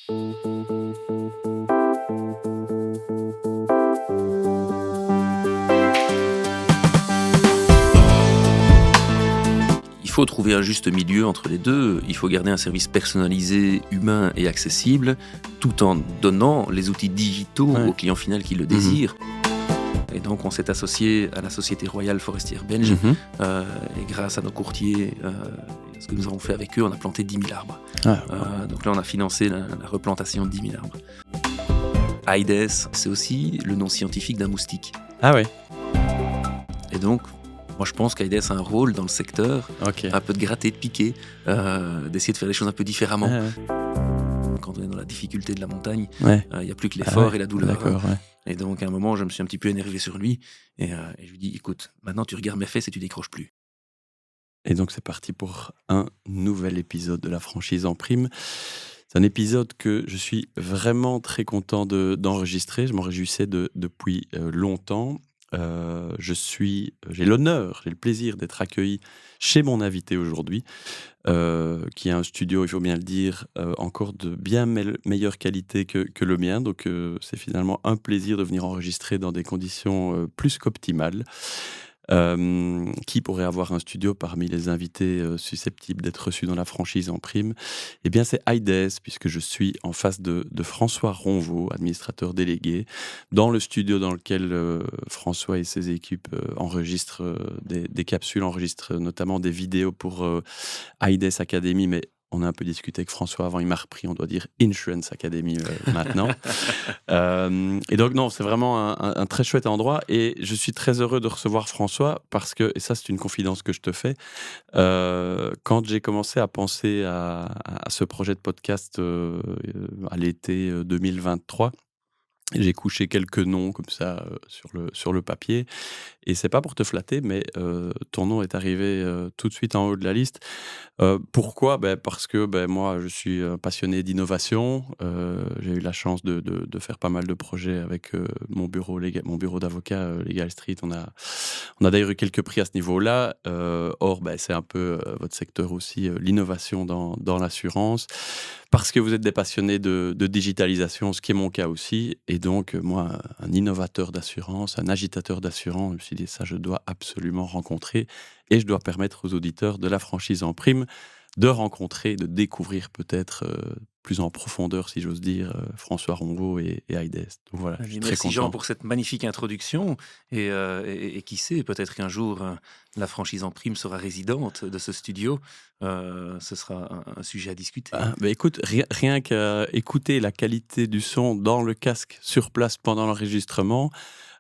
Il faut trouver un juste milieu entre les deux. Il faut garder un service personnalisé, humain et accessible, tout en donnant les outils digitaux au client final qui le désire. Et donc, on s'est associé à la Société Royale Forestière Belge. Et grâce à nos courtiers, ce que nous avons fait avec eux, on a planté 10 000 arbres. Donc là, on a financé la replantation de 10 000 arbres. Aedes, c'est aussi le nom scientifique d'un moustique. Ah ouais. Et donc, moi, je pense qu'Aedes a un rôle dans le secteur, un peu de gratter, de piquer, d'essayer de faire les choses un peu différemment. Quand on est dans la difficulté de la montagne, il n'y a plus que l'effort et la douleur. Et donc, à un moment, je me suis un petit peu énervé sur lui. Et je lui dis, écoute, maintenant, tu regardes mes fesses et tu décroches plus. Et donc, c'est parti pour un nouvel épisode de la franchise en prime. C'est un épisode que je suis vraiment très content d'enregistrer. Je m'en réjouissais depuis longtemps. J'ai l'honneur, j'ai le plaisir d'être accueilli chez mon invité aujourd'hui, qui a un studio, il faut bien le dire, encore de bien meilleure qualité que le mien. Donc, c'est finalement un plaisir de venir enregistrer dans des conditions plus qu'optimales. Qui pourrait avoir un studio parmi les invités susceptibles d'être reçus dans la franchise en prime? Eh bien, c'est Aedes, puisque je suis en face de François Ronvaux, administrateur délégué, dans le studio dans lequel François et ses équipes enregistrent des capsules, enregistrent notamment des vidéos pour Aedes Academy, mais on a un peu discuté avec François avant, il m'a repris, on doit dire Insurance Academy maintenant. Et donc non, c'est vraiment un très chouette endroit et je suis très heureux de recevoir François parce que, et ça c'est une confidence que je te fais, quand j'ai commencé à penser à ce projet de podcast à l'été 2023, j'ai couché quelques noms comme ça sur le papier. Et c'est pas pour te flatter, mais ton nom est arrivé tout de suite en haut de la liste. Pourquoi ? Parce que moi, je suis passionné d'innovation. J'ai eu la chance de faire pas mal de projets avec mon bureau d'avocat, Legal Street. On a d'ailleurs eu quelques prix à ce niveau-là. Or, c'est un peu votre secteur aussi, l'innovation dans l'assurance. Parce que vous êtes des passionnés de digitalisation, ce qui est mon cas aussi. Et donc, moi, un innovateur d'assurance, un agitateur d'assurance, je me suis dit, ça, je dois absolument rencontrer. Et je dois permettre aux auditeurs de la franchise en prime de rencontrer, de découvrir peut-être plus en profondeur, si j'ose dire, François Ronvaux et Aedes. Donc voilà, je suis très Merci content. Jean pour cette magnifique introduction. Et qui sait, peut-être qu'un jour, la franchise en prime sera résidente de ce studio. Ce sera un sujet à discuter. Écoute, rien qu'à écouter la qualité du son dans le casque sur place pendant l'enregistrement,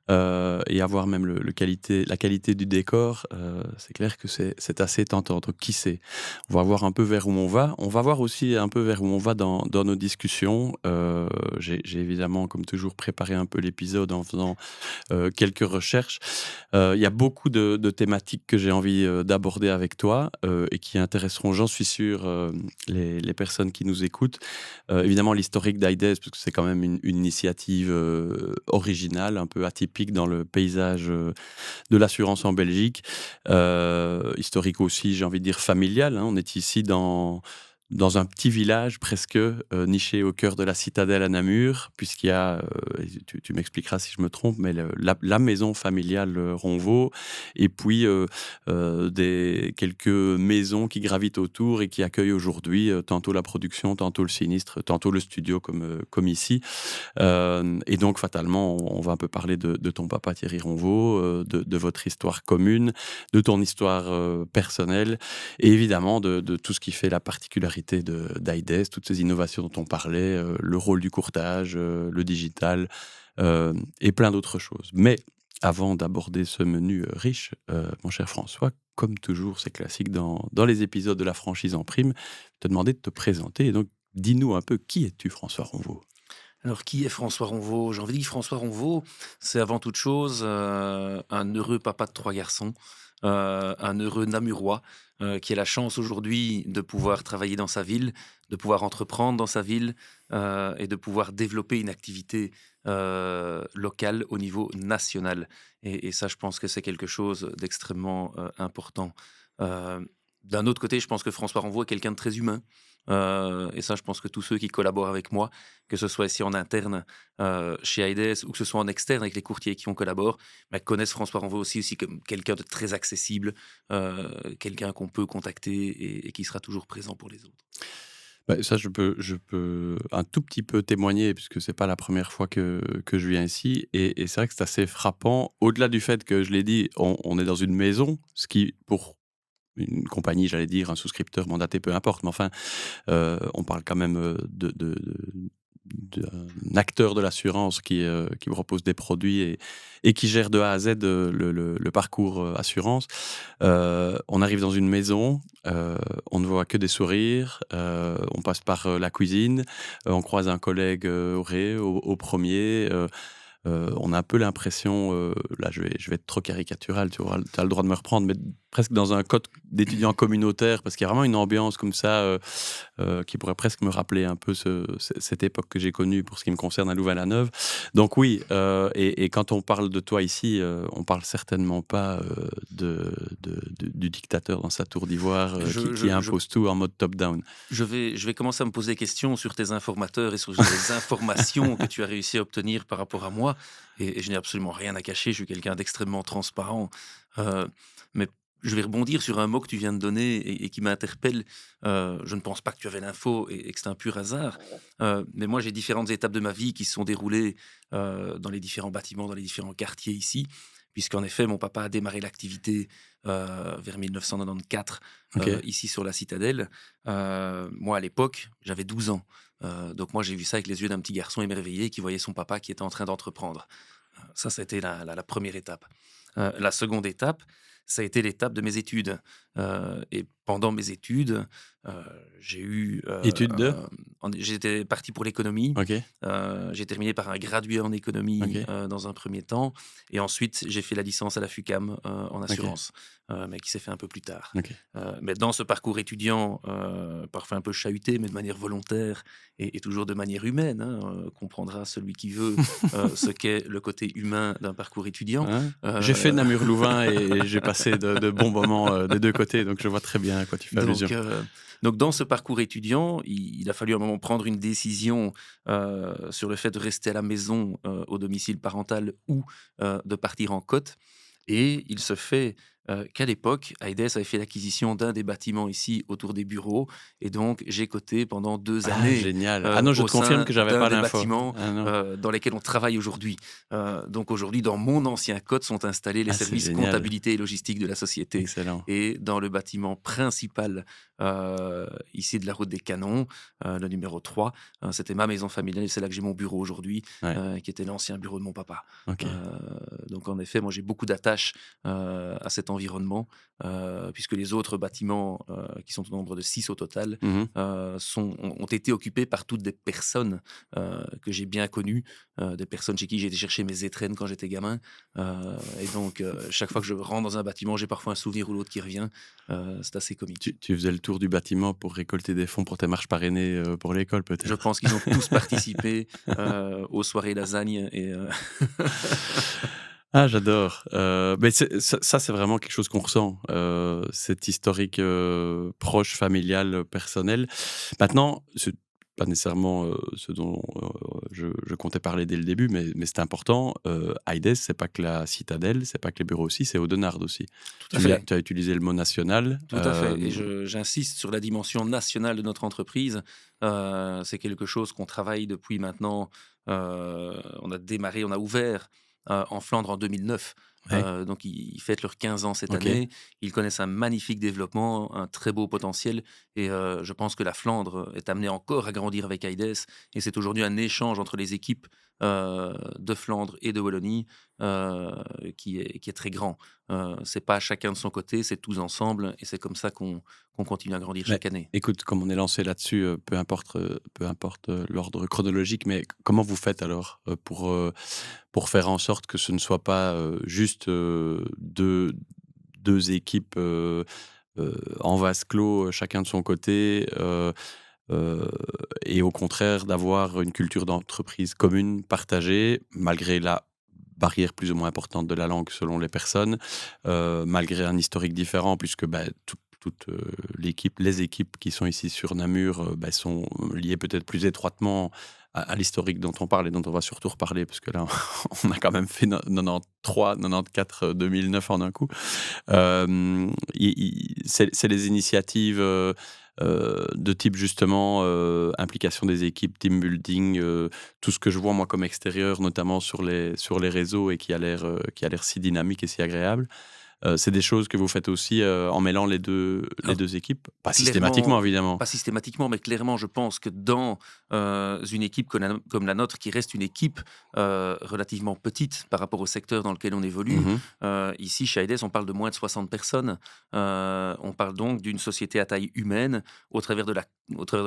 et avoir même la qualité du décor, c'est clair que c'est assez tentant. Donc qui sait, on va voir un peu vers où on va. On va voir aussi un peu vers où on va dans nos discussions. J'ai évidemment, comme toujours, préparé un peu l'épisode en faisant quelques recherches. Il y a beaucoup de thématiques que j'ai envie d'aborder avec toi et qui intéresseront, j'en suis sûr, les personnes qui nous écoutent. Évidemment, l'historique d'Aedes, parce que c'est quand même une initiative originale, un peu atypique dans le paysage de l'assurance en Belgique. Historique aussi, j'ai envie de dire familial. On est ici dans un petit village presque niché au cœur de la citadelle à Namur, puisqu'il y a, tu m'expliqueras si je me trompe, mais la maison familiale Ronvaux, et puis quelques maisons qui gravitent autour et qui accueillent aujourd'hui tantôt la production, tantôt le sinistre, tantôt le studio comme ici. Et donc fatalement, on va un peu parler de ton papa Thierry Ronvaux, de votre histoire commune, de ton histoire personnelle, et évidemment de tout ce qui fait la particularité d'Aedes, toutes ces innovations dont on parlait, le rôle du courtage, le digital, et plein d'autres choses. Mais avant d'aborder ce menu riche, mon cher François, comme toujours, c'est classique dans les épisodes de la franchise en prime, je te demandais de te présenter. Et donc, dis-nous un peu, qui es-tu, François Ronvaux ? Alors, qui est François Ronvaux ? J'ai envie de dire François Ronvaux, c'est avant toute chose un heureux papa de 3 garçons, un heureux Namurois, qui a la chance aujourd'hui de pouvoir travailler dans sa ville, de pouvoir entreprendre dans sa ville et de pouvoir développer une activité locale au niveau national. Et ça, je pense que c'est quelque chose d'extrêmement important. D'un autre côté, je pense que François Ronvaux est quelqu'un de très humain. Et ça, je pense que tous ceux qui collaborent avec moi, que ce soit ici en interne chez Aides ou que ce soit en externe avec les courtiers qui on collabore, bah, connaissent François Renvaux aussi comme quelqu'un de très accessible, quelqu'un qu'on peut contacter et qui sera toujours présent pour les autres. Bah, ça, je peux un tout petit peu témoigner puisque c'est pas la première fois que je viens ici et c'est vrai que c'est assez frappant. Au-delà du fait que, je l'ai dit, on est dans une maison, ce qui, pour une compagnie, j'allais dire, un souscripteur mandaté, peu importe, mais enfin, on parle quand même, d'un acteur de l'assurance qui propose des produits et qui gère de A à Z, le parcours, assurance. On arrive dans une maison, on ne voit que des sourires, on passe par, la cuisine, on croise un collègue, au 1er, on a un peu l'impression, là je vais être trop caricatural, tu as le droit de me reprendre, mais presque dans un code d'étudiant communautaire, parce qu'il y a vraiment une ambiance comme ça, qui pourrait presque me rappeler un peu cette époque que j'ai connue pour ce qui me concerne à Louvain-la-Neuve. Donc oui, et quand on parle de toi ici, on parle certainement pas, du dictateur dans sa tour d'ivoire, Je, qui je, je, impose tout en mode top-down. je vais commencer à me poser des questions sur tes informateurs et sur les informations que tu as réussi à obtenir par rapport à moi. Et je n'ai absolument rien à cacher, je suis quelqu'un d'extrêmement transparent. Euh, mais je vais rebondir sur un mot que tu viens de donner et qui m'interpelle. Je ne pense pas que tu avais l'info et que c'est un pur hasard. Mais moi, j'ai différentes étapes de ma vie qui se sont déroulées dans les différents bâtiments, dans les différents quartiers ici. Puisqu'en effet, mon papa a démarré l'activité vers 1994 OK. ici sur la Citadelle. Moi, à l'époque, j'avais 12 ans. Donc moi, j'ai vu ça avec les yeux d'un petit garçon émerveillé qui voyait son papa qui était en train d'entreprendre. Ça, c'était la première étape. La seconde étape, ça a été l'étape de mes études. Et pendant mes études, j'ai eu... Étude de? j'étais parti pour l'économie. OK, J'ai terminé par un gradué en économie OK, dans un premier temps. Et ensuite, j'ai fait la licence à la FUCAM en OK, assurance, mais qui s'est fait un peu plus tard. OK. Mais dans ce parcours étudiant, parfois un peu chahuté, mais de manière volontaire et toujours de manière humaine, hein, comprendra celui qui veut ce qu'est le côté humain d'un parcours étudiant. Hein? J'ai fait Euh, Namur-Louvain et j'ai passé de bons moments, des 2 côtés, donc je vois très bien à quoi tu fais allusion. donc, euh, donc, dans ce parcours étudiant, il a fallu à un moment prendre une décision sur le fait de rester à la maison au domicile parental ou de partir en côte. Et il se fait qu'à l'époque, Aides avait fait l'acquisition d'un des bâtiments ici autour des bureaux. Et donc, j'ai coté pendant 2 Ah années génial! Ah non, je au te confirme sein que j'avais d'un pas des l'info. bâtiments Ah non. dans lesquels on travaille aujourd'hui. Donc, aujourd'hui, dans mon ancien côte sont installés les Ah c'est services génial, comptabilité et logistique de la société. excellent. Et dans le bâtiment principal, ici de la route des Canons, le numéro 3, c'était ma maison familiale et c'est là que j'ai mon bureau aujourd'hui, Ouais, qui était l'ancien bureau de mon papa. OK. Donc en effet, moi j'ai beaucoup d'attaches à cet environnement, puisque les autres bâtiments, qui sont au nombre de 6 au total, Mmh. ont été occupés par toutes des personnes que j'ai bien connues, des personnes chez qui j'ai été chercher mes étrennes quand j'étais gamin. Et donc, chaque fois que je rentre dans un bâtiment, j'ai parfois un souvenir ou l'autre qui revient. C'est assez comique. Tu faisais le tour du bâtiment pour récolter des fonds pour tes marches parrainées, pour l'école Je peut-être? pense qu'ils ont tous participé aux soirées lasagne et Ah j'adore, mais ça c'est vraiment quelque chose qu'on ressent, cet historique, proche, familial, personnel. Maintenant, c'est pas nécessairement, ce dont, je comptais parler dès le début, mais c'est important, Aides, c'est pas que la citadelle, c'est pas que les bureaux aussi, c'est Audenarde aussi. tout à fait. Tu as utilisé le mot national, Tout à fait. Et j'insiste sur la dimension nationale de notre entreprise. C'est quelque chose qu'on travaille depuis maintenant. On a démarré, on a ouvert en Flandre en 2009. ouais, Donc, ils fêtent leurs 15 ans cette OK. année. Ils connaissent un magnifique développement, un très beau potentiel. Et je pense que la Flandre est amenée encore à grandir avec Aides. Et c'est aujourd'hui un échange entre les équipes de Flandre et de Wallonie qui est très grand. C'est pas chacun de son côté, c'est tous ensemble. Et c'est comme ça qu'on continue à grandir Mais chaque année. écoute, comme on est lancé là-dessus, peu importe, l'ordre chronologique, mais comment vous faites alors, pour faire en sorte que ce ne soit pas, juste, 2 équipes, en vase clos, chacun de son côté, heu et au contraire d'avoir une culture d'entreprise commune, partagée, malgré la barrière plus ou moins importante de la langue selon les personnes, malgré un historique différent puisque, bah, toute l'équipe, les équipes qui sont ici sur Namur sont liées peut-être plus étroitement à l'historique dont on parle et dont on va surtout reparler, parce que là, on a quand même fait 93, 94, 2009 en un coup. C'est les initiatives de type justement implication des équipes, team building, tout ce que je vois moi comme extérieur, notamment sur les réseaux et qui a l'air si dynamique et si agréable. C'est des choses que vous faites aussi en mêlant les deux équipes? Pas systématiquement, évidemment. Pas systématiquement, mais clairement, je pense que dans une équipe comme la nôtre, qui reste une équipe relativement petite par rapport au secteur dans lequel on évolue, ici, chez Aides, on parle de moins de 60 personnes. On parle donc d'une société à taille humaine, au travers de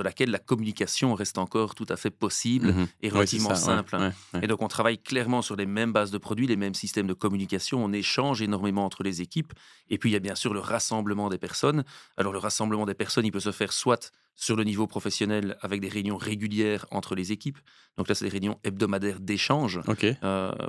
laquelle la communication reste encore tout à fait possible et relativement simple. Ouais. Et donc, on travaille clairement sur les mêmes bases de produits, les mêmes systèmes de communication. On échange énormément entre les équipes. Et puis, il y a bien sûr le rassemblement des personnes. Alors, le rassemblement des personnes, il peut se faire soit sur le niveau professionnel avec des réunions régulières entre les équipes. Donc là, c'est des réunions hebdomadaires d'échange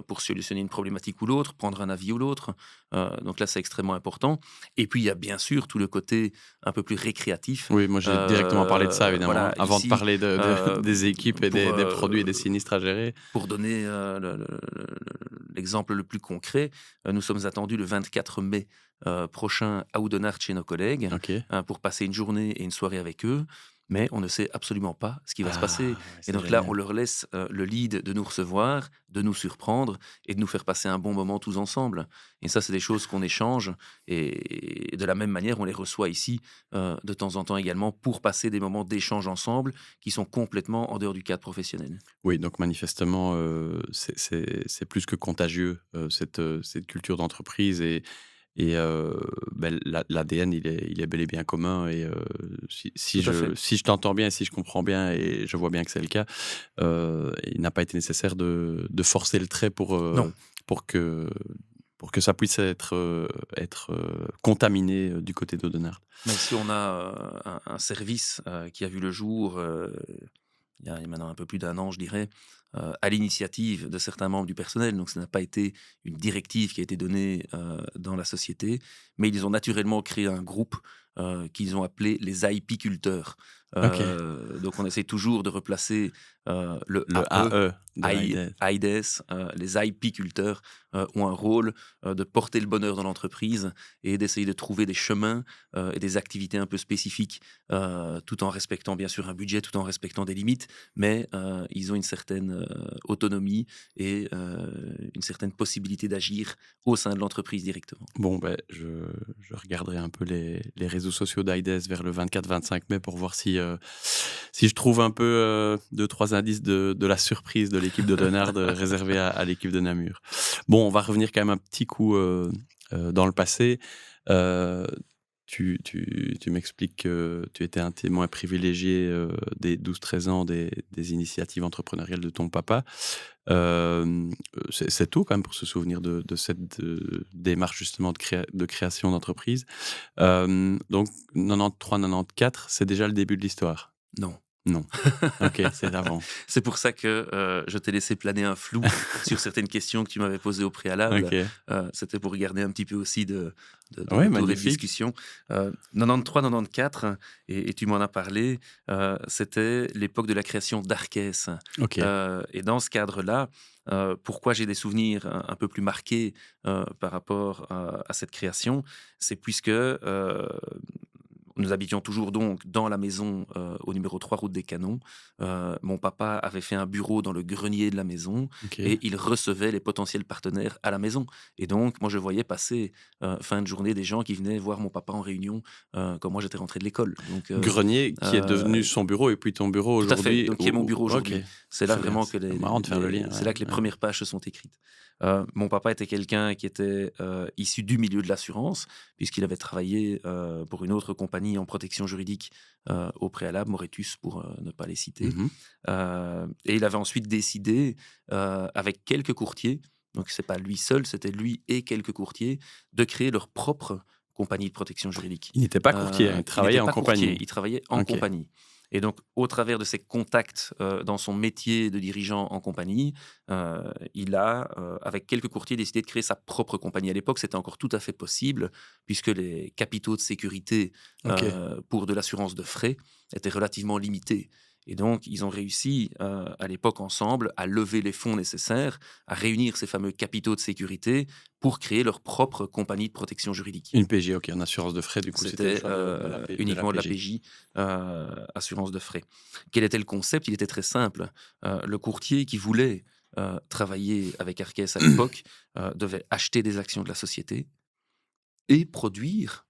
pour solutionner une problématique ou l'autre, prendre un avis ou l'autre. Donc là, c'est extrêmement important. Et puis, il y a bien sûr tout le côté un peu plus récréatif. Oui, moi, j'ai directement parlé de ça, évidemment, avant ici, de parler des équipes et des produits et des sinistres à gérer. Pour donner l'exemple le plus concret, nous sommes attendus le 24 mai prochain à Oudenaarde chez nos collègues pour passer une journée et une soirée avec eux. Mais on ne sait absolument pas ce qui va se passer. Et donc là, on leur laisse le lead de nous recevoir, de nous surprendre et de nous faire passer un bon moment tous ensemble. Et ça, c'est des choses qu'on échange. Et de la même manière, on les reçoit ici de temps en temps également pour passer des moments d'échange ensemble qui sont complètement en dehors du cadre professionnel. Oui, donc manifestement, c'est plus que contagieux, cette culture d'entreprise. Et l'ADN, il est bel et bien commun. Et si je t'entends bien et si je comprends bien, et je vois bien que c'est le cas, il n'a pas été nécessaire de forcer le trait pour que ça puisse être contaminé du côté d'Audenarde. Mais si on a un service qui a vu le jour il y a maintenant un peu plus d'1 an, je dirais, à l'initiative de certains membres du personnel. Donc, ça n'a pas été une directive qui a été donnée dans la société, mais ils ont naturellement créé un groupe qu'ils ont appelé les IP-culteurs. Donc, on essaie toujours de replacer le AE, Aides, les IP-culteurs ont un rôle de porter le bonheur dans l'entreprise et d'essayer de trouver des chemins et des activités un peu spécifiques, tout en respectant bien sûr un budget, tout en respectant des limites, mais ils ont une certaine autonomie et une certaine possibilité d'agir au sein de l'entreprise directement. Bon, je regarderai un peu les réseaux sociaux d'Aides vers le 24-25 mai pour voir si je trouve un peu 2-3 indices de la surprise de l'équipe d'Audenarde réservée à l'équipe de Namur. Bon, on va revenir quand même un petit coup dans le passé. Tu m'expliques que tu étais un témoin privilégié des 12-13 ans des initiatives entrepreneuriales de ton papa. C'est tôt quand même pour se souvenir de cette démarche justement de création d'entreprise. Donc 93-94, c'est déjà le début de l'histoire? Non. Ok, c'est avant. C'est pour ça que je t'ai laissé planer un flou sur certaines questions que tu m'avais posées au préalable. C'était pour garder un petit peu aussi de discussion. 93-94, et tu m'en as parlé, c'était l'époque de la création d'Arkès. Et dans ce cadre-là, pourquoi j'ai des souvenirs un peu plus marqués par rapport à cette création, c'est puisque nous habitions toujours donc dans la maison au numéro 3 route des Canons. Mon papa avait fait un bureau dans le grenier de la maison et il recevait les potentiels partenaires à la maison. Et donc, moi, je voyais passer fin de journée des gens qui venaient voir mon papa en réunion quand moi, j'étais rentré de l'école. Donc, grenier qui est devenu son bureau et puis ton bureau aujourd'hui. Tout à fait, donc qui est mon bureau aujourd'hui. C'est là vraiment que c'est là que les premières pages se sont écrites. Mon papa était quelqu'un qui était issu du milieu de l'assurance, puisqu'il avait travaillé pour une autre compagnie en protection juridique au préalable, Moretus pour ne pas les citer. Et il avait ensuite décidé, avec quelques courtiers, donc c'est pas lui seul, c'était lui et quelques courtiers, de créer leur propre compagnie de protection juridique. Il n'était pas courtier, il travaillait en compagnie. Il travaillait en compagnie. Et donc, au travers de ses contacts dans son métier de dirigeant en compagnie, il a, avec quelques courtiers, décidé de créer sa propre compagnie. À l'époque, c'était encore tout à fait possible, puisque les capitaux de sécurité Ok. pour de l'assurance de frais étaient relativement limités. Et donc, ils ont réussi à l'époque ensemble à lever les fonds nécessaires, à réunir ces fameux capitaux de sécurité pour créer leur propre compagnie de protection juridique. Une PJ, ok, en assurance de frais, du coup, c'était le C'était choix de la uniquement de la PJ. PJ, assurance de frais. Quel était le concept? Il était très simple. Le courtier qui voulait travailler avec Arques à l'époque devait acheter des actions de la société et produire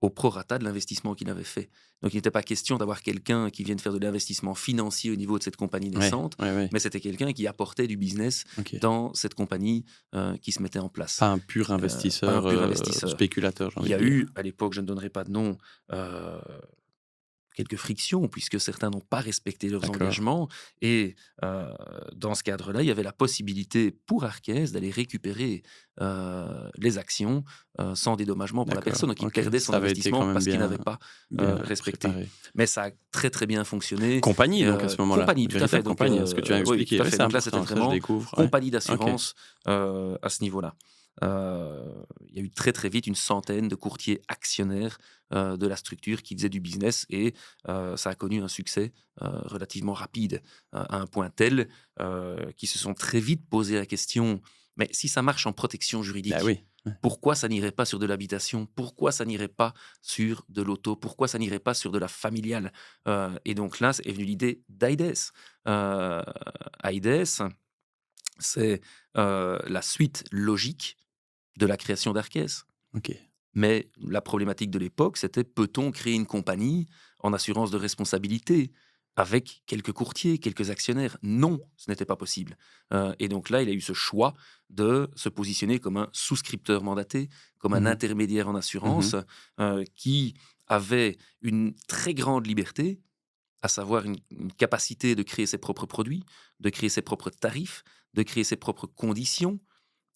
au prorata de l'investissement qu'il avait fait. Donc il n'était pas question d'avoir quelqu'un qui vienne faire de l'investissement financier au niveau de cette compagnie Ouais, naissante, ouais, ouais. mais c'était quelqu'un qui apportait du business Ok. dans cette compagnie qui se mettait en place. Pas un pur Pas un investisseur, pur investisseur. spéculateur, j'ai Il envie y de a dire. eu, à l'époque, je ne donnerai pas de nom, euh, quelques frictions, puisque certains n'ont pas respecté leurs D'accord. engagements. Et dans ce cadre-là, il y avait la possibilité pour Arques d'aller récupérer les actions sans dédommagement pour la D'accord, personne. Donc, il ok. perdait son Ça avait été investissement quand même parce qu'il n'avait pas bien respecté. préparé. Mais ça a très, très bien fonctionné. Compagnie, donc, à ce moment-là. Compagnie, Une tout à fait. véritable Donc, compagnie, hein, ce que tu as oui, expliqué. tout à Oui, fait. c'est Donc là, c'était important, ça, je vraiment découvre. Ouais. compagnie Ok. d'assurance à ce niveau-là. Il y a eu très très vite une centaine de courtiers actionnaires de la structure qui faisaient du business et ça a connu un succès relativement rapide à un point tel qu'ils se sont très vite posé la question, mais si ça marche en protection Bah juridique, oui. Ouais. pourquoi ça n'irait pas sur de l'habitation? Pourquoi ça n'irait pas sur de l'auto? Pourquoi ça n'irait pas sur de la familiale? Et donc là, est venue l'idée d'Aides. Aides, c'est la suite logique de la création d'Arques. Ok. Mais la problématique de l'époque, c'était peut-on créer une compagnie en assurance de responsabilité avec quelques courtiers, quelques actionnaires? Non, ce n'était pas possible. Et donc là, il a eu ce choix de se positionner comme un souscripteur mandaté, comme un Mhm. intermédiaire en Mhm. assurance qui avait une très grande liberté, à savoir une capacité de créer ses propres produits, de créer ses propres tarifs, de créer ses propres conditions,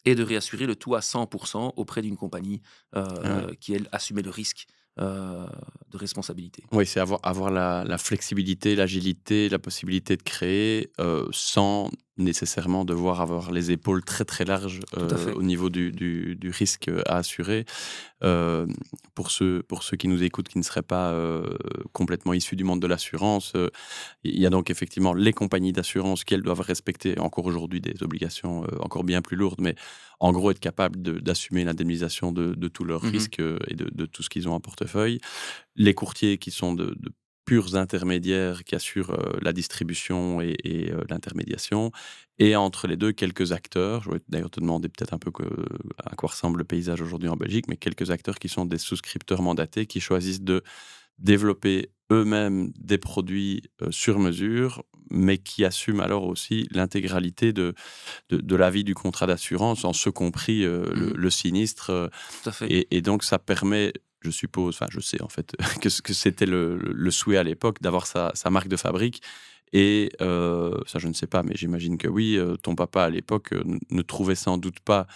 et de réassurer le tout à 100% auprès d'une compagnie Ah ouais. qui, elle, assumait le risque de responsabilité. Oui, c'est avoir la flexibilité, l'agilité, la possibilité de créer sans nécessairement devoir avoir les épaules très très larges Tout à fait. au niveau du risque à assurer. Heu, pour ceux qui nous écoutent, qui ne seraient pas complètement issus du monde de l'assurance, il y a donc effectivement les compagnies d'assurance qui, elles, doivent respecter encore aujourd'hui des obligations encore bien plus lourdes, mais en gros être capables d'assumer l'indemnisation de tous leurs Mhm. risques et de tout ce qu'ils ont en portefeuille. Les courtiers qui sont de purs intermédiaires qui assurent la distribution et l'intermédiation. Et entre les deux, quelques acteurs. Je vais d'ailleurs te demander peut-être un peu à quoi ressemble le paysage aujourd'hui en Belgique, mais quelques acteurs qui sont des souscripteurs mandatés qui choisissent de développer eux-mêmes des produits sur mesure, mais qui assument alors aussi l'intégralité de la vie du contrat d'assurance, en ce compris Mhm. le sinistre. Tout à fait. Et donc, ça permet, je suppose, enfin, je sais en fait, que c'était le souhait à l'époque d'avoir sa marque de fabrique. Et ça, je ne sais pas, mais j'imagine que oui, ton papa à l'époque ne trouvait sans doute pas,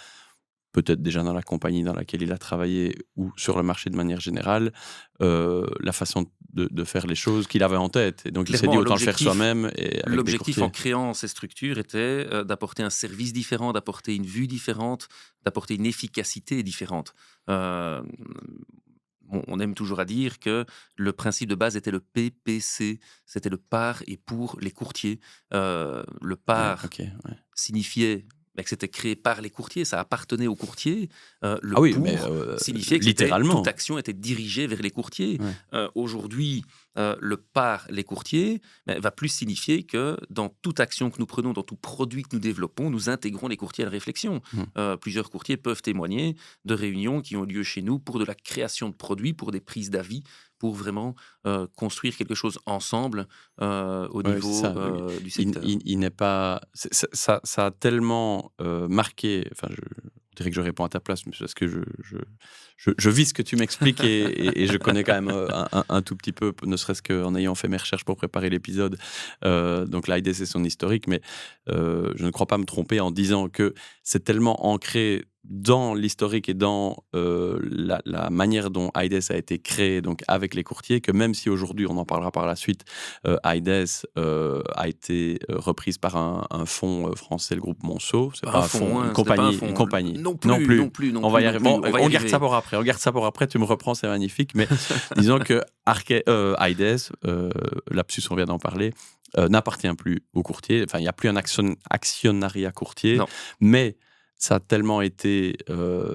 peut-être déjà dans la compagnie dans laquelle il a travaillé ou sur le marché de manière générale, la façon de faire les choses qu'il avait en tête. Et donc, il s'est dit Clairement, autant le faire soi-même et avec des l'objectif en courtiers. créant ces structures était d'apporter un service différent, d'apporter une vue différente, d'apporter une efficacité différente. Euh, on aime toujours à dire que le principe de base était le PPC, c'était le par et pour les courtiers. Le Ouais, par ok. Ouais. signifiait que c'était créé par les courtiers, ça appartenait aux courtiers. Le Ah oui, mais pour signifiait que toute littéralement. action était dirigée vers les courtiers. Ouais. Aujourd'hui, le par les courtiers va plus signifier que dans toute action que nous prenons, dans tout produit que nous développons, nous intégrons les courtiers à la réflexion. Mm. Plusieurs courtiers peuvent témoigner de réunions qui ont lieu chez nous pour de la création de produits, pour des prises d'avis, pour vraiment construire quelque chose ensemble au Ouais, c'est niveau ça. du Il, secteur. il n'est pas. Ça a tellement marqué. Enfin, je dirais que je réponds à ta place, mais c'est parce que je vis ce que tu m'expliques et je connais quand même un tout petit peu, ne serait-ce qu'en ayant fait mes recherches pour préparer l'épisode. Donc, l'AID, c'est son historique, mais je ne crois pas me tromper en disant que c'est tellement ancré dans l'historique et dans la manière dont IDES a été créé, donc avec les courtiers, que même si aujourd'hui, on en parlera par la suite, IDES a été reprise par un fonds français, le groupe Monceau. C'est pas un fonds, une compagnie. Une compagnie. Non plus. On va y arriver. Bon, on garde ça pour après. On garde ça pour après. Tu me reprends, c'est magnifique. Mais disons que IDES, lapsus, on vient d'en parler, n'appartient plus aux courtiers. Enfin, il n'y a plus un actionnariat courtier. Non. Mais ça a tellement été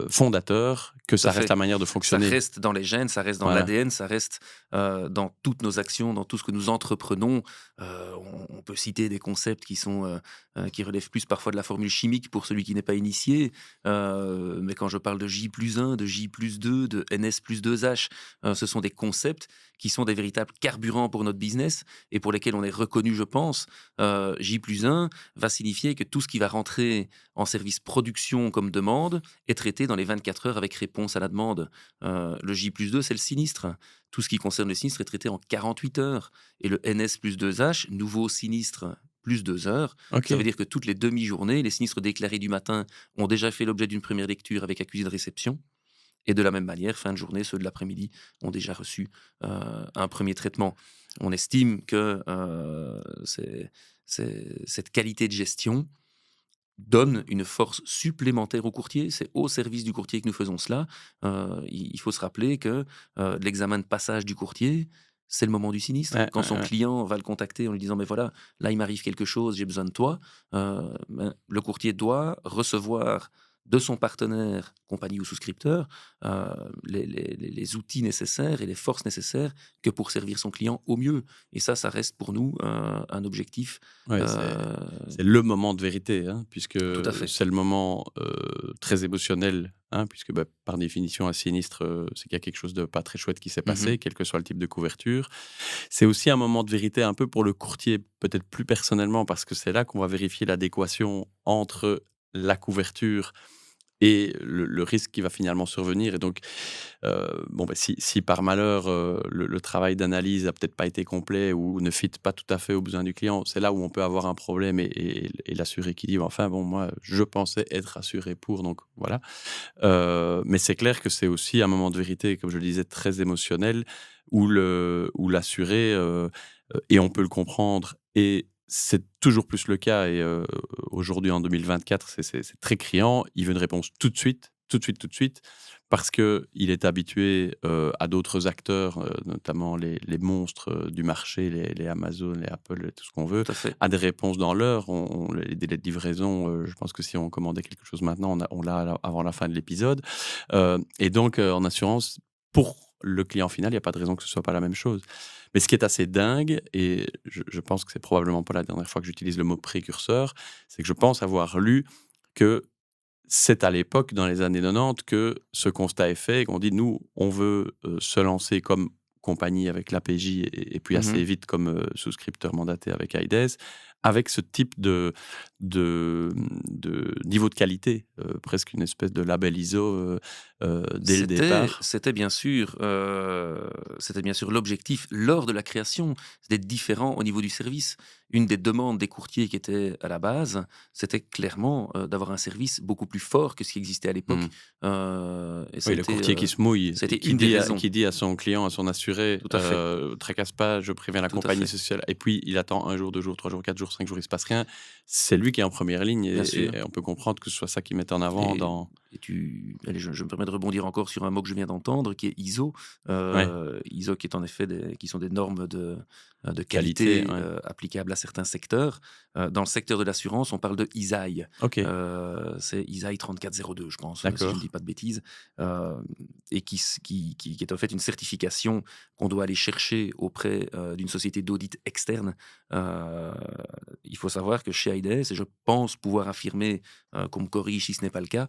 fondateur que ça reste la manière de fonctionner. Ça reste dans les gènes, ça reste dans l'ADN, ça reste dans toutes nos actions, dans tout ce que nous entreprenons. On peut citer des concepts qui relèvent plus parfois de la formule chimique pour celui qui n'est pas initié. Mais quand je parle de J+1, de J+2, de NS+2H, ce sont des concepts qui sont des véritables carburants pour notre business et pour lesquels on est reconnu, je pense. J+1 va signifier que tout ce qui va rentrer en service production comme demande est traité dans les 24 heures avec réponse à la demande. Le J+2, c'est le sinistre. Tout ce qui concerne le sinistre est traité en 48 heures. Et le NS+2H, nouveau sinistre plus 2 heures. Okay. Ça veut dire que toutes les demi-journées, les sinistres déclarés du matin ont déjà fait l'objet d'une première lecture avec accusé de réception. Et de la même manière, fin de journée, ceux de l'après-midi ont déjà reçu un premier traitement. On estime que cette qualité de gestion donne une force supplémentaire au courtier. C'est au service du courtier que nous faisons cela. Il faut se rappeler que l'examen de passage du courtier, c'est le moment du sinistre. Quand son client va le contacter en lui disant « mais voilà, là il m'arrive quelque chose, j'ai besoin de toi », le courtier doit recevoir de son partenaire, compagnie ou souscripteur, les outils nécessaires et les forces nécessaires que pour servir son client au mieux. Et ça reste pour nous un objectif. C'est le moment de vérité, puisque c'est le moment très émotionnel, puisque par définition, un sinistre, c'est qu'il y a quelque chose de pas très chouette qui s'est passé, quel que soit le type de couverture. C'est aussi un moment de vérité un peu pour le courtier, peut-être plus personnellement, parce que c'est là qu'on va vérifier l'adéquation entre la couverture et le risque qui va finalement survenir. Et donc, si par malheur, le travail d'analyse n'a peut-être pas été complet ou ne fit pas tout à fait aux besoins du client, c'est là où on peut avoir un problème et l'assuré qui dit enfin, moi, je pensais être assuré pour, donc voilà. Mais c'est clair que c'est aussi un moment de vérité, comme je le disais, très émotionnel, où l'assuré, et on peut le comprendre, et c'est toujours plus le cas, et aujourd'hui, en 2024, c'est très criant. Il veut une réponse tout de suite, parce qu'il est habitué à d'autres acteurs, notamment les monstres du marché, les Amazon, les Apple, tout ce qu'on veut, à des réponses dans l'heure. Les délais de livraison, je pense que si on commandait quelque chose maintenant, on l'a avant la fin de l'épisode. Et donc, en assurance, pour le client final, il n'y a pas de raison que ce ne soit pas la même chose. Mais ce qui est assez dingue, et je pense que c'est probablement pas la dernière fois que j'utilise le mot précurseur, c'est que je pense avoir lu que c'est à l'époque, dans les années 90, que ce constat est fait et qu'on dit, nous, on veut se lancer comme compagnie avec l'APJ et puis assez vite comme souscripteur mandaté avec IDES, avec ce type de niveau de qualité, presque une espèce de label ISO dès le départ. C'était bien sûr l'objectif lors de la création, d'être différent au niveau du service. Une des demandes des courtiers qui était à la base, c'était clairement d'avoir un service beaucoup plus fort que ce qui existait à l'époque. Le courtier qui se mouille, qui dit à son client, à son assuré, tracasse pas, je préviens la compagnie sociale, et puis il attend 1 jour, 2 jours, 3 jours, 4 jours, 5 jours, il se passe rien. C'est lui qui est en première ligne, et on peut comprendre que ce soit ça qui met en avant je me permets de rebondir encore sur un mot que je viens d'entendre, qui est ISO. ISO qui est en effet qui sont des normes de qualité applicables à certains secteurs. Dans le secteur de l'assurance, on parle de ISAI. C'est ISAI 3402, je pense, si je ne dis pas de bêtises. Et qui est en fait une certification qu'on doit aller chercher auprès d'une société d'audit externe. Il faut savoir que chez IDES, et je pense pouvoir affirmer, qu'on me corrige si ce n'est pas le cas,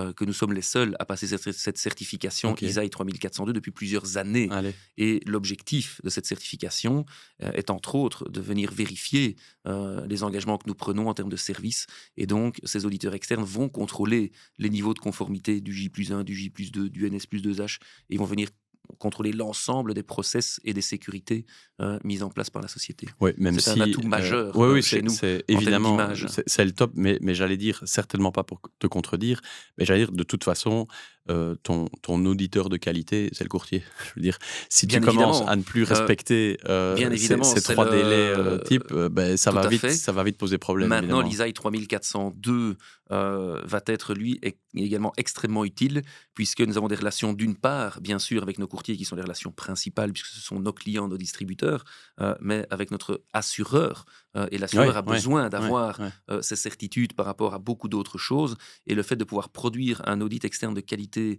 que nous sommes les seuls à passer cette certification ISAI 3402 depuis plusieurs années. Et l'objectif de cette certification est entre autres de venir vérifier les engagements que nous prenons en termes de service. Et donc, ces auditeurs externes vont contrôler les niveaux de conformité du J+1, du J+2, du NS+2H, et ils vont venir contrôler l'ensemble des process et des sécurités mises en place par la société. Oui, même C'est si, un atout majeur oui, chez nous, c'est en termes évidemment, d'image. c'est le top, mais j'allais dire, certainement pas pour te contredire, mais j'allais dire, de toute façon, ton auditeur de qualité, c'est le courtier. Je veux dire, si tu Bien commences évidemment, à ne plus euh, respecter bien évidemment, ces c'est 3 délais types, ça tout à va fait. ça va vite poser problème, Maintenant, évidemment. l'ISAI 3402 va être, lui, également extrêmement utile, puisque nous avons des relations, d'une part, bien sûr, avec nos courtiers, qui sont les relations principales, puisque ce sont nos clients, nos distributeurs, mais avec notre assureur. Et l'assureur Ouais, a ouais, besoin ouais, d'avoir ouais. ces certitudes par rapport à beaucoup d'autres choses. Et le fait de pouvoir produire un audit externe de qualité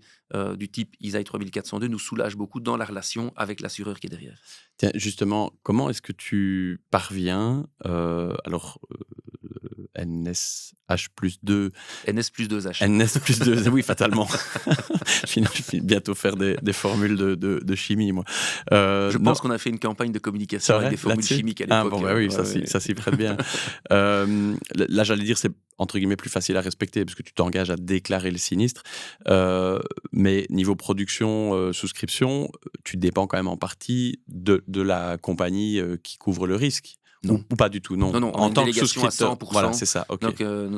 du type ISAI 3402 nous soulage beaucoup dans la relation avec l'assureur qui est derrière. Tiens, justement, comment est-ce que tu parviens, alors, NSH+2, NS+2H. NS+2, oui, fatalement. Je vais bientôt faire des formules de chimie, moi. Je Non, pense qu'on a fait une campagne de c'est communication avec vrai, des formules là-dessus? chimiques à Ah l'époque. bon, bah oui, Ouais, ouais. ça s'y prête bien. Là, j'allais dire, c'est entre guillemets plus facile à respecter parce que tu t'engages à déclarer le sinistre. Mais niveau production, souscription, tu dépends quand même en partie de la compagnie qui couvre le risque. Non. Ou pas du tout, non. Non, non, on a En une tant que délégation à souscripteur, voilà, 100%. c'est ça, ok. Donc,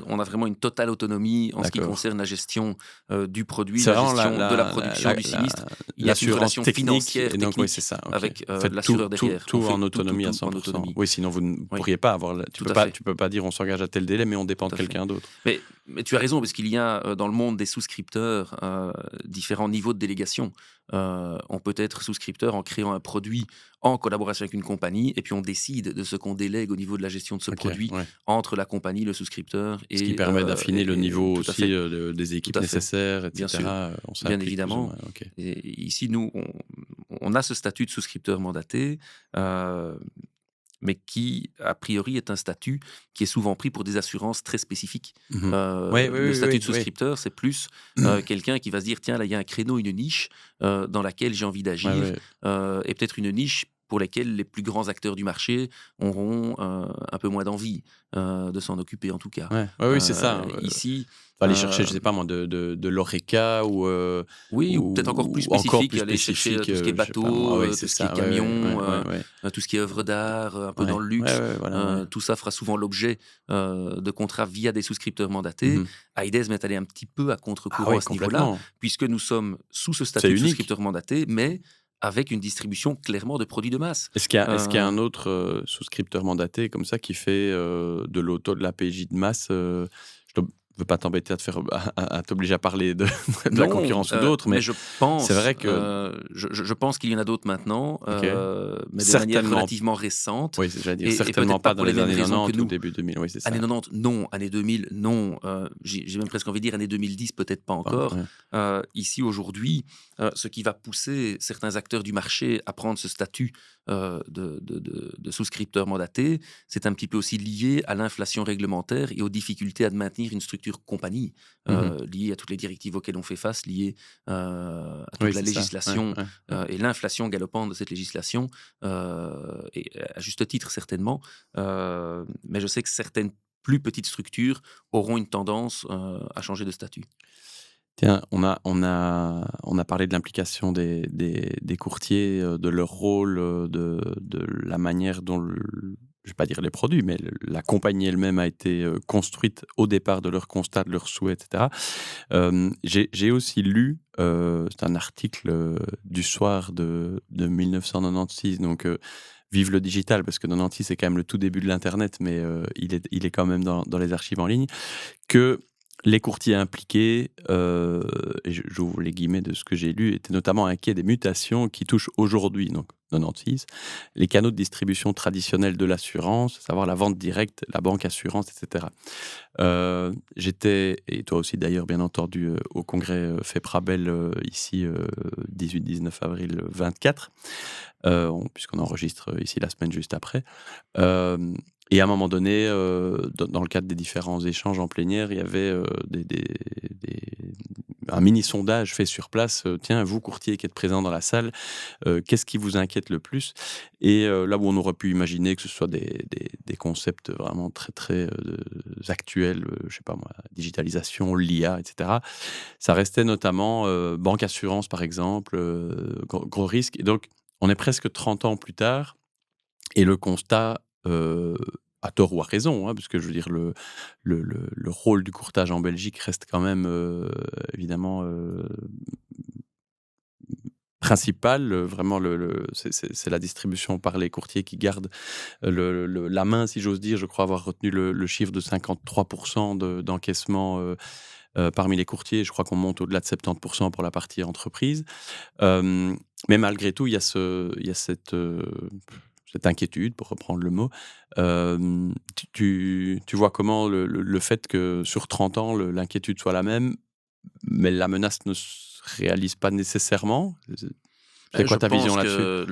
on a vraiment une totale autonomie en ce qui D'accord. concerne la gestion du produit, C'est la vraiment gestion de la production du sinistre. Il y a une l'assurance relation technique, financière, et donc oui, technique, c'est ça, ok. avec Faites l'assureur derrière. tout On fait en autonomie à en 100%. autonomie. Oui, sinon vous ne Oui, pourriez pas avoir... tout à fait. Tu peux pas dire on s'engage à tel délai, mais on dépend Tout de à fait. quelqu'un d'autre. Mais tu as raison, parce qu'il y a dans le monde des souscripteurs différents niveaux de délégation. On peut être souscripteur en créant un produit en collaboration avec une compagnie, et puis on décide de ce qu'on délègue au niveau de la gestion de ce Ok, produit ouais. entre la compagnie, le souscripteur. Ce qui permet d'affiner le niveau tout à aussi fait. des équipes Tout à fait. nécessaires, Bien etc. sûr. On Bien s'implique plus ou évidemment. moins, ok. Et ici, nous, on a ce statut de souscripteur mandaté, mais qui, a priori, est un statut qui est souvent pris pour des assurances très spécifiques. Mhm. Oui, Le statut de oui. souscripteur, c'est plus quelqu'un qui va se dire, tiens, là, il y a un créneau, une niche dans laquelle j'ai envie d'agir, Ouais, ouais. et peut-être une niche pour laquelle les plus grands acteurs du marché auront un peu moins d'envie de s'en occuper, en tout cas. Ouais, oui, c'est ça. Ici, Faut aller chercher, je sais pas moi, de l'ORECA oui, ou peut-être encore plus spécifique, aller chercher tout ce qui est je sais pas moi. bateau, Ouais, tout c'est ce qui est ça, camion, ouais. tout ce qui est œuvre d'art, un peu Ouais, dans le luxe. voilà, ouais. Tout ça fera souvent l'objet de contrats via des souscripteurs mandatés. Mhm. AIDES m'est allé un petit peu à Ah contre-courant oui, à ce niveau-là, complètement. puisque nous sommes sous ce C'est statut de unique. souscripteur mandaté, mais avec une distribution clairement de produits de masse. Est-ce qu'il y a Euh, un autre souscripteur mandaté comme ça qui fait de l'APJ de masse Je ne veux pas t'embêter à t'obliger à parler de la Non, concurrence ou d'autres, mais je c'est vrai que... je pense qu'il y en a d'autres maintenant, Ok. mais de manière Certainement. relativement récente. Oui, j'allais dire Et certainement peut-être pas pas dans pour les les mêmes années raisons que 90 ou nous. début 2000, oui, c'est ça. Années 90, non. Années 2000, non. J'ai même presque envie de dire années 2010, peut-être pas encore. Ouais. Ici, aujourd'hui, ce qui va pousser certains acteurs du marché à prendre ce statut de souscripteur mandaté, c'est un petit peu aussi lié à l'inflation réglementaire et aux difficultés à maintenir une structure compagnie, liée à toutes les directives auxquelles on fait face, liées à toute Oui, la c'est ça. législation Ouais. et l'inflation galopante de cette législation, et à juste titre certainement. Mais je sais que certaines plus petites structures auront une tendance à changer de statut. Tiens, on a parlé de l'implication des courtiers, de leur rôle, de la manière dont je vais pas dire les produits, mais la compagnie elle-même a été construite au départ de leur constat, de leurs souhaits, etc. J'ai aussi lu, c'est un article du soir de 1996, donc vive le digital, parce que 96 c'est quand même le tout début de l'internet, mais il est quand même dans les archives en ligne, que les courtiers impliqués, et j'ouvre les guillemets de ce que j'ai lu, étaient notamment inquiets des mutations qui touchent aujourd'hui, donc 96, les canaux de distribution traditionnels de l'assurance, à savoir la vente directe, la banque assurance, etc. J'étais, et toi aussi d'ailleurs bien entendu, au congrès FEPRABEL ici 18-19 avril 24, puisqu'on enregistre ici la semaine juste après. Et à un moment donné, dans le cadre des différents échanges en plénière, il y avait des un mini sondage fait sur place. Tiens, vous courtier qui êtes présent dans la salle, qu'est-ce qui vous inquiète le plus? Et là où on aurait pu imaginer que ce soit des concepts vraiment très très actuels, je sais pas moi, digitalisation, l'IA, etc. Ça restait notamment banque assurance par exemple, gros risque. Et donc on est presque 30 ans plus tard et le constat, à tort ou à raison, hein, parce que je veux dire le rôle du courtage en Belgique reste quand même, évidemment, principal, vraiment c'est la distribution par les courtiers qui gardent la main, si j'ose dire. Je crois avoir retenu le chiffre de 53 d'encaissement, parmi les courtiers. Je crois qu'on monte au-delà de 70 pour la partie entreprise. Mais malgré tout, il y a cette inquiétude, pour reprendre le mot. Tu vois comment le fait que sur 30 ans, l'inquiétude soit la même, mais la menace ne se réalise pas nécessairement? C'est quoi Je ta vision pense là-dessus? que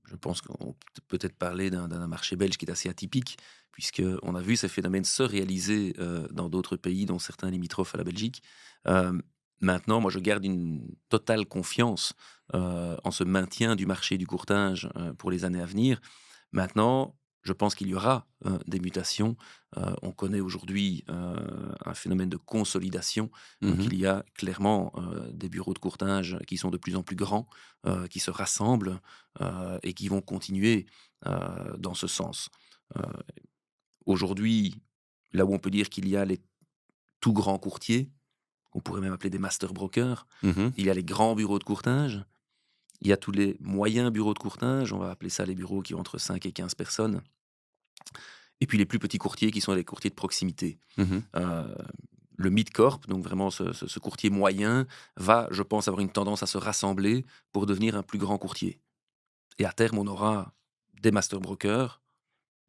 je pense qu'on peut peut-être parler d'un marché belge qui est assez atypique, puisqu'on a vu ces phénomènes se réaliser dans d'autres pays, dont certains limitrophes à la Belgique. Euh, Maintenant, moi, je garde une totale confiance en ce maintien du marché du courtage pour les années à venir. Maintenant, je pense qu'il y aura des mutations. On connaît aujourd'hui un phénomène de consolidation. Donc, Mmh. il y a clairement des bureaux de courtage qui sont de plus en plus grands, qui se rassemblent et qui vont continuer dans ce sens. Euh, Aujourd'hui, là où on peut dire qu'il y a les tout grands courtiers, qu'on pourrait même appeler des master brokers, Mmh. il y a les grands bureaux de courtage, il y a tous les moyens bureaux de courtage, on va appeler ça les bureaux qui ont entre 5 et 15 personnes, et puis les plus petits courtiers qui sont les courtiers de proximité. Mmh. Euh, le mid-corp, donc vraiment ce courtier moyen, va, je pense, avoir une tendance à se rassembler pour devenir un plus grand courtier. Et à terme, on aura des master brokers,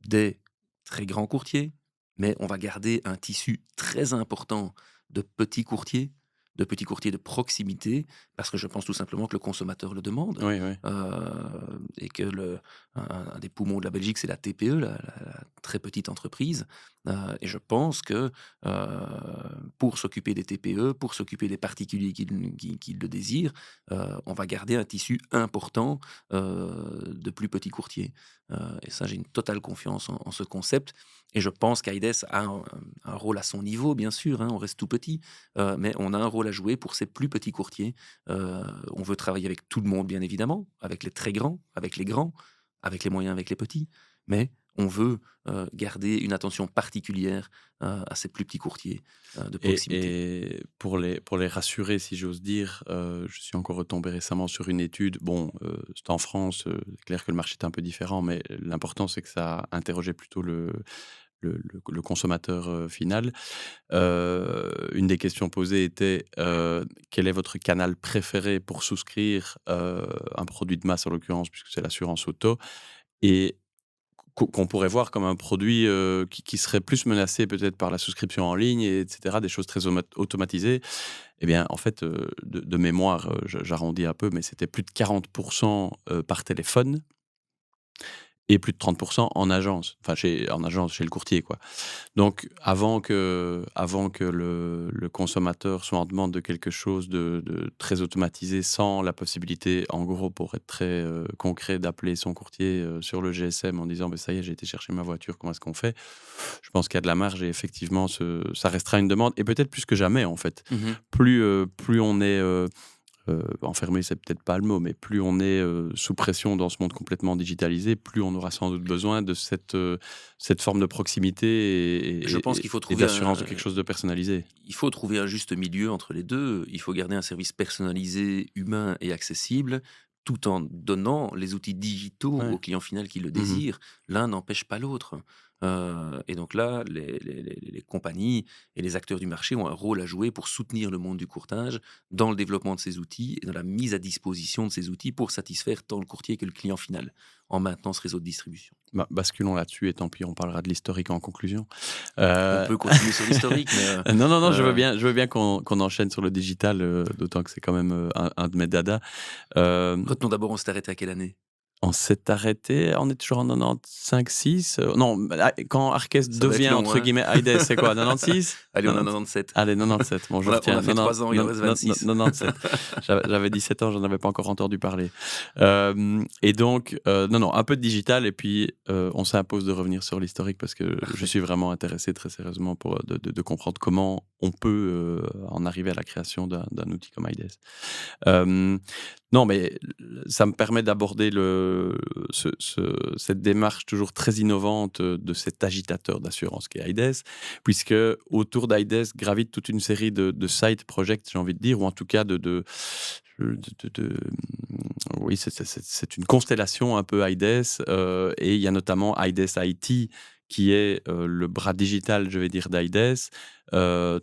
des très grands courtiers, mais on va garder un tissu très important de petits courtiers, de petits courtiers de proximité, parce que je pense tout simplement que le consommateur le demande. Oui, oui. Et que un des poumons de la Belgique, c'est la TPE, la très petite entreprise. Et je pense que pour s'occuper des TPE, pour s'occuper des particuliers qui le désirent, on va garder un tissu important de plus petits courtiers. Et ça, j'ai une totale confiance en ce concept. Et je pense qu'Aides a un rôle à son niveau, bien sûr, hein, on reste tout petit, mais on a un rôle à jouer pour ces plus petits courtiers. On veut travailler avec tout le monde, bien évidemment, avec les très grands, avec les grands, avec les moyens, avec les petits, mais on veut garder une attention particulière à ces plus petits courtiers de proximité. Et pour les rassurer, si j'ose dire, je suis encore retombé récemment sur une étude. Bon, c'est en France, c'est clair que le marché est un peu différent, mais l'important, c'est que ça interrogeait plutôt le consommateur, final. Une des questions posées était, quel est votre canal préféré pour souscrire, un produit de masse, en l'occurrence, puisque c'est l'assurance auto? Et qu'on pourrait voir comme un produit, qui serait plus menacé peut-être par la souscription en ligne et cetera, des choses très automatisées. Eh bien, en fait, de mémoire, j'arrondis un peu, mais c'était plus de 40 par téléphone et plus de 30 en agence, enfin en agence, chez le courtier, quoi. Donc avant que le consommateur soit en demande de quelque chose de très automatisé, sans la possibilité, en gros, pour être très, concret, d'appeler son courtier, sur le GSM en disant: «Beh, ça y est, j'ai été chercher ma voiture, comment est-ce qu'on fait?» Je pense qu'il y a de la marge et effectivement ça restera une demande et peut-être plus que jamais, en fait. Mhm. Plus on est, enfermé, c'est peut-être pas le mot, mais plus on est, sous pression dans ce monde complètement digitalisé, plus on aura sans doute besoin de cette forme de proximité Je pense qu'il faut et trouver d'assurance de quelque chose de personnalisé. il faut trouver un juste milieu entre les deux. Il faut garder un service personnalisé, humain et accessible, tout en donnant les outils digitaux Ouais. au client final qui le Mmh. désire. L'un n'empêche pas l'autre. Et donc là, les compagnies et les acteurs du marché ont un rôle à jouer pour soutenir le monde du courtage dans le développement de ces outils et dans la mise à disposition de ces outils pour satisfaire tant le courtier que le client final, en maintenant ce réseau de distribution. Bah, basculons là-dessus et tant pis, on parlera de l'historique en conclusion. On Heu, peut continuer sur l'historique, mais non, non, non, euh, je veux bien qu'on enchaîne sur le digital, d'autant que c'est quand même, un de mes dadas. Hem retenons d'abord, on s'est arrêté à quelle année? On s'est arrêté, on est toujours en 95-6. Non, quand Arques devient, long, entre hein. guillemets, Aides, c'est quoi, 96? Allez, on a 97. Allez, 97. Bon, je On retiens. a fait 3 ans, il en reste 26. 97. J'avais 17 ans, j'en avais pas encore entendu parler. Et donc, non, un peu de digital, et puis on s'impose de revenir sur l'historique parce que je suis vraiment intéressé très sérieusement de comprendre comment on peut en arriver à la création d'un outil comme Aides. Non, mais ça me permet d'aborder cette démarche toujours très innovante de cet agitateur d'assurance qui est Aides, puisque autour d'Aides gravite toute une série de side projects, j'ai envie de dire, ou en tout cas oui, c'est une constellation un peu Aides, et il y a notamment Aides IT qui est le bras digital, je vais dire, d'Aides.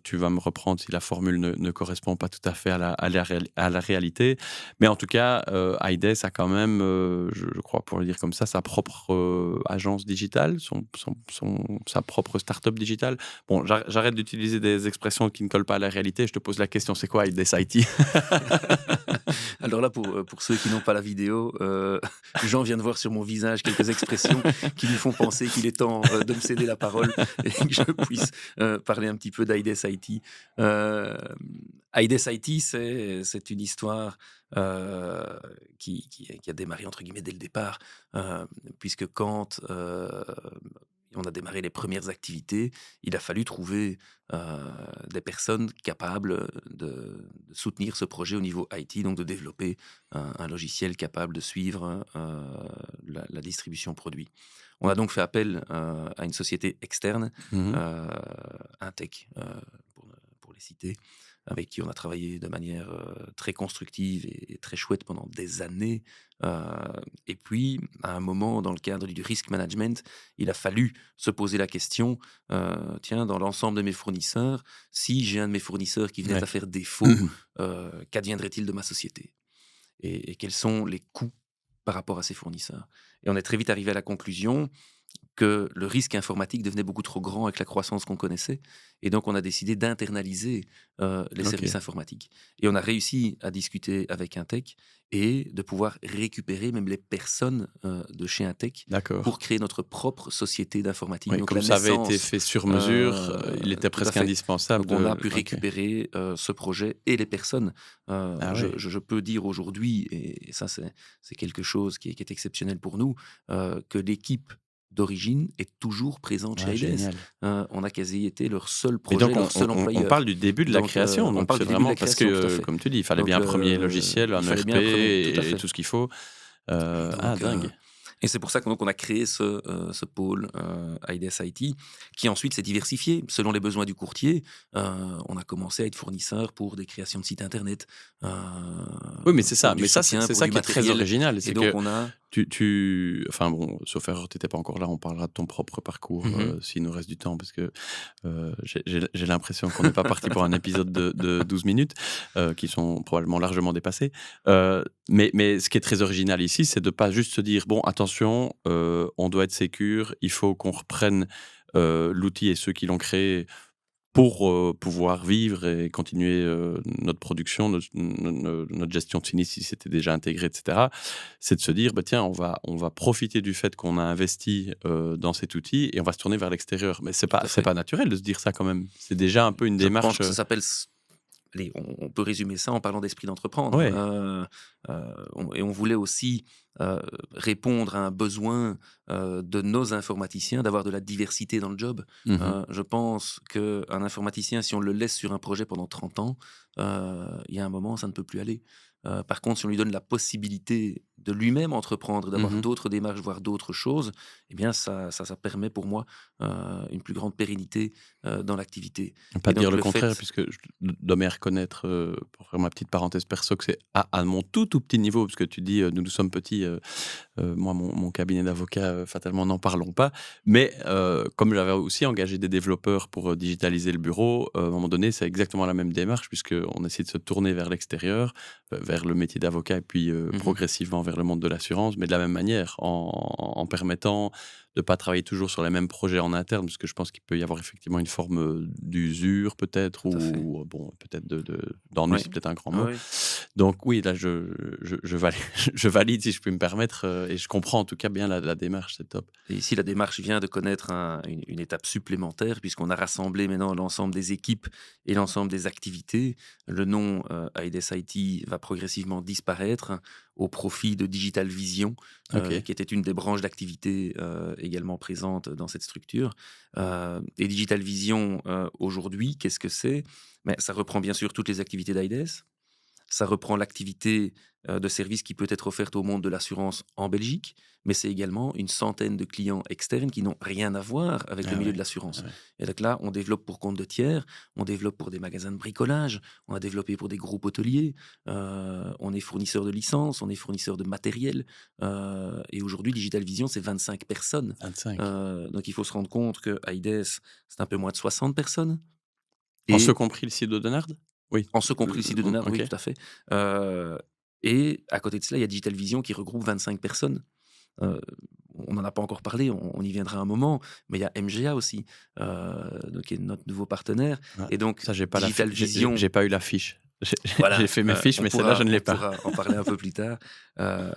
Tu vas me reprendre si la formule ne correspond pas tout à fait à la réalité. Mais en tout cas, Aides a quand même, je crois pour le dire comme ça, sa propre agence digitale, sa propre start-up digitale. Bon, j'arrête d'utiliser des expressions qui ne collent pas à la réalité. Je te pose la question, c'est quoi Aides IT? Alors là, pour ceux qui n'ont pas la vidéo, Jean vient de voir sur mon visage quelques expressions qui lui font penser qu'il est temps de me céder la parole et que je puisse parler un petit peu d'Aides IT. Aides IT, c'est une histoire qui a démarré entre guillemets dès le départ, puisque quand on a démarré les premières activités, il a fallu trouver des personnes capables de soutenir ce projet au niveau IT, donc de développer un logiciel capable de suivre la distribution produit. On a donc fait appel à une société externe, Intech, pour les citer, avec qui on a travaillé de manière très constructive et très chouette pendant des années. Et puis, à un moment, dans le cadre du risk management, il a fallu se poser la question, tiens, dans l'ensemble de mes fournisseurs, si j'ai un de mes fournisseurs qui venait à faire défaut, qu'adviendrait-il de ma société ? Et quels sont les coûts par rapport à ces fournisseurs ? Et on est très vite arrivé à la conclusion que le risque informatique devenait beaucoup trop grand avec la croissance qu'on connaissait. Et donc, on a décidé d'internaliser les services informatiques. Et on a réussi à discuter avec Intech et de pouvoir récupérer même les personnes de chez Intech pour créer notre propre société d'informatique. Oui, donc, comme ça avait été fait sur mesure, il était presque indispensable. Donc, on a pu récupérer ce projet et les personnes. Je peux dire aujourd'hui, et ça c'est quelque chose qui est exceptionnel pour nous, que l'équipe d'origine est toujours présente chez Aides. On a quasi été leur seul projet, donc leur seul employeur. On parle du début de la création. Donc c'est vraiment parce que, comme tu dis, il fallait bien un premier logiciel, un ERP et tout ce qu'il faut. Dingue. Et c'est pour ça qu'on a créé ce pôle Aides IT, qui ensuite s'est diversifié selon les besoins du courtier. On a commencé à être fournisseur pour des créations de sites internet. Oui, mais c'est ça. Mais ça, c'est ça qui est très original. C'est donc que on a... Enfin bon, sauf erreur, tu n'étais pas encore là, on parlera de ton propre parcours s'il nous reste du temps, parce que j'ai l'impression qu'on n'est pas parti pour un épisode de 12 minutes, qui sont probablement largement dépassés. Mais ce qui est très original ici, c'est de ne pas juste se dire, bon, attention, on doit être sécure, il faut qu'on reprenne l'outil et ceux qui l'ont créé pour pouvoir vivre et continuer notre production, notre gestion de sinistre si c'était déjà intégré, etc. C'est de se dire, tiens, on va profiter du fait qu'on a investi dans cet outil et on va se tourner vers l'extérieur. Mais c'est pas naturel de se dire ça quand même. C'est déjà un peu une démarche... Je pense que ça s'appelle... Allez, on peut résumer ça en parlant d'esprit d'entreprendre. Ouais. Et on voulait aussi répondre à un besoin de nos informaticiens, d'avoir de la diversité dans le job. Je pense qu'un informaticien, si on le laisse sur un projet pendant 30 ans, il y a un moment, ça ne peut plus aller. Par contre, si on lui donne la possibilité de lui-même entreprendre, d'avoir d'autres démarches, voire d'autres choses, eh bien, ça permet pour moi une plus grande pérennité dans l'activité. Pas dire le contraire, puisque je dois bien reconnaître, pour faire ma petite parenthèse perso, que c'est à mon tout petit niveau, parce que tu dis, nous sommes petits, moi, mon cabinet d'avocat, fatalement, n'en parlons pas. Mais comme j'avais aussi engagé des développeurs pour digitaliser le bureau, à un moment donné, c'est exactement la même démarche, puisqu'on essaie de se tourner vers l'extérieur, vers le métier d'avocat, et puis progressivement vers le monde de l'assurance, mais de la même manière, en permettant de pas travailler toujours sur les mêmes projets en interne, parce que je pense qu'il peut y avoir effectivement une forme d'usure peut-être, Tout à fait. ou bon, peut-être d'ennui, Oui. c'est peut-être un grand Ah mot. oui. Donc oui, là, je valide, je valide, si je puis me permettre, et je comprends en tout cas bien la démarche, c'est top. Et ici, la démarche vient de connaître une étape supplémentaire, puisqu'on a rassemblé maintenant l'ensemble des équipes et l'ensemble des activités. Le nom Aides IT va progressivement disparaître au profit de Digital Vision, Ok, qui était une des branches d'activité également présentes dans cette structure. Et Digital Vision, aujourd'hui, qu'est-ce que c'est? Mais ça reprend bien sûr toutes les activités d'Aides. Ça reprend l'activité de service qui peut être offerte au monde de l'assurance en Belgique, mais c'est également une centaine de clients externes qui n'ont rien à voir avec le ah milieu de ouais, ah l'assurance. ouais. Et donc là, on développe pour compte de tiers, on développe pour des magasins de bricolage, on a développé pour des groupes hôteliers, on est fournisseur de licences, on est fournisseur de matériel. Et aujourd'hui, Digital Vision, c'est 25 personnes. 25. Donc il faut se rendre compte que Aides, c'est un peu moins de 60 personnes. En ce Et compris le site de Donald? Oui. en ce compris le site de Donald, Ok. oui, tout à fait. Heu et à côté de cela, il y a Digital Vision qui regroupe 25 personnes. Heu, on n'en a pas encore parlé, on y viendra un moment, mais il y a MGA aussi, donc qui est notre nouveau partenaire Ah, et donc ça, j'ai pas Digital Vision, j'ai pas eu la fiche. J'ai voilà, fait mes fiches, on mais celle-là, je pourra ne l'ai on pas. pourra en parler un peu plus tard. Heu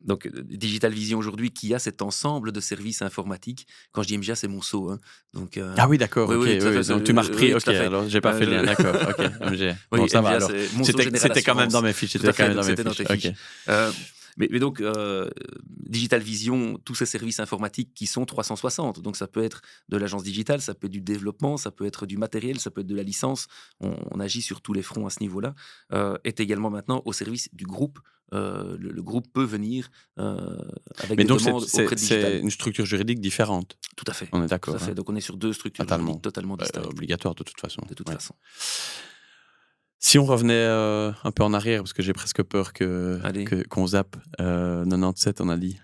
Donc, Digital Vision aujourd'hui qui a cet ensemble de services informatiques. Quand je dis MGA, c'est Monceau, hein. Donc, Ah oui, d'accord, oui, OK, oui, oui, tout à fait, oui, donc tu m'as repris, oui, tout OK, à fait. alors j'ai pas fait le lien, d'accord, OK, MG. Bon, Oui, ça va MGA, alors. c'est Monceau Général C'était quand même dans Assurance. mes fiches, Tout c'était à quand fait, même donc dans mes c'était dans fiches, tes OK. fiches. Heu, mais donc, Digital Vision, tous ces services informatiques qui sont 360. Donc ça peut être de l'agence digitale, ça peut être du développement, ça peut être du matériel, ça peut être de la licence. On agit sur tous les fronts à ce niveau-là. Est également maintenant au service du groupe. Le groupe peut venir, avec Mais des donc demandes auprès de c'est Digital. une structure juridique différente, Tout à fait, on est tout à d'accord, fait. hein? Donc on est sur 2 structures Totalement. juridiques totalement Bah, distinctes, obligatoire de toute façon, de toute ouais. façon. Si on revenait, un peu en arrière, parce que j'ai presque peur Allez, qu'on zappe, 97 on a dit.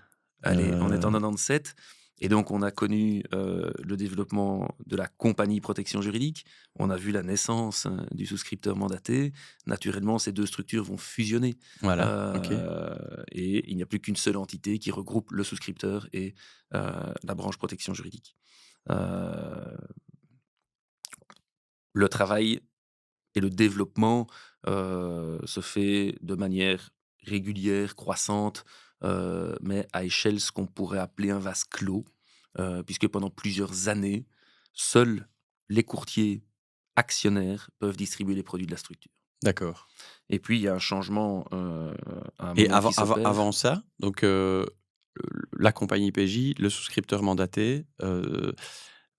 allez, on est en 97 et donc on a connu, le développement de la compagnie protection juridique. On a vu la naissance, du souscripteur mandaté. Naturellement, ces 2 structures vont fusionner, Voilà, OK. et il n'y a plus qu'une seule entité qui regroupe le souscripteur et la branche protection juridique. Heu, le travail et le développement, se fait de manière régulière, croissante, mais à échelle ce qu'on pourrait appeler un vase clos, puisque pendant plusieurs années, seuls les courtiers actionnaires peuvent distribuer les produits de la structure. D'accord. Et puis il y a un changement, à un Et moment qui s'opère. avant ça, donc la compagnie PJ, le souscripteur mandaté,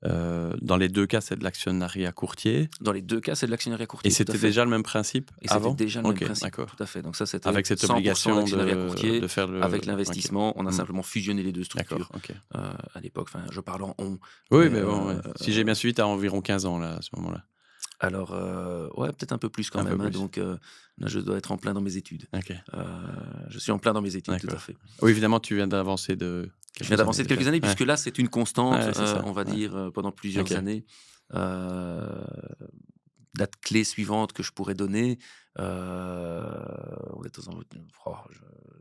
dans les 2 cas, c'est de l'actionnariat courtier, Dans les 2 cas, c'est de l'actionnariat et courtier, tout à c'était fait. déjà le même principe Et c'était avant? déjà le même OK, principe, tout d'accord. à fait. Donc ça, c'était Avec cette 100 obligation d'actionnariat courtier de faire le avec OK. l'investissement. On a Mmh. simplement fusionné les 2 D'accord, structures, OK. à l'époque. Enfin, je parle en «on», Oui, mais mais bon, ouais. Si j'ai bien suivi, tu as environ 15 ans là, à ce moment-là. alors, ouais, peut-être un peu plus quand Un peu même, hein. plus. Donc, là, je dois être en plein dans mes études. OK, Heu, je suis en plein dans mes études, tout à d'accord. fait. Oui, évidemment, tu viens d'avancer de Je viens quelques années d'avancer de déjà. quelques années Ouais, puisque là, c'est une constante, ouais, c'est ça, on va ouais. dire, pendant OK. plusieurs années. Heu Date clé suivante que je pourrais donner, on est dans un je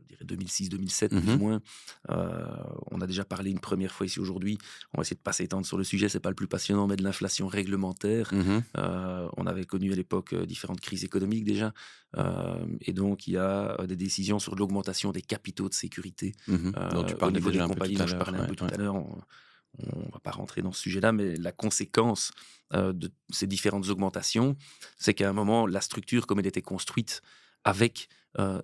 dirais 2006-2007 plus ou Mmh. moins. On a déjà parlé une première fois ici aujourd'hui. On va essayer de pas s'étendre sur le sujet, c'est pas le plus passionnant, mais de l'inflation réglementaire. Mmh. On avait connu à l'époque, différentes crises économiques déjà, et donc il y a, des décisions sur l'augmentation des capitaux de sécurité, Mmh. Dont tu au parlais niveau des déjà un peu tout compagnies à dont je l'heure, parlais un ouais, peu tout ouais. à l'heure. On va pas rentrer dans ce sujet-là, mais la conséquence, de ces différentes augmentations, c'est qu'à un moment, la structure comme elle était construite avec,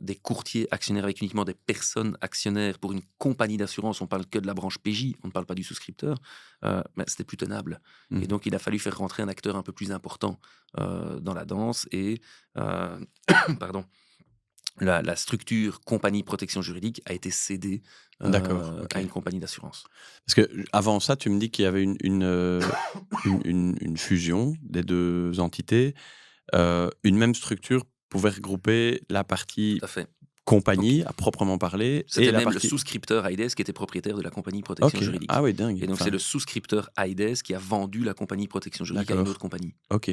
des courtiers actionnaires, avec uniquement des personnes actionnaires pour une compagnie d'assurance, on parle que de la branche PJ, on ne parle pas du souscripteur, bah, c'était plus tenable et Mmh. donc il a fallu faire rentrer un acteur un peu plus important, dans la danse et pardon, la structure compagnie protection juridique a été cédée, D'accord, OK. à une compagnie d'assurance. Parce que avant ça, tu me dis qu'il y avait une fusion des 2 entités. Une même structure pouvait regrouper la partie Tout à fait. Donc compagnie à proprement parler et c'était la même le partie souscripteur Aides qui était propriétaire de la compagnie protection OK. juridique Ah oui, dingue. et donc c'est Enfin, le souscripteur Aides qui a vendu la compagnie protection juridique à une autre d'accord. compagnie. OK,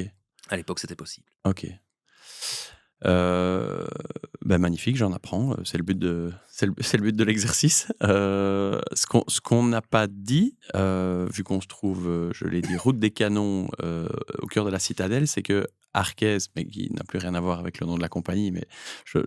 À l'époque, c'était possible. OK. Magnifique, j'en apprends. C'est le but c'est le but de l'exercice. Ce qu'on n'a pas dit, vu qu'on se trouve, je l'ai dit, route des Canons, au cœur de la citadelle, c'est que Arquez, mais qui n'a plus rien à voir avec le nom de la compagnie, mais je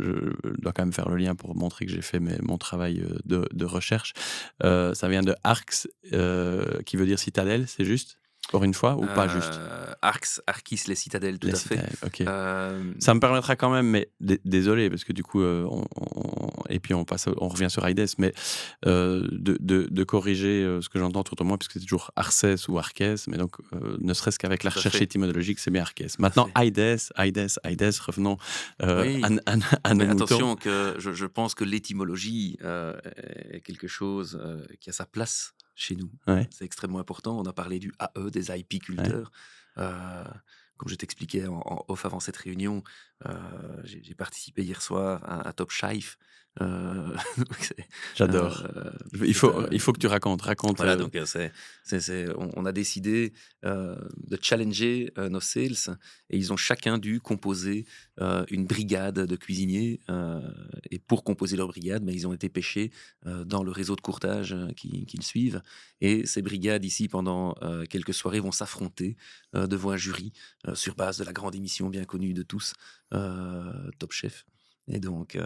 dois quand même faire le lien pour montrer que j'ai fait mon travail de recherche. Ça vient de Arx, qui veut dire citadelle, c'est juste? Pour une fois, ou pas juste? Arquis, les citadelles, tout Les à fait. citadelles, ok. Euh, Ça me permettra quand même, mais désolé, parce que du coup, et puis on revient sur Aides, mais de corriger ce que j'entends autour de moi, puisque c'est toujours Arcès ou Arquès, mais donc ne serait-ce qu'avec la Tout à recherche fait. étymologique, c'est bien Arquès. Maintenant, fait. Aides, revenons Oui, à nos mais moutons. attention que je pense que l'étymologie est quelque chose qui a sa place chez nous. Ouais, C'est extrêmement important. On a parlé du AE, des ouais, apiculteurs. Euh, Comme je t'expliquais en off avant cette réunion, j'ai participé hier soir à Top Chef. Donc j'adore. euh, Il c'est faut, un, il faut que tu racontes. voilà, donc on a décidé de challenger nos sales et ils ont chacun dû composer une brigade de cuisiniers. Et pour composer leur brigade, ils ont été pêchés dans le réseau de courtage qu'ils suivent. Et ces brigades ici, pendant quelques soirées, vont s'affronter devant un jury sur base de la grande émission bien connue de tous, Top Chef. Et donc,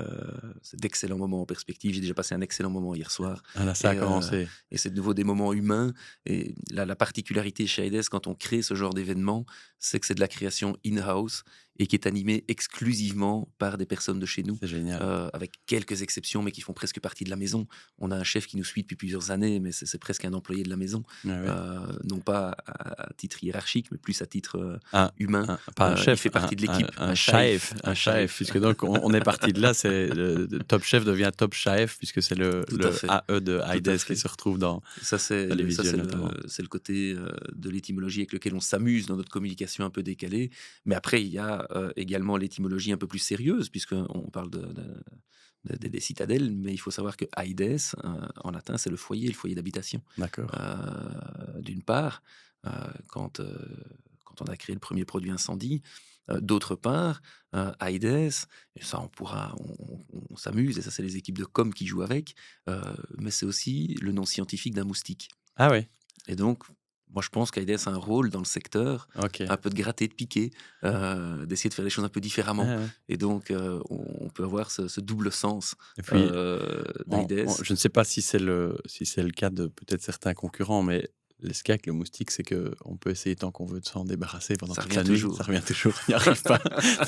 c'est d'excellents moments en perspective. J'ai déjà passé un excellent moment hier soir. Ah là, ça a Et, commencé. et c'est de nouveau des moments humains. Et la particularité chez Aides, quand on crée ce genre d'événement, c'est que c'est de la création in-house et qui est animée exclusivement par des personnes de chez nous, C'est génial. avec quelques exceptions, mais qui font presque partie de la maison. On a un chef qui nous suit depuis plusieurs années, mais c'est presque un employé de la maison. Ouais, ouais. Non pas à titre hiérarchique, mais plus à titre Un, humain. pas un Il chef, fait partie de l'équipe. un chef, puisque donc on est parti de là, Top Chef devient Top Chef, puisque c'est le Tout à fait. AE de Aides fait. qui se retrouve dans Ça, c'est les visuels notamment. c'est le côté de l'étymologie avec lequel on s'amuse dans notre communication un peu décalée. Mais après, il y a également l'étymologie un peu plus sérieuse, puisqu'on parle des citadelles, mais il faut savoir que Aides, en latin, c'est le foyer d'habitation. D'accord. D'une part, euh, quand, euh, quand on a créé le premier produit incendie. D'autre part, Aides, et ça on s'amuse, et ça c'est les équipes de com qui jouent avec, mais c'est aussi le nom scientifique d'un moustique. Ah ouais, Et donc, moi je pense qu'Aides a un rôle dans le secteur, ok. un peu de gratter, de piquer, d'essayer de faire les choses un peu différemment. Ouais, ouais. Et donc, on peut avoir ce double sens Et puis, d'Aides. je ne sais pas si c'est le cas de peut-être certains concurrents, mais ce qu'il y a avec le moustique, c'est qu'on peut essayer tant qu'on veut de s'en débarrasser pendant Ça toute revient la nuit. toujours. Ça revient toujours, on n'y arrive pas.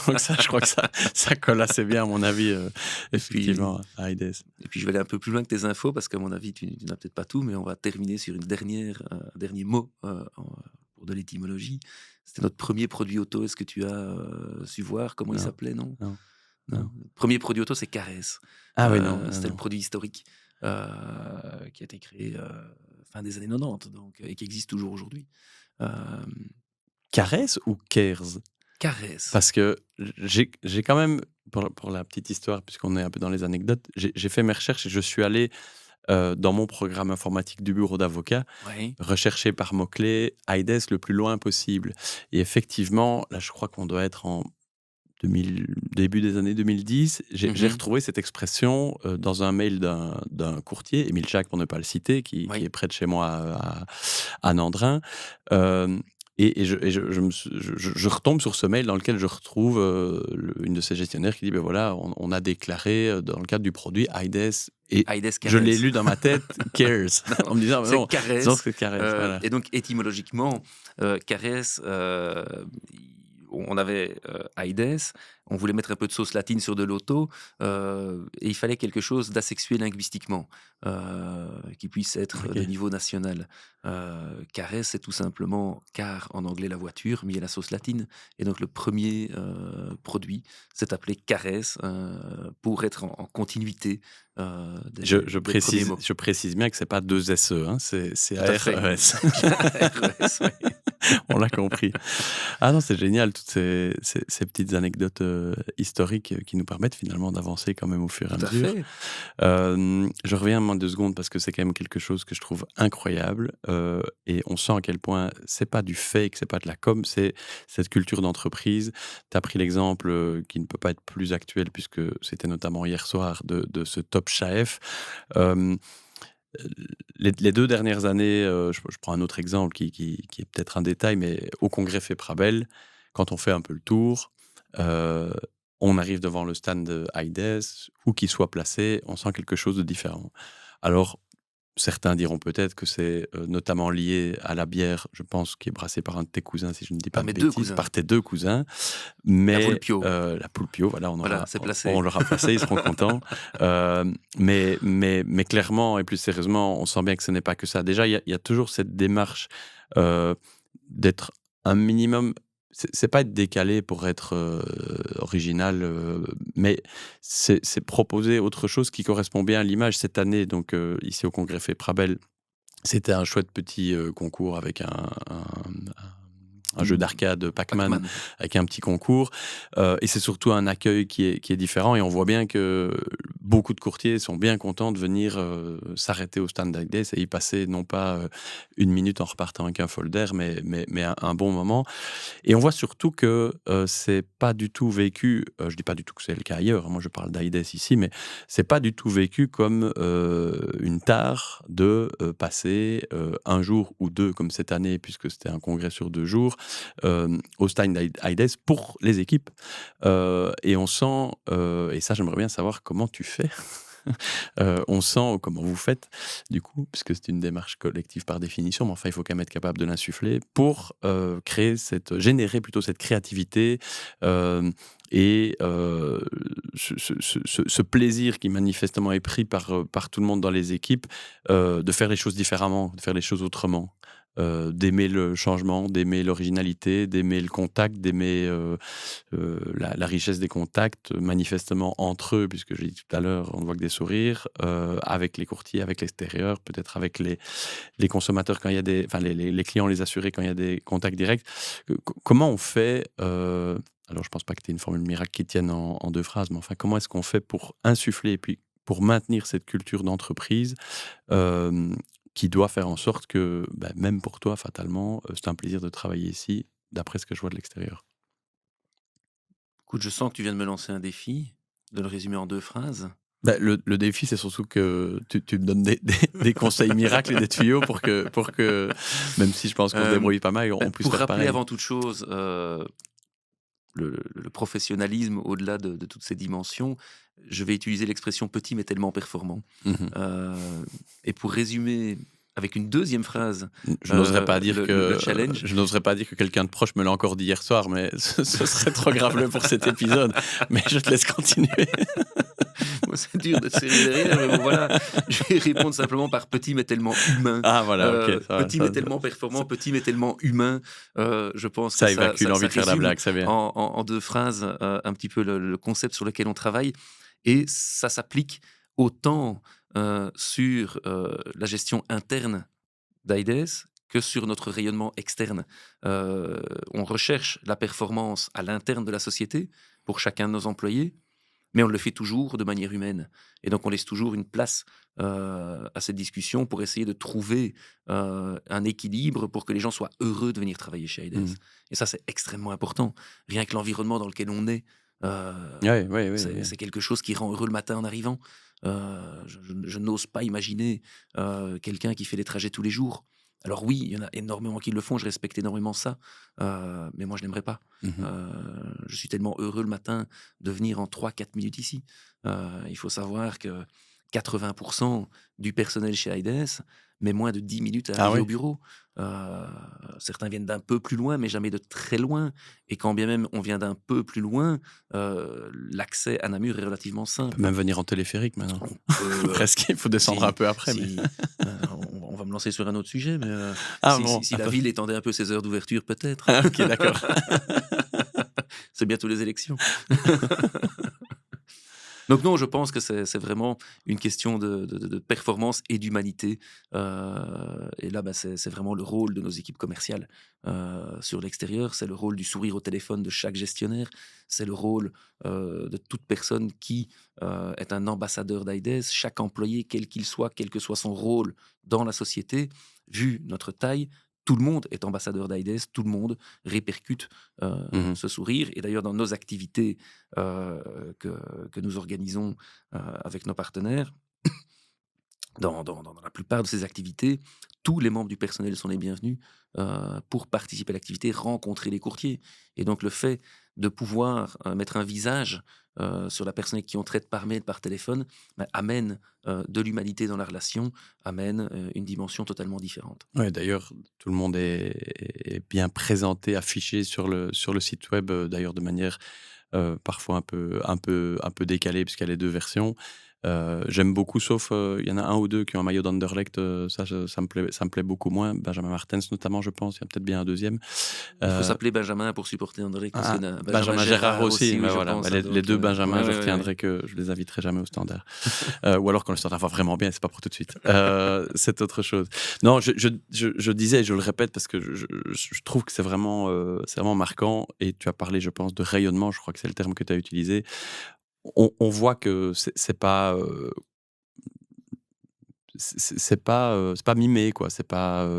Donc ça, je crois que ça colle assez bien, à mon avis, effectivement, à Aides. Et puis je vais aller un peu plus loin que tes infos, parce qu'à mon avis, tu n'as peut-être pas tout, mais on va terminer sur un dernier mot pour de l'étymologie. C'était notre premier produit auto. Est-ce que tu as su voir comment il Non, s'appelait, non? non. Non. Le premier produit auto, c'est Caresse. Ah oui, non. C'était le non. produit historique qui a été créé fin des années 90 donc, et qui existe toujours aujourd'hui. Euh, Caresse ou Cares? Caresse. Parce que j'ai quand même, pour la petite histoire, puisqu'on est un peu dans les anecdotes, j'ai fait mes recherches et je suis allé dans mon programme informatique du bureau d'avocat, Oui. rechercher par mots-clés Aides le plus loin possible. Et effectivement, là, je crois qu'on doit être en début des années 2010. J'ai retrouvé cette expression dans un mail d'un courtier, Émile Jacques, pour ne pas le citer, qui est près de chez moi à Nandrin. Et je retombe sur ce mail dans lequel je retrouve une de ces gestionnaires qui dit ben voilà, on a déclaré dans le cadre du produit Aides, et Aides je l'ai Caresse. lu dans ma tête Cares, en me disant C'est Caresse. disons que c'est Caresse, voilà. Et donc étymologiquement, Caresse, on avait Aides, on voulait mettre un peu de sauce latine sur de l'auto, et il fallait quelque chose d'asexué linguistiquement, qui puisse être Ok. de niveau national. Caresse, c'est tout simplement car en anglais la voiture, mais il y a la sauce latine. Et donc le premier produit s'est appelé Caresse pour être en continuité des Je premiers mots. précise bien que c'est pas 2 SE, hein, c'est Tout à fait. ARES. RES, oui. On l'a compris. Ah non, c'est génial, toutes ces petites anecdotes historiques qui nous permettent finalement d'avancer quand même au fur et à Tout à mesure. fait. Je reviens moins 2 secondes parce que c'est quand même quelque chose que je trouve incroyable et on sent à quel point c'est pas du fake, c'est pas de la com, c'est cette culture d'entreprise. Tu as pris l'exemple qui ne peut pas être plus actuel puisque c'était notamment hier soir de ce Top Chef. Euh, les 2 dernières années, je prends un autre exemple qui est peut-être un détail, mais au congrès Feprabel, quand on fait un peu le tour, euh, on arrive devant le stand de Heides, où qu'il soit placé, on sent quelque chose de différent. Alors, certains diront peut-être que c'est notamment lié à la bière, je pense, qui est brassée par un de tes cousins, si je ne dis pas Par de mes deux bêtises, cousins, par tes 2 cousins. la Mais Volpio. la Poulpio, voilà, Voilà, c'est placé. on l'aura placé, ils seront contents. Mais clairement et plus sérieusement, on sent bien que ce n'est pas que ça. Déjà, il y a toujours cette démarche euh, d'être un minimum. C'est pas être décalé pour être original, mais c'est proposer autre chose qui correspond bien à l'image. Cette année, donc ici au Congrès Feprabel, c'était un chouette petit concours avec un jeu d'arcade Pac-Man Pac-Man. avec un petit concours. Et c'est surtout un accueil qui est différent. Et on voit bien que beaucoup de courtiers sont bien contents de venir s'arrêter au stand d'Agdes et y passer non pas 1 minute en repartant avec un folder, mais un bon moment. Et on voit surtout que c'est pas du tout vécu, je dis pas du tout que c'est le cas ailleurs, moi je parle d'Aides ici, mais c'est pas du tout vécu comme une tare de passer un jour ou deux, comme cette année, puisque c'était un congrès sur 2 jours, au stand d'Aides pour les équipes. Et on sent, et ça j'aimerais bien savoir comment tu fais, on sent comment vous faites, du coup, puisque c'est une démarche collective par définition, mais enfin, il faut quand même être capable de l'insuffler pour générer plutôt cette créativité et ce plaisir qui manifestement est pris par tout le monde dans les équipes de faire les choses différemment, de faire les choses autrement. D'aimer le changement, d'aimer l'originalité, d'aimer le contact, d'aimer la richesse des contacts, manifestement entre eux, puisque j'ai dit tout à l'heure, on ne voit que des sourires, avec les courtiers, avec l'extérieur, peut-être avec les consommateurs quand il y a enfin les clients, les assurés quand il y a des contacts directs. Comment on fait alors je ne pense pas que tu aies une formule miracle qui tienne en 2 phrases, mais enfin, comment est-ce qu'on fait pour insuffler et puis pour maintenir cette culture d'entreprise euh, qui doit faire en sorte que, même pour toi, fatalement, c'est un plaisir de travailler ici, d'après ce que je vois de l'extérieur. Écoute, je sens que tu viens de me lancer un défi, de le résumer en 2 phrases. Le défi, c'est surtout que tu me donnes des conseils miracles et des tuyaux pour que, même si je pense qu'on se débrouille pas mal, on puisse Pour faire rappeler pareil. avant toute chose le professionnalisme au-delà de toutes ces dimensions, je vais utiliser l'expression petit mais tellement performant. Mhm. Et pour résumer avec une deuxième phrase, Je n'oserais pas dire le challenge. je n'oserais pas dire que quelqu'un de proche me l'a encore dit hier soir, mais ce serait trop graveleux pour cet épisode. Mais je te laisse continuer. Moi, c'est dur de se serrer derrière, mais bon, voilà. Je vais répondre simplement par petit mais tellement humain. Ah voilà, ok. Petit mais tellement performant, petit mais tellement humain. Je pense que Ça évacue l'envie de faire la résume blague, c'est bien. en 2 phrases un petit peu le concept sur lequel on travaille. Et ça s'applique autant sur la gestion interne d'Aides que sur notre rayonnement externe. On recherche la performance à l'interne de la société pour chacun de nos employés, mais on le fait toujours de manière humaine. Et donc on laisse toujours une place à cette discussion pour essayer de trouver un équilibre pour que les gens soient heureux de venir travailler chez Aides. Mhm. Et ça, c'est extrêmement important. Rien que l'environnement dans lequel on est, Oui. c'est quelque chose qui rend heureux le matin en arrivant. Je n'ose pas imaginer quelqu'un qui fait les trajets tous les jours. Alors oui, il y en a énormément qui le font, je respecte énormément ça, mais moi je n'aimerais pas. Je suis tellement heureux le matin de venir en 3-4 minutes ici. Il faut savoir que 80% du personnel chez Aides met moins de 10 minutes à arriver au bureau. Certains viennent d'un peu plus loin, mais jamais de très loin. Et quand bien même on vient d'un peu plus loin, l'accès à Namur est relativement On simple. peut même venir en téléphérique maintenant. Presque, il faut descendre un peu après. On va me lancer sur un autre sujet, mais si la ville étendait un peu ses heures d'ouverture, peut-être. Ah, ok, d'accord. C'est bientôt les élections. Donc non, je pense que c'est vraiment une question de performance et d'humanité. Et là, c'est vraiment le rôle de nos équipes commerciales sur l'extérieur. C'est le rôle du sourire au téléphone de chaque gestionnaire. C'est le rôle de toute personne qui est un ambassadeur d'AIDES. Chaque employé, quel qu'il soit, quel que soit son rôle dans la société, vu notre taille, tout le monde est ambassadeur d'AIDES, tout le monde répercute Mhm. ce sourire. Et d'ailleurs, dans nos activités que nous organisons avec nos partenaires, dans la plupart de ces activités, tous les membres du personnel sont les bienvenus pour participer à l'activité, rencontrer les courtiers. Et donc le fait de pouvoir mettre un visage sur la personne avec qui on traite par mail, par téléphone, amène de l'humanité dans la relation, amène une dimension totalement différente. Ouais, d'ailleurs, tout le monde est bien présenté, affiché sur le site web, d'ailleurs de manière parfois un peu décalée, puisqu'il y a les 2 versions. J'aime beaucoup, sauf il y en a un ou 2 qui ont un maillot d'Anderlecht, ça me plaît beaucoup moins. Benjamin Martens notamment, je pense, il y a peut-être bien un deuxième. Il faut Heu s'appeler Benjamin pour supporter Anderlecht, parce Ah, qu'il y en a Benjamin Gérard aussi, oui, mais je voilà, pense. les 2 Benjamin, Ouais, je ouais, ouais, retiendrai ouais. que je les inviterai jamais au Standard. Ou alors quand le Standard va vraiment bien, c'est pas pour tout de suite. C'est autre chose. Non, je disais, et je le répète parce que je trouve que c'est vraiment marquant, et tu as parlé, je pense, de rayonnement, je crois que c'est le terme que tu as utilisé. On voit que c'est pas mimé, quoi. C'est pas,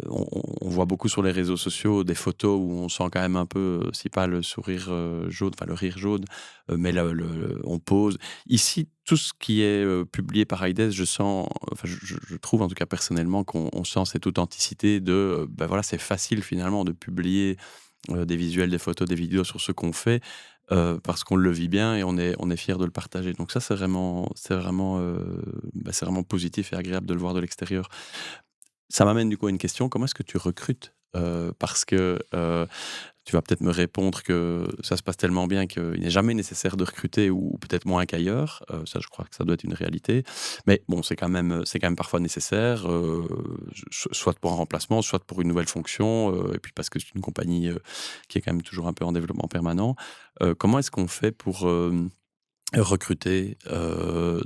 on voit beaucoup sur les réseaux sociaux des photos où on sent quand même un peu, si pas le sourire, jaune, enfin le rire jaune, mais on pose. Ici, tout ce qui est, publié par Aides, je sens, enfin je trouve en tout cas personnellement qu'on sent cette authenticité de, bah, voilà, c'est facile finalement de publier, des visuels, des photos, des vidéos sur ce qu'on fait, parce qu'on le vit bien et on est fiers de le partager. Donc ça, c'est vraiment positif et agréable de le voir de l'extérieur. Ça m'amène du coup à une question: comment est-ce que tu recrutes? Parce que, tu vas peut-être me répondre que ça se passe tellement bien qu'il n'est jamais nécessaire de recruter, ou peut-être moins qu'ailleurs. Ça, je crois que ça doit être une réalité. Mais bon, c'est quand même parfois nécessaire, soit pour un remplacement, soit pour une nouvelle fonction, et puis parce que c'est une compagnie, qui est quand même toujours un peu en développement permanent. Comment est-ce qu'on fait pour, recruter,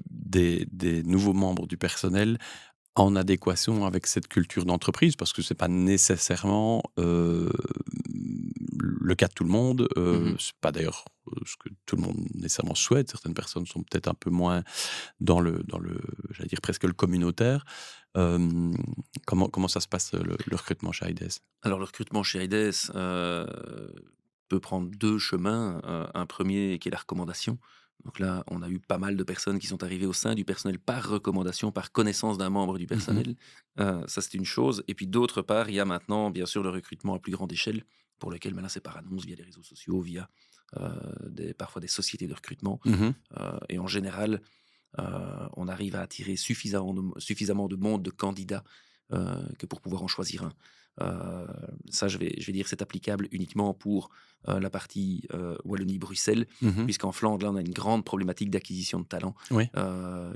des nouveaux membres du personnel en adéquation avec cette culture d'entreprise? Parce que c'est pas nécessairement, le cas de tout le monde, Mhm. c'est pas d'ailleurs, ce que tout le monde nécessairement souhaite. Certaines personnes sont peut-être un peu moins dans le j'allais dire presque le communautaire. Hem, comment ça se passe, le recrutement chez Aides? Alors le recrutement chez Aides peut prendre deux chemins. Un premier qui est la recommandation. Donc là, on a eu pas mal de personnes qui sont arrivées au sein du personnel par recommandation, par connaissance d'un membre du Mmh. personnel. Ça, c'est une chose. Et puis d'autre part, il y a maintenant, bien sûr, le recrutement à plus grande échelle, pour lequel maintenant c'est par annonce, via les réseaux sociaux, via parfois des sociétés de recrutement. Mmh. Et en général, on arrive à attirer suffisamment de monde, de candidats, que pour pouvoir en choisir un. Ça, je vais dire, c'est applicable uniquement pour la partie Wallonie-Bruxelles, Mmh. puisqu'en Flandre, là, on a une grande problématique d'acquisition de talents, Oui, euh,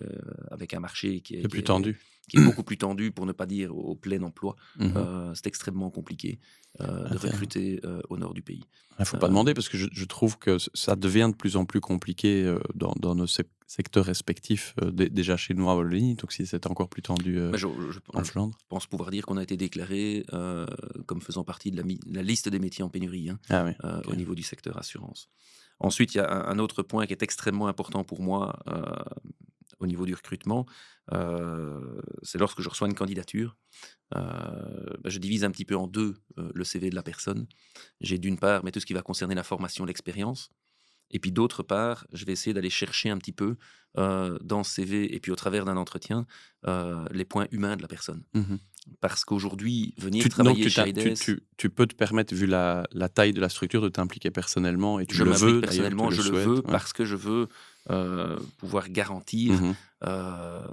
avec un marché c'est plus tendu. qui est beaucoup plus tendu, pour ne pas dire au plein emploi. Mmh. C'est extrêmement compliqué de Intér recruter au nord du pays. Il faut pas Euh, demander, parce que je trouve que ça devient de plus en plus compliqué, dans nos secteurs respectifs, déjà chez nous à Wallonie, donc si c'est encore plus tendu, Mais en Flandre. je pense pouvoir dire qu'on a été déclaré comme faisant partie de la liste des métiers en pénurie, hein, Ah oui, au OK. niveau du secteur assurance. Ensuite, il y a un autre point qui est extrêmement important pour moi au niveau du recrutement. C'est lorsque je reçois une candidature, je divise un petit peu en deux le CV de la personne. J'ai d'une part, mais tout ce qui va concerner la formation, l'expérience. Et puis d'autre part, je vais essayer d'aller chercher un petit peu dans ce CV et puis au travers d'un entretien, les points humains de la personne. Mmh. Parce qu'aujourd'hui, venir Donc travailler chez Aides, tu peux te permettre, vu la taille de la structure, de t'impliquer personnellement, et tu je le m'implique veux d'ailleurs, tu personnellement, le je le souhaites, veux ouais. parce que je veux pouvoir garantir Mmh. euh,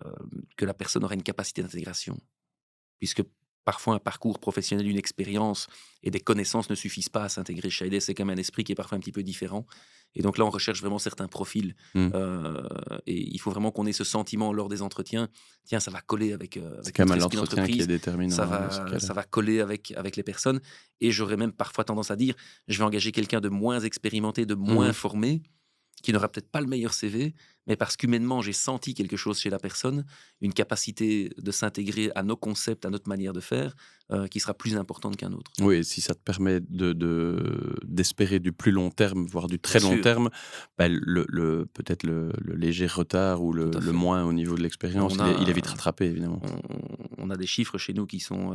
que la personne aura une capacité d'intégration. Puisque parfois un parcours professionnel, une expérience et des connaissances ne suffisent pas à s'intégrer chez Aides. C'est quand même un esprit qui est parfois un petit peu différent. Et donc là, on recherche vraiment certains profils. Mmh. Et il faut vraiment qu'on ait ce sentiment lors des entretiens. Tiens, ça va coller C'est avec quand notre même esprit l'entretien qui est d'entreprise. déterminant, hein, dans ce cas-là. Ça va coller avec les personnes. Et j'aurais même parfois tendance à dire, je vais engager quelqu'un de moins expérimenté, de moins Mmh. formé, qui n'aura peut-être pas le meilleur CV, mais parce qu'humainement, j'ai senti quelque chose chez la personne, une capacité de s'intégrer à nos concepts, à notre manière de faire, qui sera plus importante qu'un autre. Oui, si ça te permet d'espérer du plus long terme, voire du Bien très long sûr, terme, bah, peut-être le léger retard ou tout à le fait. moins au niveau de Et l'expérience, il est vite rattrapé, évidemment. on a des chiffres chez nous qui sont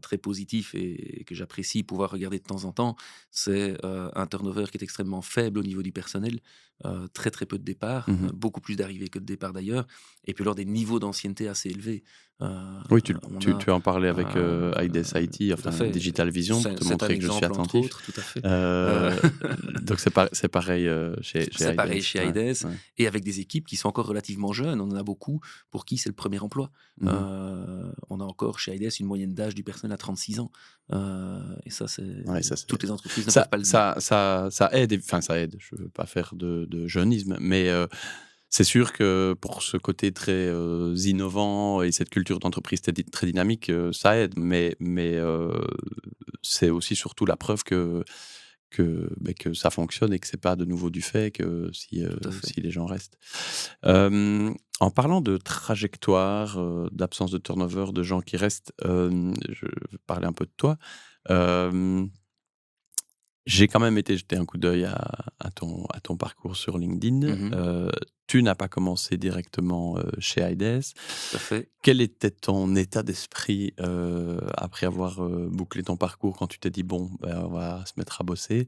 très positifs et que j'apprécie pouvoir regarder de temps en temps. C'est un turnover qui est extrêmement faible au niveau du personnel, très très peu de départs, Mmh. beaucoup plus d'arrivées que de départs d'ailleurs, et puis alors des niveaux d'ancienneté assez élevés. Euh, Oui, on a tu en parlais avec, IDES IT, tout à enfin fait. Digital Vision, pour te C'est un montrer que je suis exemple entre attentif. autres, tout à fait. Euh, Heu, donc c'est pareil, chez C'est IDES. pareil chez Ouais, Aides ouais. et avec des équipes qui sont encore relativement jeunes. On en a beaucoup pour qui c'est le premier emploi. Mmh. On a encore chez Aides une moyenne d'âge du personnel à 36 ans. Et ça, Ouais, ça c'est toutes les entreprises ne peuvent pas le dire. ça aide, enfin ça aide, je veux pas faire de jeunisme, mais c'est sûr que pour ce côté très, innovant et cette culture d'entreprise très dynamique, ça aide, mais c'est aussi surtout la preuve que ça fonctionne et que c'est pas de nouveau du fait que Tout à fait. si les gens restent. En parlant de trajectoire, d'absence de turnover, de gens qui restent, je vais parler un peu de toi. Hem J'ai quand même été jeter un coup d'œil à ton parcours sur LinkedIn. Mhm. Tu n'as pas commencé directement, chez IDES. Tout à fait. Quel était ton état d'esprit, après avoir, bouclé ton parcours quand tu t'es dit: «Bon, ben, on va se mettre à bosser»?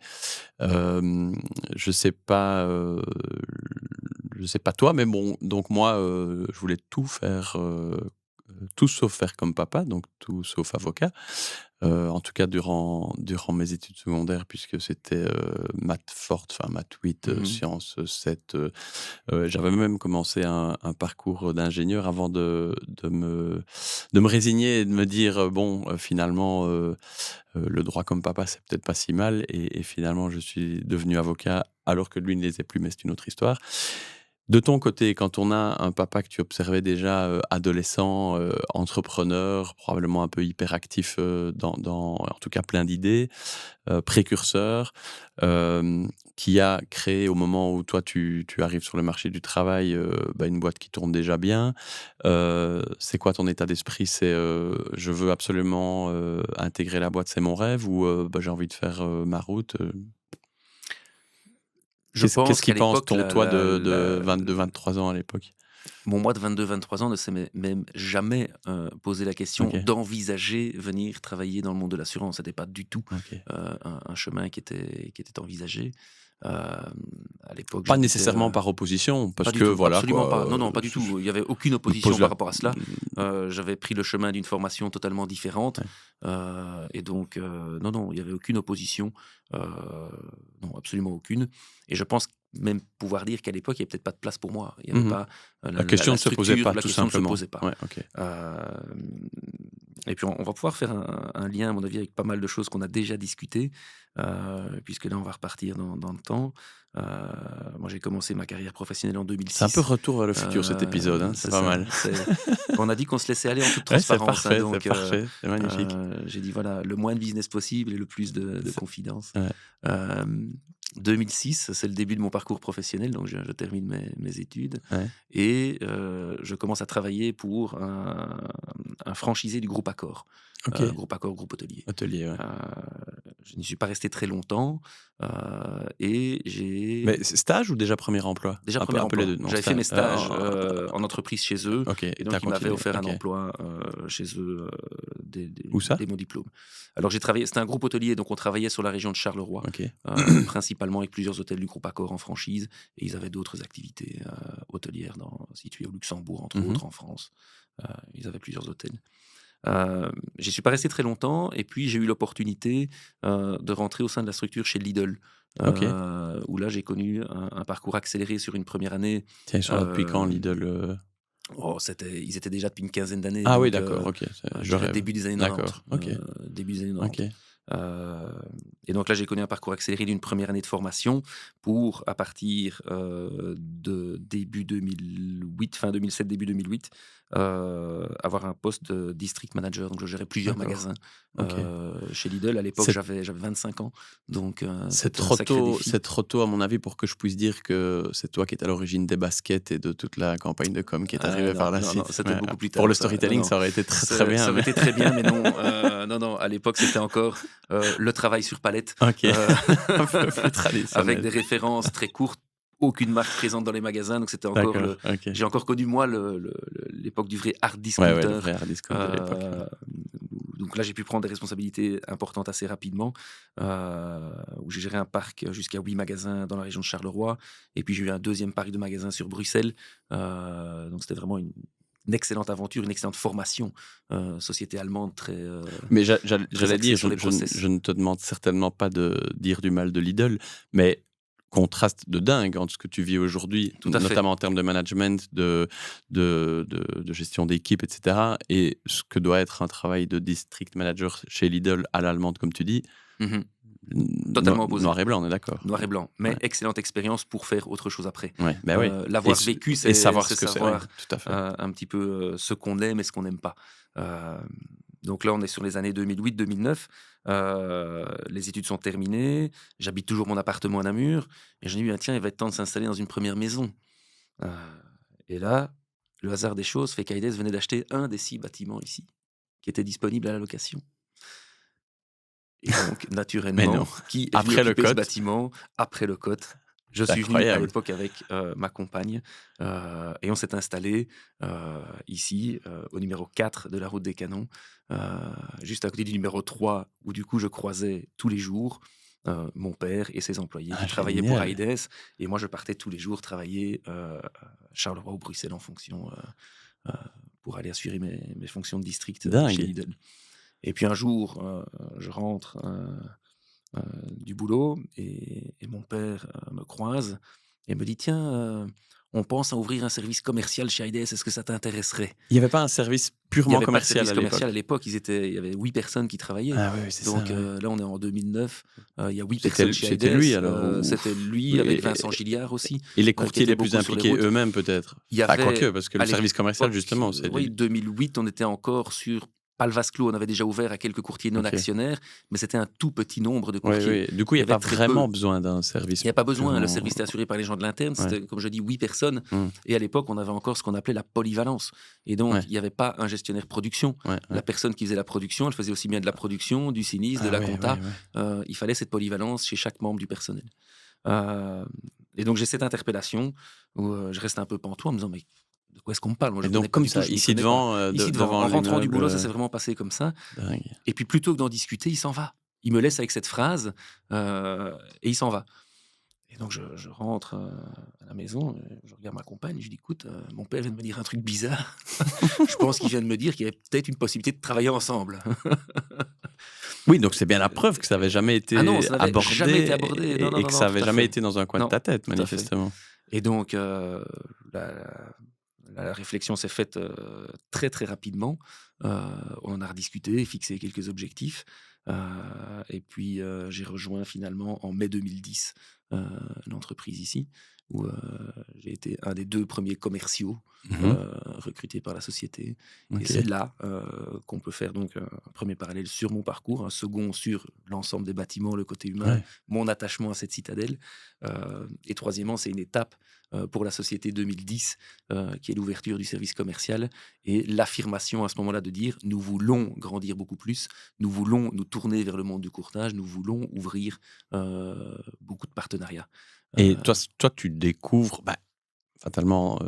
Hem, je sais pas, je sais pas toi, mais bon, donc moi, je voulais tout faire, tout sauf faire comme papa, donc tout sauf avocat. En tout cas durant mes études secondaires puisque c'était, maths fortes, enfin maths 8, Mhm. sciences 7. J'avais même commencé un parcours d'ingénieur avant de me résigner et de me dire, «Bon, finalement, le droit comme papa, c'est peut-être pas si mal» et finalement je suis devenu avocat alors que lui ne l'était plus, mais c'est une autre histoire. De ton côté, quand on a un papa que tu observais déjà, adolescent, entrepreneur, probablement un peu hyperactif, en tout cas plein d'idées, précurseur, qui a créé au moment où toi tu arrives sur le marché du travail, bah, une boîte qui tourne déjà bien. C'est quoi ton état d'esprit? C'est, «Je veux absolument, intégrer la boîte, c'est mon rêve» ou, «Bah, j'ai envie de faire, ma route», Je Qu'est-ce pense qu'à qu'il pense l'époque, ton toi de 22-23 ans à l'époque? mon moi de 22-23 ans ne s'est même jamais posé la question OK, d'envisager venir travailler dans le monde de l'assurance. C'était pas du tout OK. un chemin qui était envisagé. À l'époque, Pas j'habitais, nécessairement par opposition, pas parce du que tout, voilà absolument quoi, pas. Non, non, pas du je tout. Il y avait aucune me opposition pose par la rapport à cela. J'avais pris le chemin d'une formation totalement différente, ouais. et donc non, non, il y avait aucune opposition, heu, non, absolument aucune. Et je pense même pouvoir dire qu'à l'époque, il y avait peut-être pas de place pour moi. Il y avait Mmh. pas, La question la ne se posait structure, pas la tout question ne se simplement. posait pas. Ouais, OK. Hem Et puis on va pouvoir faire un lien, à mon avis, avec pas mal de choses qu'on a déjà discutées, puisque là, on va repartir dans le temps. Heu, Moi, j'ai commencé ma carrière professionnelle en C'est un peu 2006. retour vers le futur cet épisode, hein, c'est C'est pas ça, mal. on a dit qu'on se laissait aller en toute Ouais, c'est transparence, hein, parfait, donc c'est magnifique. j'ai dit: «Voilà, le moins de business possible et le plus de C'est confidence». ouais, Hem, 2006, c'est le début de mon parcours professionnel, donc je termine mes études ouais. et je commence à travailler pour un franchisé du groupe Accor, OK. Groupe Accor, groupe hôtelier. Hôtelier, ouais. Heu, je n'y suis pas resté très longtemps, et j'ai Mais c'est stage ou déjà premier emploi? déjà premier Un peu les emploi. 2. Non, J'avais fait stage, mes stages, en entreprise chez eux OK, et tu donc ils m'avaient continué, offert un OK. emploi, chez eux, Où ça? dès mon diplôme. Alors j'ai travaillé, c'était un groupe hôtelier, donc on travaillait sur la région de Charleroi, OK. principalement avec plusieurs hôtels du groupe Accor en franchise, et ils avaient d'autres activités, hôtelières situées au Luxembourg, entre Mmh. autres, en France. Ils avaient plusieurs hôtels. J'y suis pas resté très longtemps et puis j'ai eu l'opportunité, de rentrer au sein de la structure chez Lidl, OK. où là j'ai connu un parcours accéléré sur une première année. Tiens, ils sont là depuis quand Hem, Lidl, ils étaient déjà depuis une quinzaine d'années, Ah oui, donc d'accord, OK, je je dirais rêve. début des années 90, D'accord, OK, début des années OK. 90. Heu Et donc là, j'ai connu un parcours accéléré d'une première année de formation pour, à partir de début 2008, fin 2007, début 2008, avoir un poste de district manager. Donc je gérais plusieurs D'accord. magasins Ok. chez Lidl. À l'époque, C'est j'avais 25 ans. Donc c'est c'était un trop sacré tôt, défi. c'est trop tôt à mon avis pour que je puisse dire que c'est toi qui es à l'origine des baskets et de toute la campagne de com qui est arrivée par Non, la non, non, suite. c'était Mais, beaucoup plus pour tard, le ça. Non, storytelling, non. ça aurait été très très bien. Ça aurait Mais... été très bien, mais non. Non, non. À l'époque, c'était encore le travail sur palette, Ok, euh, un peu plus avec traditionnel. des références très courtes, aucune marque présente dans les magasins. Donc c'était encore D'accord, ok. j'ai encore connu moi l'époque du vrai hard Ouais, le discounter. vrai hard discount de l'époque. Euh, donc là, j'ai pu prendre des responsabilités importantes assez rapidement, où j'ai géré un parc jusqu'à 8 magasins dans la région de Charleroi. Et puis j'ai eu un deuxième parc de magasins sur Bruxelles. Donc c'était vraiment une excellente aventure, une excellente formation. Société allemande très, Mais très j'allais axée dire, sur les process. je ne te demande certainement pas de dire du mal de Lidl, mais contraste de dingue entre ce que tu vis aujourd'hui, Tout à fait. notamment en termes de management, de gestion d'équipe, etc., et ce que doit être un travail de district manager chez Lidl à l'allemande, comme tu dis. Mhm. Totalement opposé. Noir et blanc, on est d'accord. Noir et blanc, mais Ouais. excellente expérience pour faire autre chose après. Ouais, ben oui. L'avoir Et vécu, et c'est savoir c'est ce que c'est. savoir Ouais, tout à fait. un petit peu ce qu'on aime et ce qu'on n'aime pas. Donc là, on est sur les années 2008-2009. Les études sont terminées. J'habite toujours mon appartement à Namur. Et je me dis, tiens, il va être temps de s'installer dans une première maison. Et là, le hasard des choses fait qu'Aides venait d'acheter un des 6 bâtiments ici, qui était disponible à la location. Et donc, Mais naturellement, non. qui est venu Après le occuper ce code. bâtiment après le cote? Je C'est suis venu à incroyable. l'époque avec ma compagne et on s'est installé ici, au numéro 4 de la route des Canons, juste à côté du numéro 3 où du coup je croisais tous les jours mon père et ses employés qui travaillaient pour Génial. Aides, et moi je partais tous les jours travailler à Charleroi ou Bruxelles en fonction pour aller assurer mes fonctions de district chez Dingue. Lidl. Et puis un jour, je rentre du boulot et mon père me croise et me dit: «Tiens, on pense à ouvrir un service commercial chez Aides, est-ce que ça t'intéresserait?» Il n'y avait pas un service Il n'y purement avait pas de commercial service à commercial à l'époque? l'époque, il y avait 8 personnes qui travaillaient. Ah oui, oui, c'est ça, Donc ouais. là, on est en 2009, il y a 8 C'était personnes chez c'était Aides, lui alors c'était lui oui, avec Vincent Gilliard aussi, et les qui courtiers étaient les plus beaucoup sur les impliqués routes. eux-mêmes peut-être? Il y Enfin, avait quoique, parce que le à service commercial l'époque, justement, c'est oui, les 2008, on était encore sur pas le vase clos, on avait déjà ouvert à quelques courtiers non OK. actionnaires, mais c'était un tout petit nombre de Oui, courtiers. oui. Du coup, il Il n'y y a pas avait très vraiment peu. besoin d'un Il service n'y a pas besoin, le purement service était assuré par les gens de l'interne, ouais. c'était, comme je dis, 8 personnes. Mmh. Et à l'époque, on avait encore ce qu'on appelait la polyvalence. Et donc, Ouais, il n'y avait pas un gestionnaire production. ouais, La ouais. personne qui faisait la production, elle faisait aussi bien de la production, du sinistre, de Ah la ouais, compta. ouais, ouais. Il fallait cette polyvalence chez chaque membre du personnel. Euh, et donc, j'ai cette interpellation où je reste un peu pantois en me disant, mais de quoi est-ce qu'on me parle? Moi, je Et ne connais donc pas comme du tout, ça, je m'y ici connais pas. devant, Ici, devant, devant en rentrant du l'immeuble, boulot, ça s'est vraiment passé comme ça. dingue. Et puis, plutôt que d'en discuter, il s'en va. Il me laisse avec cette phrase et il s'en va. Et donc, je rentre à la maison, je regarde ma compagne, je lui dis, écoute, mon père vient de me dire un truc bizarre. Je pense qu'il vient de me dire qu'il y avait peut-être une possibilité de travailler ensemble. Oui, donc c'est bien la preuve que ça n'avait jamais été Ah non, ça n'avait jamais été abordé abordé. Non, non, et non, que non, ça tout n'avait à jamais fait. été dans un coin de Non, ta tête, tout à fait. manifestement. Et donc, la réflexion s'est faite très, très rapidement. On en a rediscuté, fixé quelques objectifs. Et puis, j'ai rejoint finalement en mai 2010 l'entreprise ici, où j'ai été un des 2 premiers commerciaux Mmh. recrutés par la société. Et OK. c'est là qu'on peut faire donc un premier parallèle sur mon parcours, un second sur l'ensemble des bâtiments, le côté humain, Ouais. mon attachement à cette citadelle. Et troisièmement, c'est une étape pour la société 2010, qui est l'ouverture du service commercial et l'affirmation à ce moment-là de dire nous voulons grandir beaucoup plus, nous voulons nous tourner vers le monde du courtage, nous voulons ouvrir beaucoup de partenariats. Et toi, tu découvres, bah, fatalement,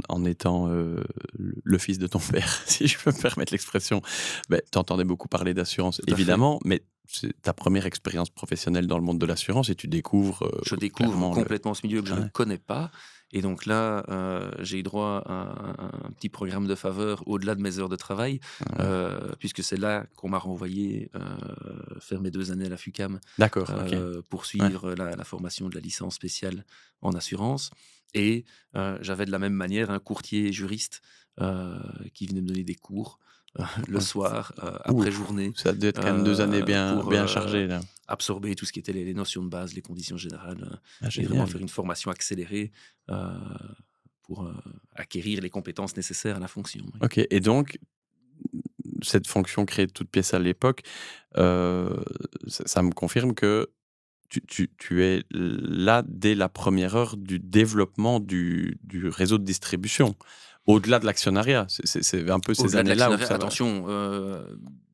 en étant, le fils de ton père, si je peux me permettre l'expression, beh, tu entendais beaucoup parler d'assurance Tout à fait. évidemment, mais c'est ta première expérience professionnelle dans le monde de l'assurance et tu découvres, Je découvre clairement complètement ce milieu que je ne ouais. connais pas. Et donc là, j'ai eu droit à un petit programme de faveur au-delà de mes heures de travail, puisque c'est là qu'on m'a renvoyé faire mes 2 années à la FUCAM, D'accord, OK. pour suivre la formation de la licence spéciale en assurance. Et j'avais de la même manière un courtier juriste qui venait me donner des cours le Ouais. soir, Ouh, après journée. ça a dû être quand même 2 années bien pour, bien chargées là. absorber tout ce qui était les notions de base, les conditions générales, Ah, et vraiment génial. faire une formation accélérée euh, pour acquérir les compétences nécessaires à la fonction. Oui. Ok, et donc, cette fonction créée de toutes pièces à l'époque, ça me confirme que tu es là dès la première heure du développement du réseau de distribution, au-delà de l'actionnariat. C'est un peu ces Au-delà de années-là où l'actionnariat, ça va. attention,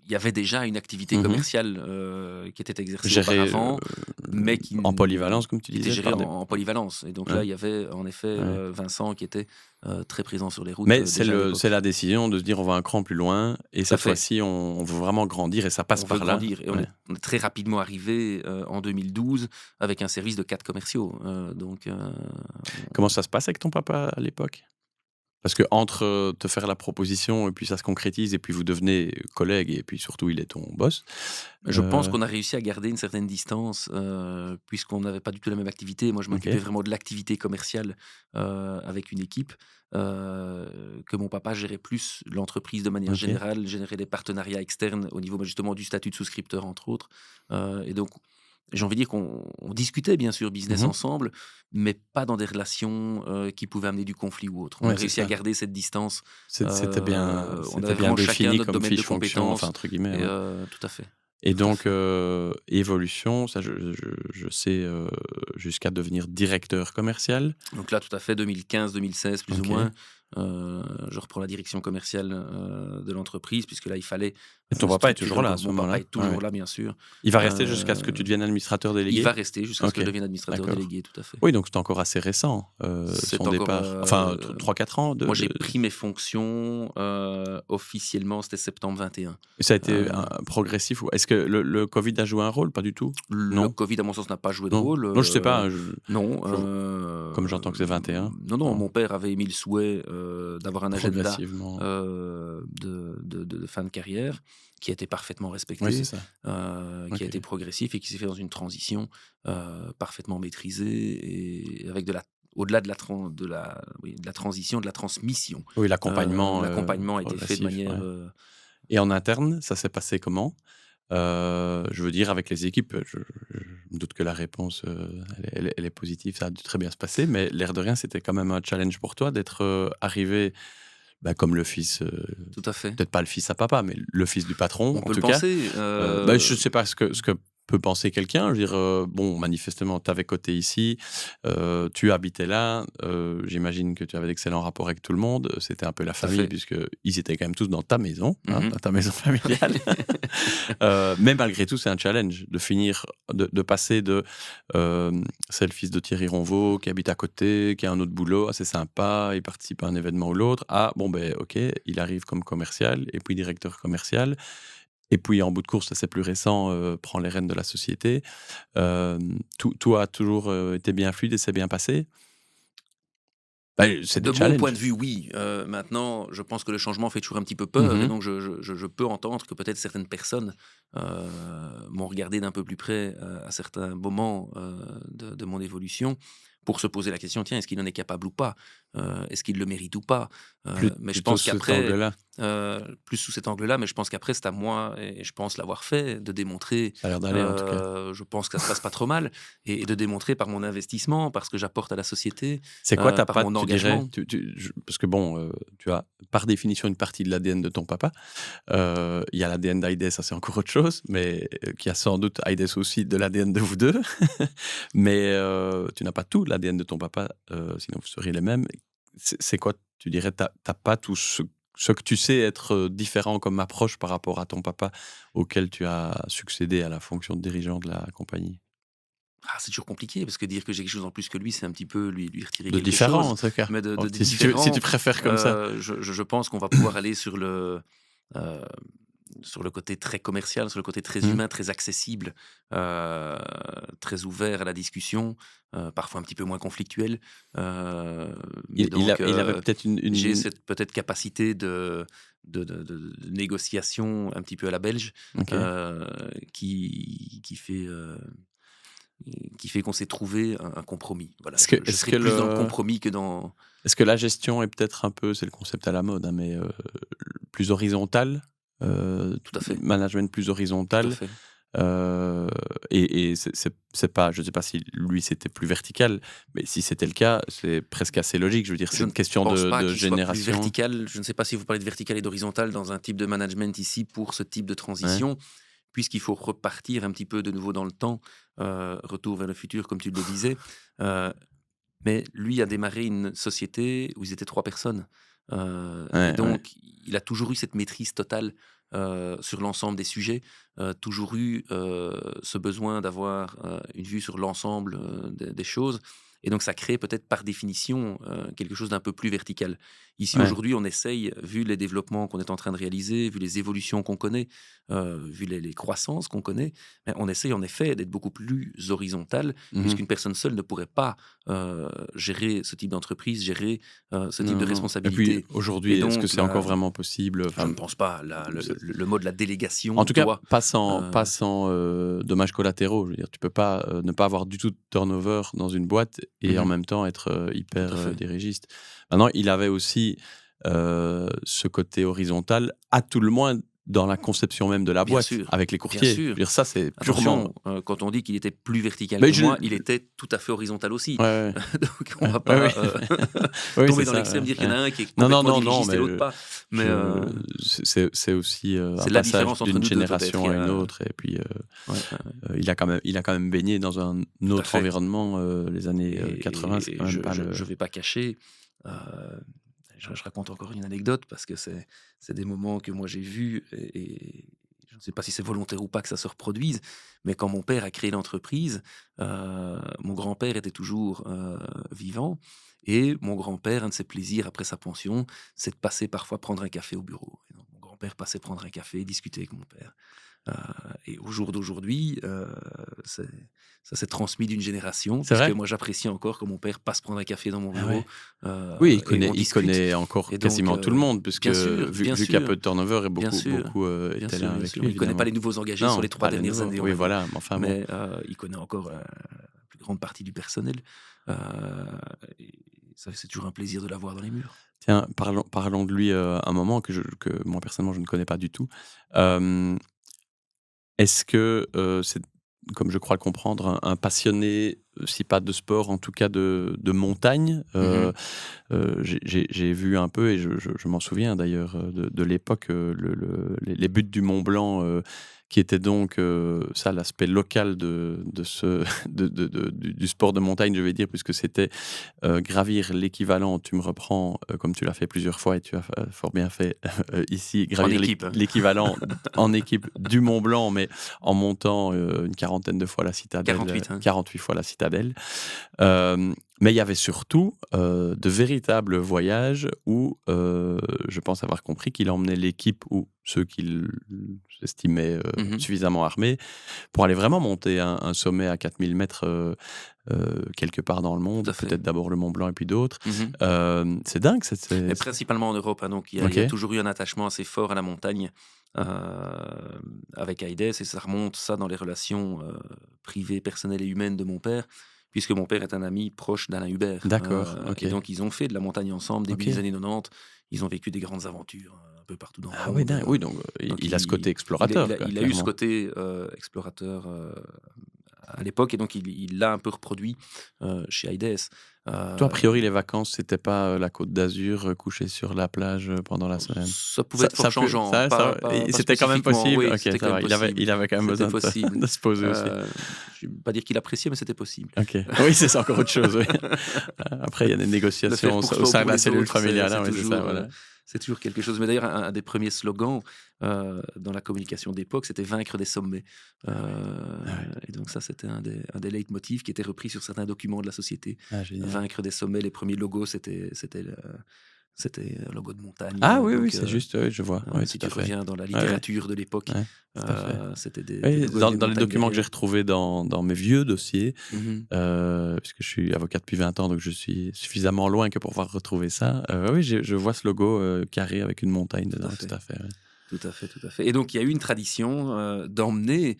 il y avait déjà une activité Mhm. commerciale qui était exercée Gérer auparavant, mais qui, en polyvalence, comme tu qui était disais, gérée par des. en polyvalence. Et donc Ouais, là, il y avait en effet ouais. Vincent qui était très présent sur les routes Mais déjà à c'est la l'époque. décision de se dire on va un cran plus loin et Tout à cette fait. fois-ci on veut vraiment grandir et ça passe On veut par là. grandir et Ouais. on est très rapidement arrivé en 2012 avec un service de 4 commerciaux. Donc, Comment ça se passe avec ton papa à l'époque? Parce que entre te faire la proposition et puis ça se concrétise et puis vous devenez collègues et puis surtout il est ton boss. je pense qu'on a réussi à garder une certaine distance puisqu'on n'avait pas du tout la même activité. Moi, je m'occupais OK, vraiment de l'activité commerciale avec une équipe, que mon papa gérait plus l'entreprise de manière OK. générale, générait des partenariats externes au niveau justement du statut de souscripteur, entre autres. Et donc, j'ai envie de dire qu'on discutait bien sûr business Mmh. ensemble, mais pas dans des relations qui pouvaient amener du conflit ou autre. On a Ouais, c'est réussi à ça. garder cette distance. C'était On avait bien vraiment chacun défini notre comme domaine de fiche fonction, enfin compétences. entre guillemets, Et ouais. tout à fait. Et Tout à donc fait. évolution, ça je sais, jusqu'à devenir directeur commercial. Donc là, tout à fait, 2015-2016 plus ou OK. moins, je reprends la direction commerciale de l'entreprise, puisque là, il fallait Et ton papa est structurer toujours là à encore. ce Mon papa moment-là? est Ouais, toujours ouais. là, bien sûr. Il va rester jusqu'à ce que tu Euh, deviennes administrateur il va délégué? rester jusqu'à ce que OK, je devienne administrateur d'accord. délégué, tout à fait. Oui, donc c'est encore assez récent, C'est son encore. départ. Enfin, 3-4 ans Moi, j'ai pris mes fonctions officiellement, c'était septembre 21. et ça a été Euh, progressif ou est-ce que le Covid a joué un rôle? Pas du tout? le Non? Covid, à mon sens, n'a pas joué de Non? rôle. Non, je sais pas, hein, Non. je comme j'entends que c'est 21. Non, non, Non, mon père avait émis le souhait d'avoir un agenda progressivement. de fin de carrière qui a été parfaitement Oui, c'est respecté, ça. qui a OK. été progressif et qui s'est fait dans une transition parfaitement maîtrisée et avec au-delà de la transition, de la transmission. Oui, l'accompagnement, L'accompagnement a été fait de progressif, manière. ouais. Et en interne, ça s'est passé comment? Je veux dire avec les équipes, je me doute que la réponse, elle est positive, ça a dû très bien se passer, mais l'air de rien, c'était quand même un challenge pour toi d'être, arrivé, bah, comme le fils, Tout à fait. peut-être pas le fils à papa, mais le fils du patron On en peut le tout cas. penser. Bah, je ne sais pas ce que peut penser quelqu'un. Je veux dire, bon, manifestement, tu avais coté ici, tu habitais là, j'imagine que tu avais d'excellents rapports avec tout le monde. C'était un peu la Tout à famille fait. puisqu'ils étaient quand même tous dans ta maison, hein, Mhm. dans ta maison familiale. Mais malgré tout, c'est un challenge de finir, de passer de, c'est le fils de Thierry Ronveau qui habite à côté, qui a un autre boulot assez sympa, il participe à un événement ou l'autre, à bon, ben, OK, il arrive comme commercial et puis directeur commercial. Et puis en bout de course, ça c'est plus récent, prend les rênes de la société. Tout a toujours, été bien fluide et s'est bien passé? Bah, c'est De des mon point de challenges. vue, oui. Maintenant, je pense que le changement fait toujours un petit peu peur, et Mmh. donc je peux entendre que peut-être certaines personnes m'ont regardé d'un peu plus près à certains moments de mon évolution pour se poser la question, tiens, est-ce qu'il en est capable ou pas? Est-ce qu'il le mérite ou pas? Mais je Plutôt pense sous cet qu'après, angle-là. plus sous cet angle-là, mais je pense qu'après, c'est à moi, et je pense l'avoir fait, de démontrer. Ça a l'air d'aller en tout cas. Je pense que ça se passe pas trop mal, et de démontrer par mon investissement, par ce que j'apporte à la société, C'est quoi ta par patte, mon tu dirais? engagement. Parce que bon, tu as par définition une partie de l'ADN de ton papa. Il y a l'ADN d'Aïdès, ça c'est encore autre chose, mais qui a sans doute Aïdès aussi de l'ADN de vous 2. Mais tu n'as pas tout l'ADN de ton papa, sinon vous seriez les mêmes. C'est quoi, tu dirais, ta patte ou ce que tu sais être, différent comme approche par rapport à ton papa, auquel tu as succédé à la fonction de dirigeant de la compagnie? Ah, c'est toujours compliqué parce que dire que j'ai quelque chose en plus que lui, c'est un petit peu lui retirer De quelque différent chose. en tout cas. Mais de Donc si tu différent, préfères comme ça. je pense qu'on va pouvoir aller euh, sur le côté très commercial, sur le côté très Mmh. humain, très accessible, très ouvert à la discussion, parfois un petit peu moins conflictuel. Mais donc, Il avait peut-être j'ai une cette peut-être capacité de négociation un petit peu à la belge, OK. euh, qui fait qu'on s'est trouvé un compromis. Voilà, je Est-ce serai que plus dans le compromis que dans. est-ce que la gestion est peut-être un peu, c'est le concept à la mode, hein, mais plus horizontale, Tout à fait, management plus tout à horizontal, fait. Et c'est pas, je ne sais pas si lui c'était plus vertical, mais si c'était le cas, c'est presque assez logique. Je veux dire, c'est Je ne une question pense pas de qu'il soit plus génération. vertical. Je ne sais pas si vous parlez de vertical et d'horizontal dans un type de management ici pour ce type de Ouais, transition, puisqu'il faut repartir un petit peu de nouveau dans le temps, retour vers le futur, comme tu le disais. Euh, mais lui a démarré une société où ils étaient 3 personnes. Et ouais, ouais. donc, il a toujours eu cette maîtrise totale sur l'ensemble des sujets, toujours eu ce besoin d'avoir une vue sur l'ensemble des choses. Et donc, ça crée peut-être par définition quelque chose d'un peu plus vertical. Ici, Ouais. aujourd'hui, on essaye, vu les développements qu'on est en train de réaliser, vu les évolutions qu'on connaît, vu les croissances qu'on connaît, ben, on essaye en effet d'être beaucoup plus horizontal, Mhm. puisqu'une personne seule ne pourrait pas gérer ce type d'entreprise, gérer ce type Non, de non. Et puis responsabilité. Et aujourd'hui, est-ce que donc, c'est encore vraiment possible? je Enfin, ne pense pas. c'est- Le mot de la délégation en tout cas, doit. pas euh, sans dommages collatéraux. Je veux dire, tu peux pas ne pas avoir du tout de turnover dans une boîte et en mhm, même temps être tout hyper à fait. dirigiste. Maintenant, il avait aussi ce côté horizontal, à tout le moins dans la conception même de la Bien boîte, sûr, avec les bien courtiers. Je sûr. veux dire, ça, c'est purement. Attention, quand on dit qu'il était plus vertical Mais que je, moi, il était tout à fait horizontal aussi. ouais, Donc, on ouais, va ouais, pas oui, tomber c'est dans ça. l'extrême, dire qu'il y en Ouais. a un qui est Non, non, complètement non, non, dirigiste et mais l'autre pas. Mais c'est aussi un c'est la passage différence entre d'une nous deux, peut-être. génération à une autre. Et puis, Ouais, ouais, ouais, il a quand même baigné dans un tout à autre fait. environnement. Les années 80, c'est Et quand même pas je le. ne vais pas cacher, heu, je raconte encore une anecdote parce que c'est des moments que moi j'ai vus et je ne sais pas si c'est volontaire ou pas que ça se reproduise, mais quand mon père a créé l'entreprise, mon grand-père était toujours, vivant et mon grand-père, un de ses plaisirs après sa pension, c'est de passer parfois prendre un café au bureau et donc mon grand-père passait prendre un café et discuter avec mon père. Heu et au jour d'aujourd'hui, c'est ça s'est transmis d'une génération C'est puisque vrai? moi j'apprécie encore que mon père passe prendre un café dans mon Ah bureau, ouais. Oui, et on il discute connaît encore et donc quasiment tout le monde puisque vu qu'il y a peu de turnover et bien sûr, beaucoup étaient là bien avec sûr. lui Il connaît pas évidemment. les nouveaux engagés sur Non, les 3 pas les dernières nouveaux. années, on Oui, va dire, voilà, mais enfin bon. mais il connaît encore la plus grande partie du personnel, heu et ça, c'est toujours un plaisir de l'avoir dans les murs. Tiens, parlons de lui, un moment que moi personnellement je ne connais pas du tout. Hem Est-ce que, c'est comme je crois le comprendre, un passionné, si pas de sport, en tout cas de montagne? Mmh. J'ai vu un peu et je m'en souviens d'ailleurs, de l'époque, les buts du Mont Blanc, qui étaient donc, ça l'aspect local de ce du sport de montagne, je vais dire, puisque c'était gravir l'équivalent, tu me reprends, comme tu l'as fait plusieurs fois et tu as fort bien fait ici, En gravir équipe, hein. l'équivalent en équipe du Mont Blanc, mais en montant une quarantaine de fois la citadelle, 48, hein. 48 fois la citadelle. Mais il y avait surtout de véritables voyages où je pense avoir compris qu'il emmenait l'équipe ou ceux qu'il estimait Mmh. suffisamment armés pour aller vraiment monter un sommet à 4000 mètres quelque part dans le Tout monde, à fait. peut-être d'abord le Mont Blanc et puis d'autres. Mmh. C'est dingue, Mais principalement en Europe, hein, donc il y a OK. toujours eu un attachement assez fort à la montagne, avec Aïdès et ça remonte ça dans les relations, privées, personnelles et humaines de mon père, puisque mon père est un ami proche d'Alain Hubert, D'accord, et OK. donc ils ont fait de la montagne ensemble début des OK. années 90. Ils ont vécu des grandes aventures, un peu partout dans le Ah oui, monde, dingue. Oui, donc donc il a ce côté explorateur, quoi, il a eu ce clairement. côté, explorateur, à l'époque et donc il l'a un peu reproduit, chez Aïdès. Toi, a priori, Heu les vacances, c'était pas, la Côte d'Azur, couché sur la plage, pendant la semaine? Ça pouvait être fort Ça peut changeant, et pas c'était quand même spécifiquement. possible? Oui, OK, c'était quand ça même va. possible. Il avait quand même C'était besoin possible. de se poser aussi. Je vais pas dire qu'il appréciait, mais c'était possible. OK. Oui, c'est ça, encore autre chose, oui. Après, il y a des Le faire négociations pour au soi ou sein de pour la les cellule autres, familiale, hein, oui, c'est ça, voilà. c'est toujours quelque chose. Mais d'ailleurs, un des premiers slogans, dans la communication d'époque, c'était «Vaincre des sommets». Heu Ah ouais. et donc ça, c'était un des leitmotifs qui était repris sur certains documents de la société. Ah génial. «Vaincre des sommets», les premiers logos, c'était un logo de montagne, Ah oui, oui, c'est juste, oui, je vois. Oui, si tout tu à fait. reviens dans la Ouais, ouais, littérature de l'époque, ouais, tout à fait. c'était des Oui, logos avec des dans les montagnes documents que j'ai derrière. retrouvés dans mes vieux dossiers, Mmh. puisque je suis avocat depuis 20 ans, donc je suis suffisamment loin que pour pouvoir retrouver ça. Oui, je vois ce logo, carré avec une montagne Tout à dedans, tout fait, à fait, ouais. tout à fait, tout à fait et donc il y a eu une tradition, d'emmener,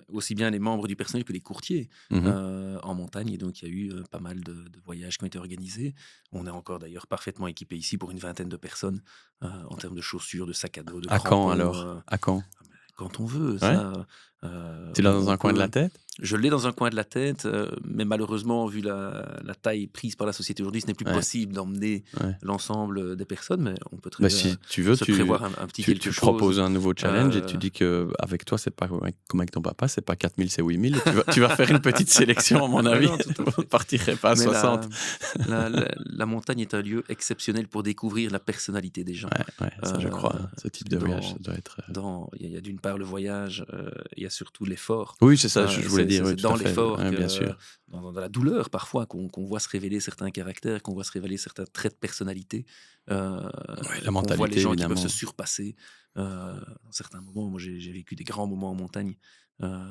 aussi bien les membres du personnel que les courtiers, Mmh mh. en montagne et donc il y a eu, pas mal de voyages qui ont été organisés. On est encore d'ailleurs parfaitement équipé ici pour une vingtaine de personnes, en termes de chaussures, de sacs à dos, de À Caen crampons, alors? À Caen? quand on veut. Ouais. Ça, Tu l'as dans on un coin de la peut. tête? Je l'ai dans un coin de la tête, mais malheureusement, vu la taille prise par la société aujourd'hui, ce n'est plus Ouais, possible d'emmener ouais. l'ensemble des personnes, mais on peut très Bah, bien si tu veux, se prévoir un petit quelque tu chose. proposes un nouveau challenge et tu Euh, dis que avec toi, c'est pas comme avec ton papa, c'est pas 4000, c'est 8000 et tu vas faire une petite sélection, à mon ouais, avis. non, tout à Vous ne fait. partirez pas à Mais 60. la montagne est un lieu exceptionnel pour découvrir la personnalité des gens. Ouais, ouais, ça je crois, hein. Ce Parce type que de voyage, ça doit être, il y a d'une part le voyage, il y a surtout l'effort. Oui, c'est ça, je voulais C'est dire, oui, c'est tout à dans fait. l'effort Ouais, bien que, sûr. dans la douleur parfois, qu'on voit se révéler certains caractères, qu'on voit se révéler certains traits de personnalité, Ouais, la qu'on voit les mentalité, gens qui peuvent se évidemment. surpasser. Dans certains moments, moi j'ai vécu des grands moments en montagne. euh,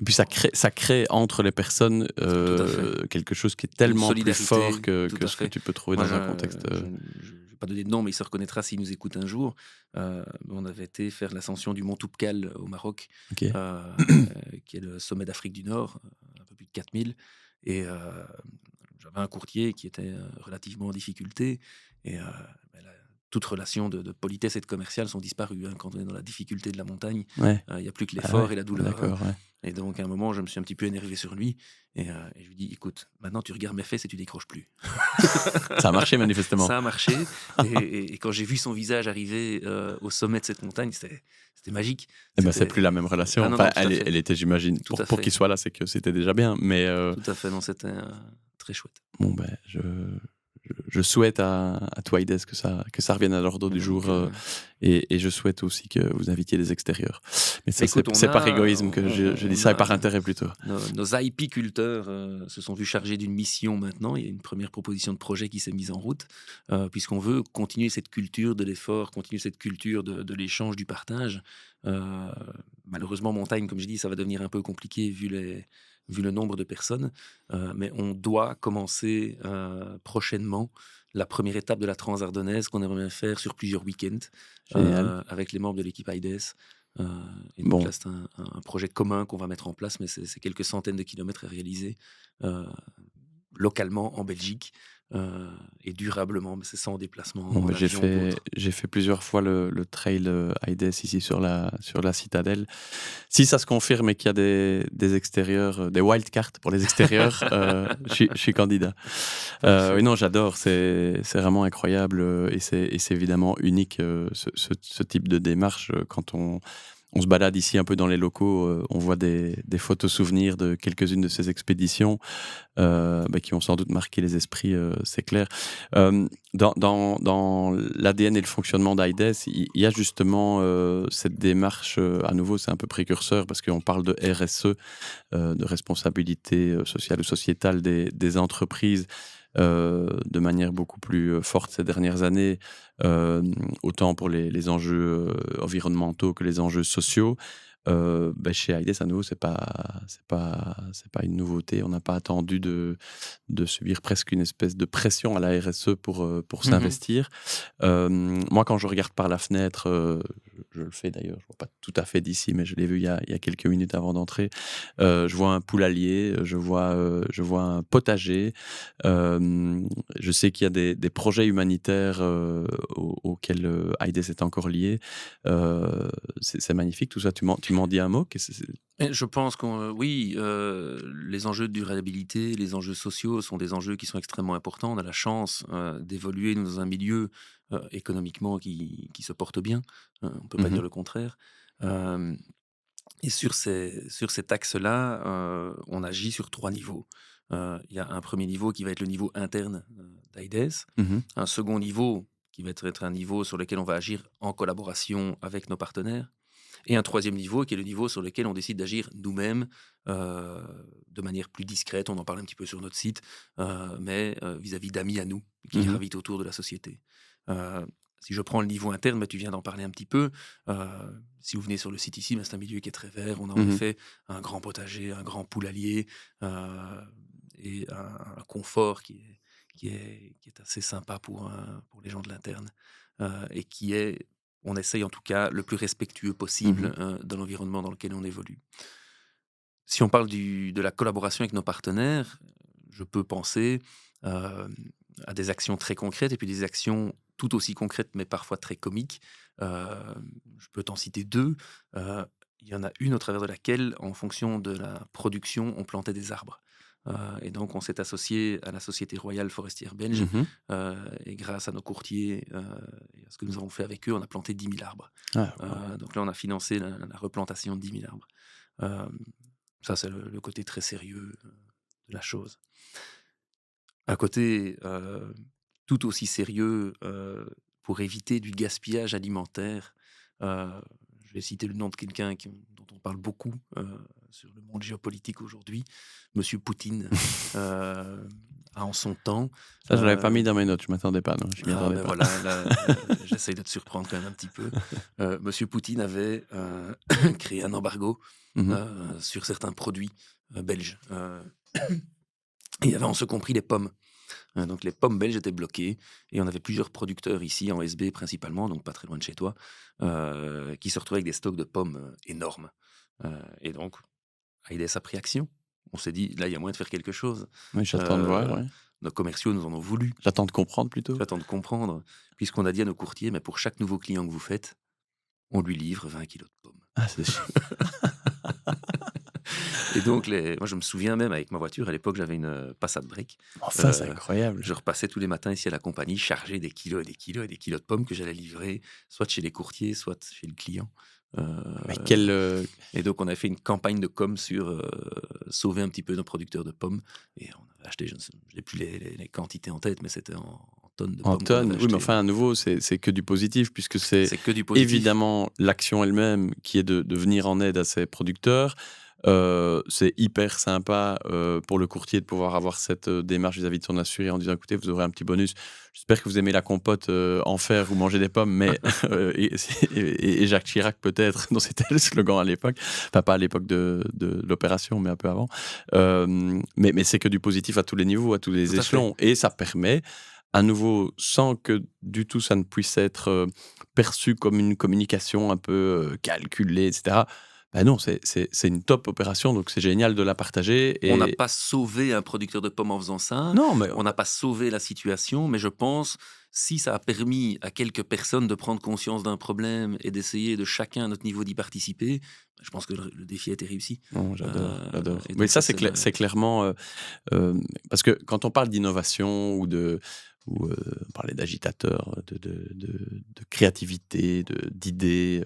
Et puis ça crée entre les personnes, Tout à fait. quelque chose qui est Une tellement plus fort solidarité, tout que à ce que fait. tu peux trouver Moi, dans un contexte, je vais pas donner de nom, mais il se reconnaîtra s'il nous écoute un jour. On avait été faire l'ascension du mont Toubkal au Maroc, OK. heu, qui est le sommet d'Afrique du Nord, un peu plus de 4000 et j'avais un courtier qui était, relativement en difficulté et la toute relation de politesse et de commercial sont disparues, hein. Quand on est dans la difficulté de la montagne, Ouais. il y a plus que Ah ouais, l'effort et la douleur, hein. d'accord, ouais. Et donc, à un moment, je me suis un petit peu énervé sur lui et je lui dis: «Écoute, maintenant tu regardes mes fesses et tu décroches plus». Ça a marché manifestement. Ça a marché et quand j'ai vu son visage arriver, au sommet de cette montagne, c'était magique. Eh ben, c'est C'était plus la même relation. ah non, Enfin, non, tout à fait, elle était, j'imagine, tout à pour fait, qu'il soit là, c'est que c'était déjà bien, mais tout à fait. Non, c'était, très chouette. bon, ben, je souhaite à toi, Ides, que ça revienne à l'ordre du Donc, jour, et je souhaite aussi que vous invitiez des extérieurs. Mais ça, écoute, c'est par égoïsme que je dis on ça et par a intérêt plutôt. nos apiculteurs se sont vus chargés d'une mission maintenant. Il y a une première proposition de projet qui s'est mise en route, puisqu'on veut continuer cette culture de l'effort, continuer cette culture de l'échange, du partage. Euh, Malheureusement, montagne, comme je dis, ça va devenir un peu compliqué vu le nombre de personnes, mais on doit commencer prochainement la première étape de la Transardennaise qu'on aimerait bien faire sur plusieurs week-ends Génial. avec les membres de l'équipe AIDS. Euh, et donc Bon, là, c'est un projet commun qu'on va mettre en place, mais c'est quelques centaines de kilomètres à réaliser euh, localement en Belgique et durablement, mais c'est sans déplacement bon, en ben, avion ou autre. j'ai fait plusieurs fois le trail, Aides ici sur la citadelle. Si ça se confirme et qu'il y a des extérieurs, des wildcards pour les extérieurs, je suis candidat. Oui, Parfait. non, j'adore, c'est vraiment incroyable, et c'est évidemment unique, ce type de démarche, quand on se balade ici un peu dans les locaux, on voit des photos souvenirs de quelques-unes de ces expéditions, bah, qui ont sans doute marqué les esprits, c'est clair. Dans l'ADN et le fonctionnement d'AIDES, il y a justement, cette démarche, à nouveau, c'est un peu précurseur parce qu'on parle de RSE, de responsabilité, sociale ou sociétale des entreprises, de manière beaucoup plus, forte ces dernières années, autant pour les enjeux, environnementaux que les enjeux sociaux. Bah, chez Aides, à nouveau, c'est pas une nouveauté. On n'a pas attendu de subir presque une espèce de pression à la RSE pour Mhm. s'investir. Moi, quand je regarde par la fenêtre, je le fais d'ailleurs, je vois pas tout à fait d'ici, mais je l'ai vu il y a quelques minutes avant d'entrer. Je vois un poulailler, je vois un potager. Je sais qu'il y a des projets humanitaires, auxquels, Aides est encore lié. C'est magnifique tout ça. Tu m'en dis un mot? Et je pense qu'on, oui, les enjeux de durabilité, les enjeux sociaux sont des enjeux qui sont extrêmement importants. On a la chance d'évoluer dans un milieu économiquement qui se porte bien. On ne peut pas Mmh. dire le contraire. Euh, Et sur cet axe-là, on agit sur 3 niveaux. Il y a un premier niveau qui va être le niveau interne, d'AIDES, Mmh. un second niveau qui va être un niveau sur lequel on va agir en collaboration avec nos partenaires et un troisième niveau qui est le niveau sur lequel on décide d'agir nous-mêmes, heu, de manière plus discrète. On en parle un petit peu sur notre site, mais vis-à-vis d'amis à nous qui Mmh. gravitent autour de la société. Heu, Si je prends le niveau interne, bah, tu viens d'en parler un petit peu, heu, si vous venez sur le site ici, bah, c'est un milieu qui est très vert. On a en Mmh. effet un grand potager, un grand poulailler, heu et un confort qui est assez sympa pour les gens de l'interne, et qui est, on essaye en tout cas, le plus respectueux Mmh. possible, dans l'environnement dans lequel on évolue. Si on parle de la collaboration avec nos partenaires, je peux penser, hem, à des actions très concrètes et puis des actions tout aussi concrètes, mais parfois très comiques. Je peux t'en citer deux. Il y en a une au travers de laquelle, en fonction de la production, on plantait des arbres. Et donc, on s'est associé à la Société royale forestière belge. Mhm. Et grâce à nos courtiers et à ce que nous avons fait avec eux, on a planté 10 000 arbres. Ah, wow. Donc là, on a financé la replantation de 10 000 arbres. Euh, Ça, c'est le côté très sérieux de la chose. Un côté tout aussi sérieux pour éviter du gaspillage alimentaire. Je vais citer le nom de quelqu'un dont on parle beaucoup sur le monde géopolitique aujourd'hui, Monsieur Poutine, a en son temps. Ça, je ne l'avais pas mis dans mes notes, je ne m'attendais pas. Non, je m'y attendais pas. Voilà, là, j'essaye de te surprendre quand même un petit peu. Monsieur Poutine avait créé un embargo Mhm. sur certains produits belges. Et il y avait en ce compris les pommes. Donc les pommes belges étaient bloquées et on avait plusieurs producteurs ici, en SB principalement, donc pas très loin de chez toi, qui se retrouvaient avec des stocks de pommes énormes. Et donc, Aides a pris action. On s'est dit, là, il y a moyen de faire quelque chose. Oui, j'attends de voir. Ouais. Nos commerciaux nous en ont voulu. J'attends de comprendre plutôt. J'attends de comprendre, puisqu'on a dit à nos courtiers, mais pour chaque nouveau client que vous faites, on lui livre 20 kilos de pommes. Ah, c'est Et donc, moi, je me souviens même avec ma voiture, à l'époque, j'avais une Passat Break. Enfin, c'est incroyable. Je repassais tous les matins ici à la compagnie, chargé des kilos et des kilos et des kilos de pommes que j'allais livrer, soit chez les courtiers, soit chez le client. Mais quel. Et donc, on a fait une campagne de com sur sauver un petit peu nos producteurs de pommes. Et on avait acheté, je n'ai plus les quantités en tête, mais c'était en tonnes de pommes. En tonnes, oui, mais enfin, à nouveau, c'est que du positif, puisque c'est que du positif. Évidemment l'action elle-même qui est de venir en aide à ces producteurs. C'est hyper sympa pour le courtier de pouvoir avoir cette démarche vis-à-vis de son assuré en disant écoutez, vous aurez un petit bonus. J'espère que vous aimez la compote en fer ou manger des pommes, mais et Jacques Chirac peut-être, dont c'était le slogan à l'époque, enfin pas à l'époque de l'opération, mais un peu avant. Mais c'est que du positif à tous les niveaux, à tous les échelons, et ça permet à nouveau, sans que du tout ça ne puisse être perçu comme une communication un peu calculée, etc. Ben non, c'est une top opération, donc c'est génial de la partager. Et on n'a pas sauvé un producteur de pommes en faisant ça. Non, mais on n'a pas sauvé la situation, mais je pense, si ça a permis à quelques personnes de prendre conscience d'un problème et d'essayer de chacun à notre niveau d'y participer, je pense que le défi a été réussi. Non, j'adore. Mais ça, c'est clairement... parce que quand on parle d'innovation ou on parlait d'agitateur, de créativité, d'idées...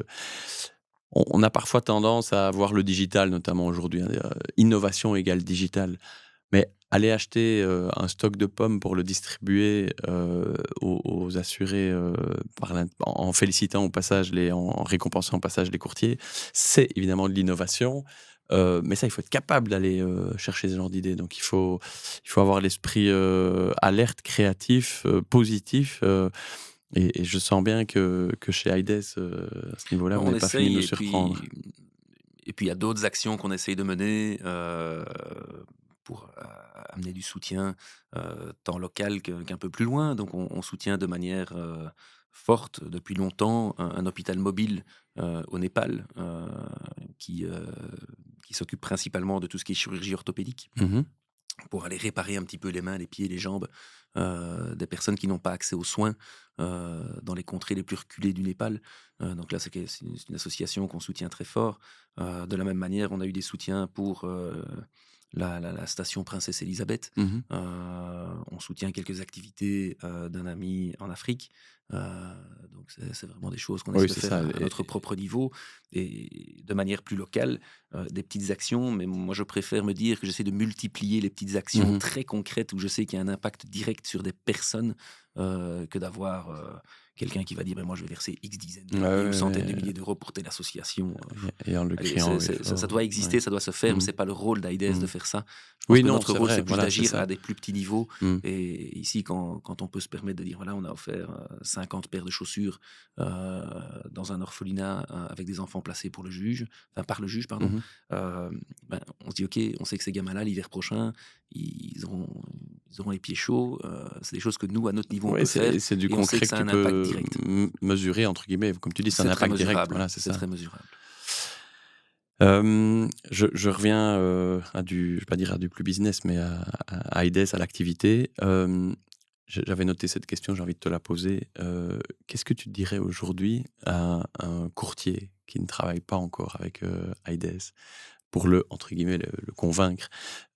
On a parfois tendance à voir le digital, notamment aujourd'hui. Innovation égale digital. Mais aller acheter un stock de pommes pour le distribuer aux assurés en félicitant au passage, en récompensant au passage les courtiers, c'est évidemment de l'innovation. Mais ça, il faut être capable d'aller chercher ce genre d'idées. Donc, il faut avoir l'esprit alerte, créatif, positif. Et je sens bien que chez Aides, à ce niveau-là, vous n'avez pas fini de nous surprendre. Et puis, il y a d'autres actions qu'on essaye de mener pour amener du soutien tant local qu'un peu plus loin. Donc, on soutient de manière forte depuis longtemps un hôpital mobile au Népal qui s'occupe principalement de tout ce qui est chirurgie orthopédique. Mmh. Pour aller réparer un petit peu les mains, les pieds, les jambes des personnes qui n'ont pas accès aux soins dans les contrées les plus reculées du Népal. Donc là, c'est une association qu'on soutient très fort. De la même manière, on a eu des soutiens pour la station Princesse Elisabeth. Mmh. On soutient quelques activités d'un ami en Afrique. Donc c'est vraiment des choses qu'on essaie de faire à notre propre niveau et de manière plus locale, des petites actions. Mais moi, je préfère me dire que j'essaie de multiplier les petites actions très concrètes où je sais qu'il y a un impact direct sur des personnes que d'avoir quelqu'un qui va dire moi je vais verser X dizaines de centaines de milliers d'euros pour telle association. Et en le criant, ça doit exister, ça doit se faire, mais c'est pas le rôle d'Aides de faire ça. Notre rôle, c'est plus d'agir à des plus petits niveaux. Et ici, quand on peut se permettre de dire voilà, on a offert 50 paires de chaussures dans un orphelinat avec des enfants placés par le juge, pardon. On se dit ok, on sait que ces gamins-là l'hiver prochain, ils auront les pieds chauds. C'est des choses que nous, à notre niveau, on peut faire. C'est du concret que tu peux mesurer, entre guillemets. Comme tu dis, c'est un impact direct. Voilà, c'est très mesurable. Je reviens je vais pas dire à du plus business, mais à Aides, à l'activité. J'avais noté cette question, j'ai envie de te la poser. Qu'est-ce que tu dirais aujourd'hui à un courtier qui ne travaille pas encore avec IDES pour entre guillemets, le convaincre?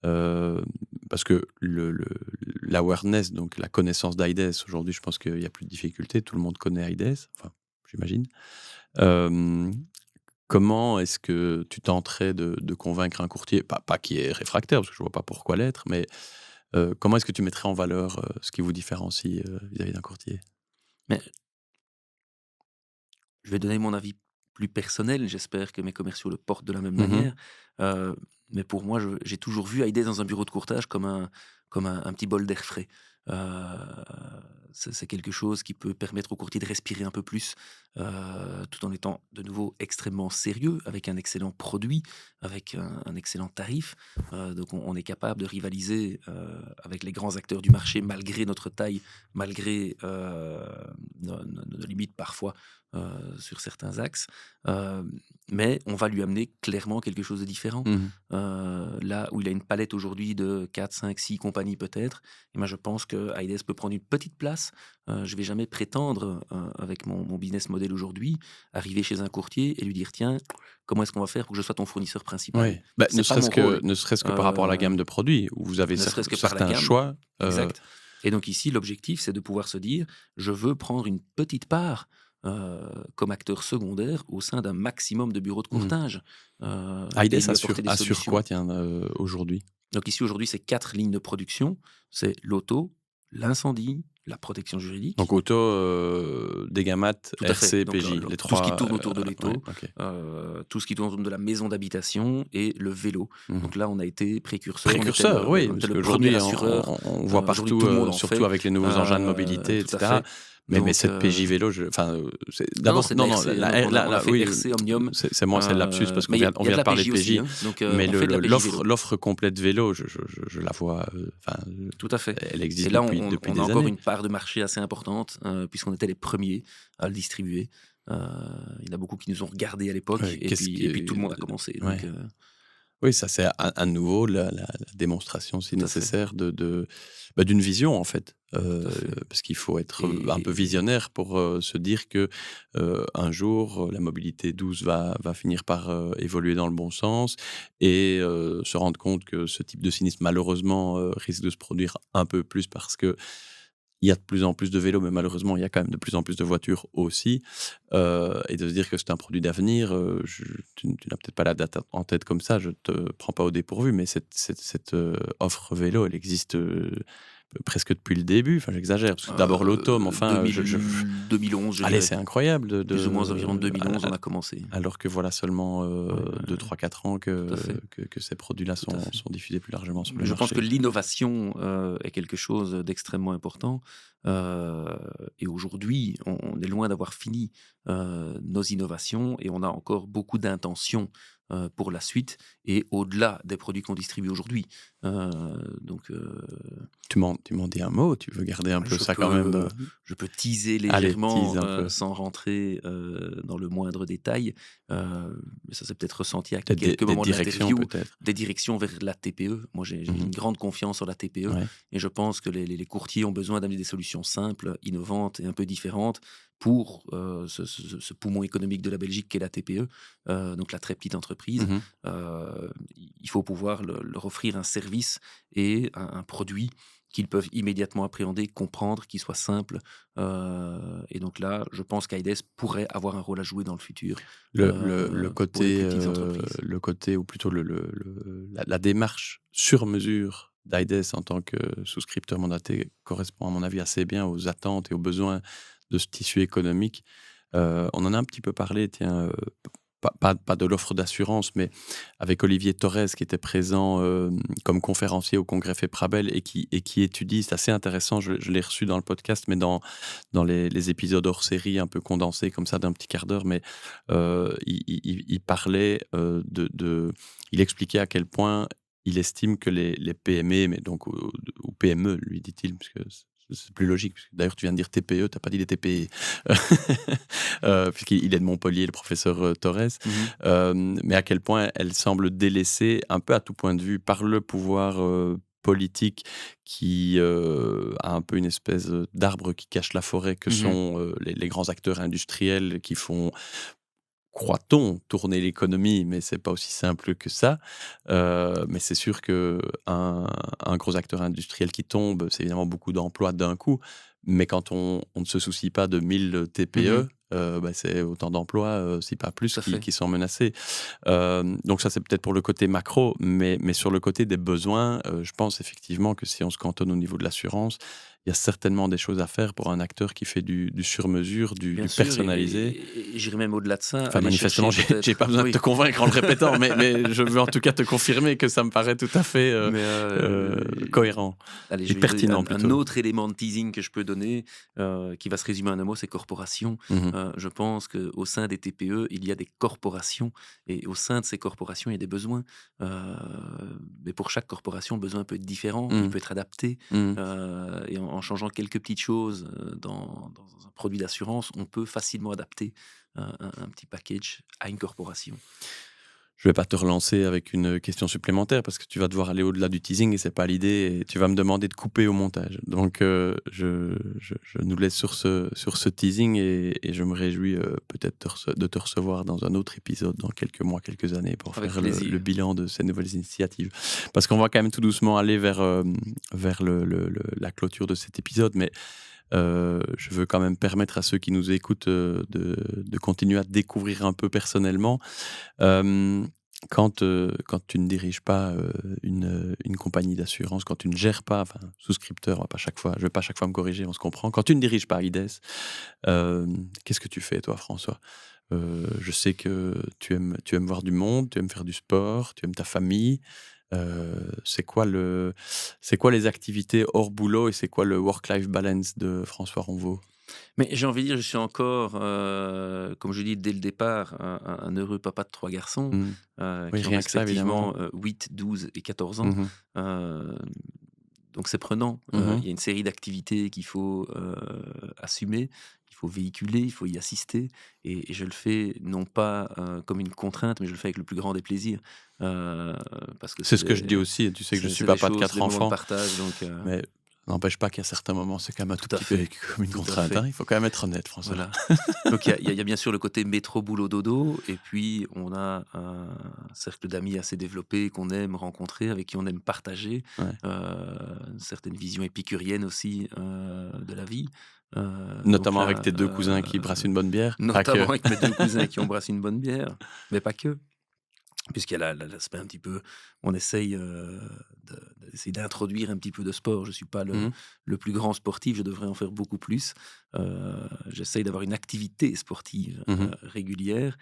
Heu, Parce que l'awareness, donc la connaissance d'IDES, aujourd'hui, je pense qu'il y a plus de difficulté. Tout le monde connaît IDES, enfin, j'imagine. Hem, Comment est-ce que tu tenterais de convaincre un courtier, pas qui est réfractaire, parce que je vois pas pourquoi l'être, mais comment est-ce que tu mettrais en valeur, ce qui vous différencie, vis-à-vis d'un courtier? Mais je vais donner mon avis plus personnel, j'espère que mes commerciaux le portent de la même Mmh. manière. Heu, mais pour moi, j'ai toujours vu Haïdès dans un bureau de courtage comme un petit bol d'air frais. Heu, c'est quelque chose qui peut permettre au courtier de respirer un peu plus, tout en étant de nouveau extrêmement sérieux, avec un excellent produit, avec un excellent tarif. Donc on est capable de rivaliser, avec les grands acteurs du marché malgré notre taille, malgré, nos limites parfois, sur certains axes. Heu, mais on va lui amener clairement quelque chose de différent. Mmh. Là où il a une palette aujourd'hui de 4, 5, 6 compagnies peut-être, et ben, je pense que Aides peut prendre une petite place. Je vais jamais prétendre, avec mon business model aujourd'hui, arriver chez un courtier et lui dire: «Tiens, comment est-ce qu'on va faire pour que je sois ton fournisseur principal?» Oui, bah, C'est pas mon rôle. ne serait-ce que par rapport à la Heu, gamme de produits où vous avez Ne serait-ce que par la certains gamme. choix, Exact. Et donc ici, l'objectif, c'est de pouvoir se dire: «Je veux prendre une petite part, comme acteur secondaire au sein d'un maximum de bureaux de mmh. courtage», et IDES lui apporter des assure solutions. quoi, tiens, aujourd'hui? Donc ici, aujourd'hui, c'est 4 lignes de production. C'est l'auto, l'incendie, la protection Donc juridique. auto, Dégamat, Tout à fait. RC, Donc PJ, les tout ce qui 3. tourne autour de Ouais, l'étau, OK. tout ce qui tourne autour de la maison d'habitation et le vélo. Mmh. Donc là, on a été précurseur, Précurseur, oui, on était parce le premier qu'aujourd'hui assureur. on voit Aujourd'hui, partout, tout le monde en surtout fait. avec les nouveaux engins de mobilité et Tout à cetera. fait. Mais Donc cette PJ vélo, c'est non, non, d'abord c'est de non, la non, RC, hein, donc on a fait oui, RC Omnium, c'est moi, c'est le lapsus parce qu'on mais vient il y a de de la parler de PJ aussi, PJ. hein, donc Mais on fait de la PJ vélo. l'offre complète vélo, je la vois, Tout à fait. elle Et existe là, depuis on a des encore années. une part de marché assez importante, puisqu'on était les premiers à le distribuer. Heu, il y en a beaucoup qui nous ont regardés à l'époque Ouais, et puis tout le monde a commencé, donc ouais. Oui, ça c'est à nouveau la démonstration, si tout à fait, nécessaire, bah, d'une vision, en fait. tout à fait. Parce qu'il faut être, un peu Et visionnaire pour, se dire que, un jour, la mobilité douce va finir par, évoluer dans le bon sens et se rendre compte que ce type de sinistre, malheureusement, risque de se produire un peu plus parce que il y a de plus en plus de vélos, mais malheureusement, il y a quand même de plus en plus de voitures aussi. Et de se dire que c'est un produit d'avenir, tu n'as peut-être pas la date en tête comme ça, je te prends pas au dépourvu, mais cette, offre vélo, elle existe, presque depuis le début. Enfin, j'exagère, parce que d'abord l'auto, mais enfin, 2011, je allez, dirais. c'est incroyable Plus ou moins aux environs de al 2011, on al a commencé. alors que voilà seulement, Ouais, 2-3-4 ans tout à fait, que ces produits-là tout à fait. sont diffusés plus largement sur le Je pense que marché. l'innovation, est quelque chose d'extrêmement important, heu et aujourd'hui, on est loin d'avoir fini, nos innovations et on a encore beaucoup d'intentions, pour la suite et au-delà des produits qu'on distribue aujourd'hui. Donc Tu m'en dis un mot? Tu veux garder un peu je ça quand même de peux je peux teaser allez, tease légèrement, un peu. sans rentrer, dans le moindre détail, mais ça s'est peut-être ressenti à Peut-être quelques des moments de directions l'interview, peut-être? des directions vers la TPE. Moi, j'ai Mmh. une grande confiance en la TPE Ouais. et je pense que les courtiers ont besoin d'amener des solutions simples, innovantes et un peu différentes pour, ce poumon économique de la Belgique qu'est la TPE, donc la très petite entreprise. Mmh. Il faut pouvoir leur offrir un service et un produit qu'ils peuvent immédiatement appréhender, comprendre, qui soit simple. Et donc là, je pense qu'Aides pourrait avoir un rôle à jouer dans le futur, pour les plus petites entreprises. Le côté ou plutôt la démarche sur mesure d'IDES en tant que souscripteur mandaté correspond à mon avis assez bien aux attentes et aux besoins de ce tissu économique. On en a un petit peu parlé, tiens, pas de l'offre d'assurance, mais avec Olivier Torres qui était présent, comme conférencier au congrès FEPRABEL et qui étudie, c'est assez intéressant, je l'ai reçu dans le podcast, mais dans les épisodes hors série un peu condensés comme ça d'un petit quart d'heure, mais il parlait, il expliquait à quel point il estime que les PME, mais donc ou PME lui dit-il, parce que c'est plus logique, parce que d'ailleurs tu viens de dire TPE, tu as pas dit les TPE. Puisqu'il est de Montpellier, le professeur, Torres. Mmh. Mais à quel point elle semble délaissée un peu à tout point de vue par le pouvoir, politique qui a un peu une espèce d'arbre qui cache la forêt que sont les grands acteurs industriels qui font, croit-on, tourner l'économie, mais c'est pas aussi simple que ça. Mais c'est sûr que un gros acteur industriel qui tombe, c'est évidemment beaucoup d'emplois d'un coup. Mais quand on ne se soucie pas de 1000 TPE, c'est autant d'emplois, si pas plus, Tout à fait. qui sont menacés. Donc ça, c'est peut-être pour le côté macro, mais sur le côté des besoins, je pense effectivement que si on se cantonne au niveau de l'assurance, il y a certainement des choses à faire pour un acteur qui fait du sur-mesure, du Bien sûr, personnalisé. et j'irais même au-delà de ça. Enfin, aller manifestement, chercher peut-être- j'ai pas besoin Oui. de te convaincre en le répétant, mais je veux en tout cas te confirmer que ça me paraît tout à fait Mais, cohérent allez, et je vais pertinent un plutôt. autre élément de teasing que je peux donner, qui va se résumer en un mot, c'est corporation. Mhm. Je pense qu'au sein des TPE, il y a des corporations, et au sein de ces corporations, il y a des besoins. Mais pour chaque corporation, le besoin peut être différent, il peut être adapté. Mhm. Et en changeant quelques petites choses dans un produit d'assurance, on peut facilement adapter un petit package à une corporation. Je vais pas te relancer avec une question supplémentaire parce que tu vas devoir aller au-delà du teasing et c'est pas l'idée et tu vas me demander de couper au montage. Donc je nous laisse sur ce teasing et je me réjouis peut-être de te recevoir dans un autre épisode dans quelques mois, quelques années pour Avec faire plaisir. le bilan de ces nouvelles initiatives. Parce qu'on va quand même tout doucement aller vers la clôture de cet épisode, mais je veux quand même permettre à ceux qui nous écoutent de continuer à découvrir un peu personnellement. Quand tu ne diriges pas une compagnie d'assurance, quand tu ne gères pas, enfin, souscripteur, je ne vais pas chaque fois me corriger, on se comprend. Quand tu ne diriges pas IDES, qu'est-ce que tu fais, toi, François? Je sais que tu aimes voir du monde, tu aimes faire du sport, tu aimes ta famille. C'est quoi les activités hors boulot et c'est quoi le work-life balance de François Ronvaux? Mais j'ai envie de dire, je suis encore, comme je dis dès le départ, un heureux papa de 3 garçons, Mmh. Oui, qui ont rien que ça, évidemment. respectivement 8, 12 et 14 ans. Mmh. Euh, donc c'est prenant. Mmh. Il y a une série d'activités qu'il faut assumer, il faut véhiculer, il faut y assister. Et je le fais non pas comme une contrainte, mais je le fais avec le plus grand des plaisirs. Parce que C'est ce que je dis aussi, et tu sais que je suis papa de 4 des moments de enfants, partage. Donc, mais ça n'empêche pas qu'à certains moments, c'est quand même un tout Tout à petit peu fait. vécu comme une Tout à contrainte, fait. hein. Il faut quand même être honnête, François. Voilà. Donc il y a bien sûr le côté métro boulot dodo, et puis on a un cercle d'amis assez développé qu'on aime rencontrer, avec qui on aime partager, Ouais. une certaine vision épicurienne aussi de la vie. Notamment Donc là, avec tes 2 cousins qui brassent une bonne bière. Pas notamment que. avec mes 2 cousins qui embrassent une bonne bière, mais pas que. Puisqu'il y a l'aspect un petit peu, on essaye d'essayer d'introduire un petit peu de sport. Je ne suis pas Mmh. le plus grand sportif, je devrais en faire beaucoup plus. J'essaye d'avoir une activité sportive Mmh. régulière,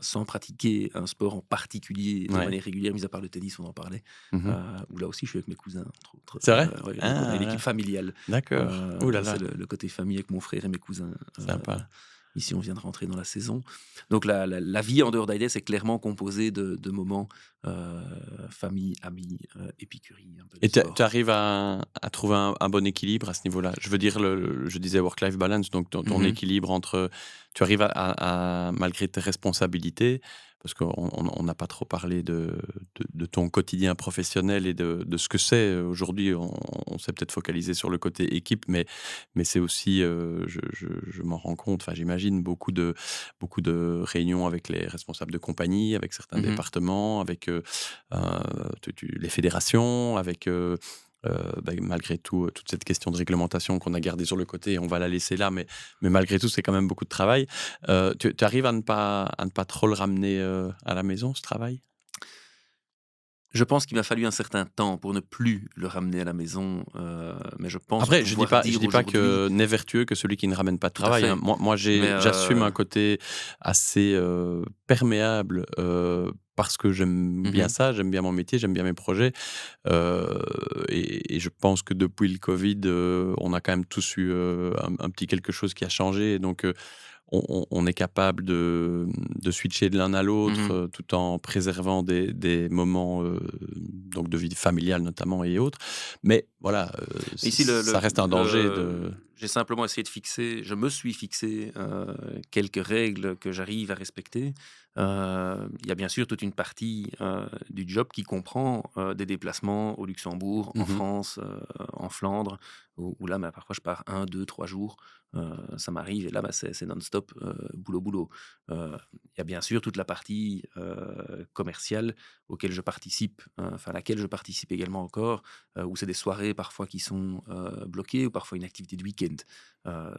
sans pratiquer un sport en particulier de Ouais. manière régulière, mis à part le tennis, on en parlait. Mmh. Où là aussi, je suis avec mes cousins, entre autres. C'est vrai? Ouais, donc on Ah, a une voilà. équipe familiale. D'accord. Ouh là C'est là, le côté famille avec mon frère et mes cousins. sympa. Ici, on vient de rentrer dans la saison. Donc, la vie en dehors d'Aïdès est clairement composée de moments famille, amis, épicurie, un peu de Et tu sport. arrives à trouver un bon équilibre à ce niveau-là? Je veux dire, je disais work-life balance, donc ton équilibre entre... Tu arrives malgré tes responsabilités, parce qu'on n'a pas trop parlé de ton quotidien professionnel et de ce que c'est. Aujourd'hui, on s'est peut-être focalisé sur le côté équipe, mais c'est aussi, je m'en rends compte, enfin j'imagine, beaucoup de réunions avec les responsables de compagnie, avec certains départements, avec les fédérations, avec malgré tout toute cette question de réglementation qu'on a gardée sur le côté, on va la laisser là, mais malgré tout, c'est quand même beaucoup de travail. Tu arrives à ne pas trop le ramener à la maison, ce travail? Je pense qu'il m'a fallu un certain temps pour ne plus le ramener à la maison, mais je pense Après, je pouvoir dis dire pas que aujourd'hui... n'est vertueux que celui qui ne ramène pas de Tout à travail, fait. hein. Moi, Mais, j'assume un côté assez perméable parce que j'aime bien ça, j'aime bien mon métier, j'aime bien mes projets. Et je pense que depuis le Covid, on a quand même tous eu un petit quelque chose qui a changé. Donc, on est capable de switcher de l'un à l'autre tout en préservant des moments donc de vie familiale notamment et autres. Mais voilà, Ici, ça reste un danger j'ai simplement essayé de fixer, je me suis fixé quelques règles que j'arrive à respecter. Il y a bien sûr toute une partie du job qui comprend des déplacements au Luxembourg, en Mmh. France, en Flandre, où là, bah, parfois je pars 1, 2, 3 jours. Ça m'arrive et là, bah, c'est non-stop, boulot, boulot. Il y a bien sûr toute la partie commerciale auquel je participe, enfin à laquelle je participe également encore, où c'est des soirées parfois qui sont bloquées ou parfois une activité de week-end.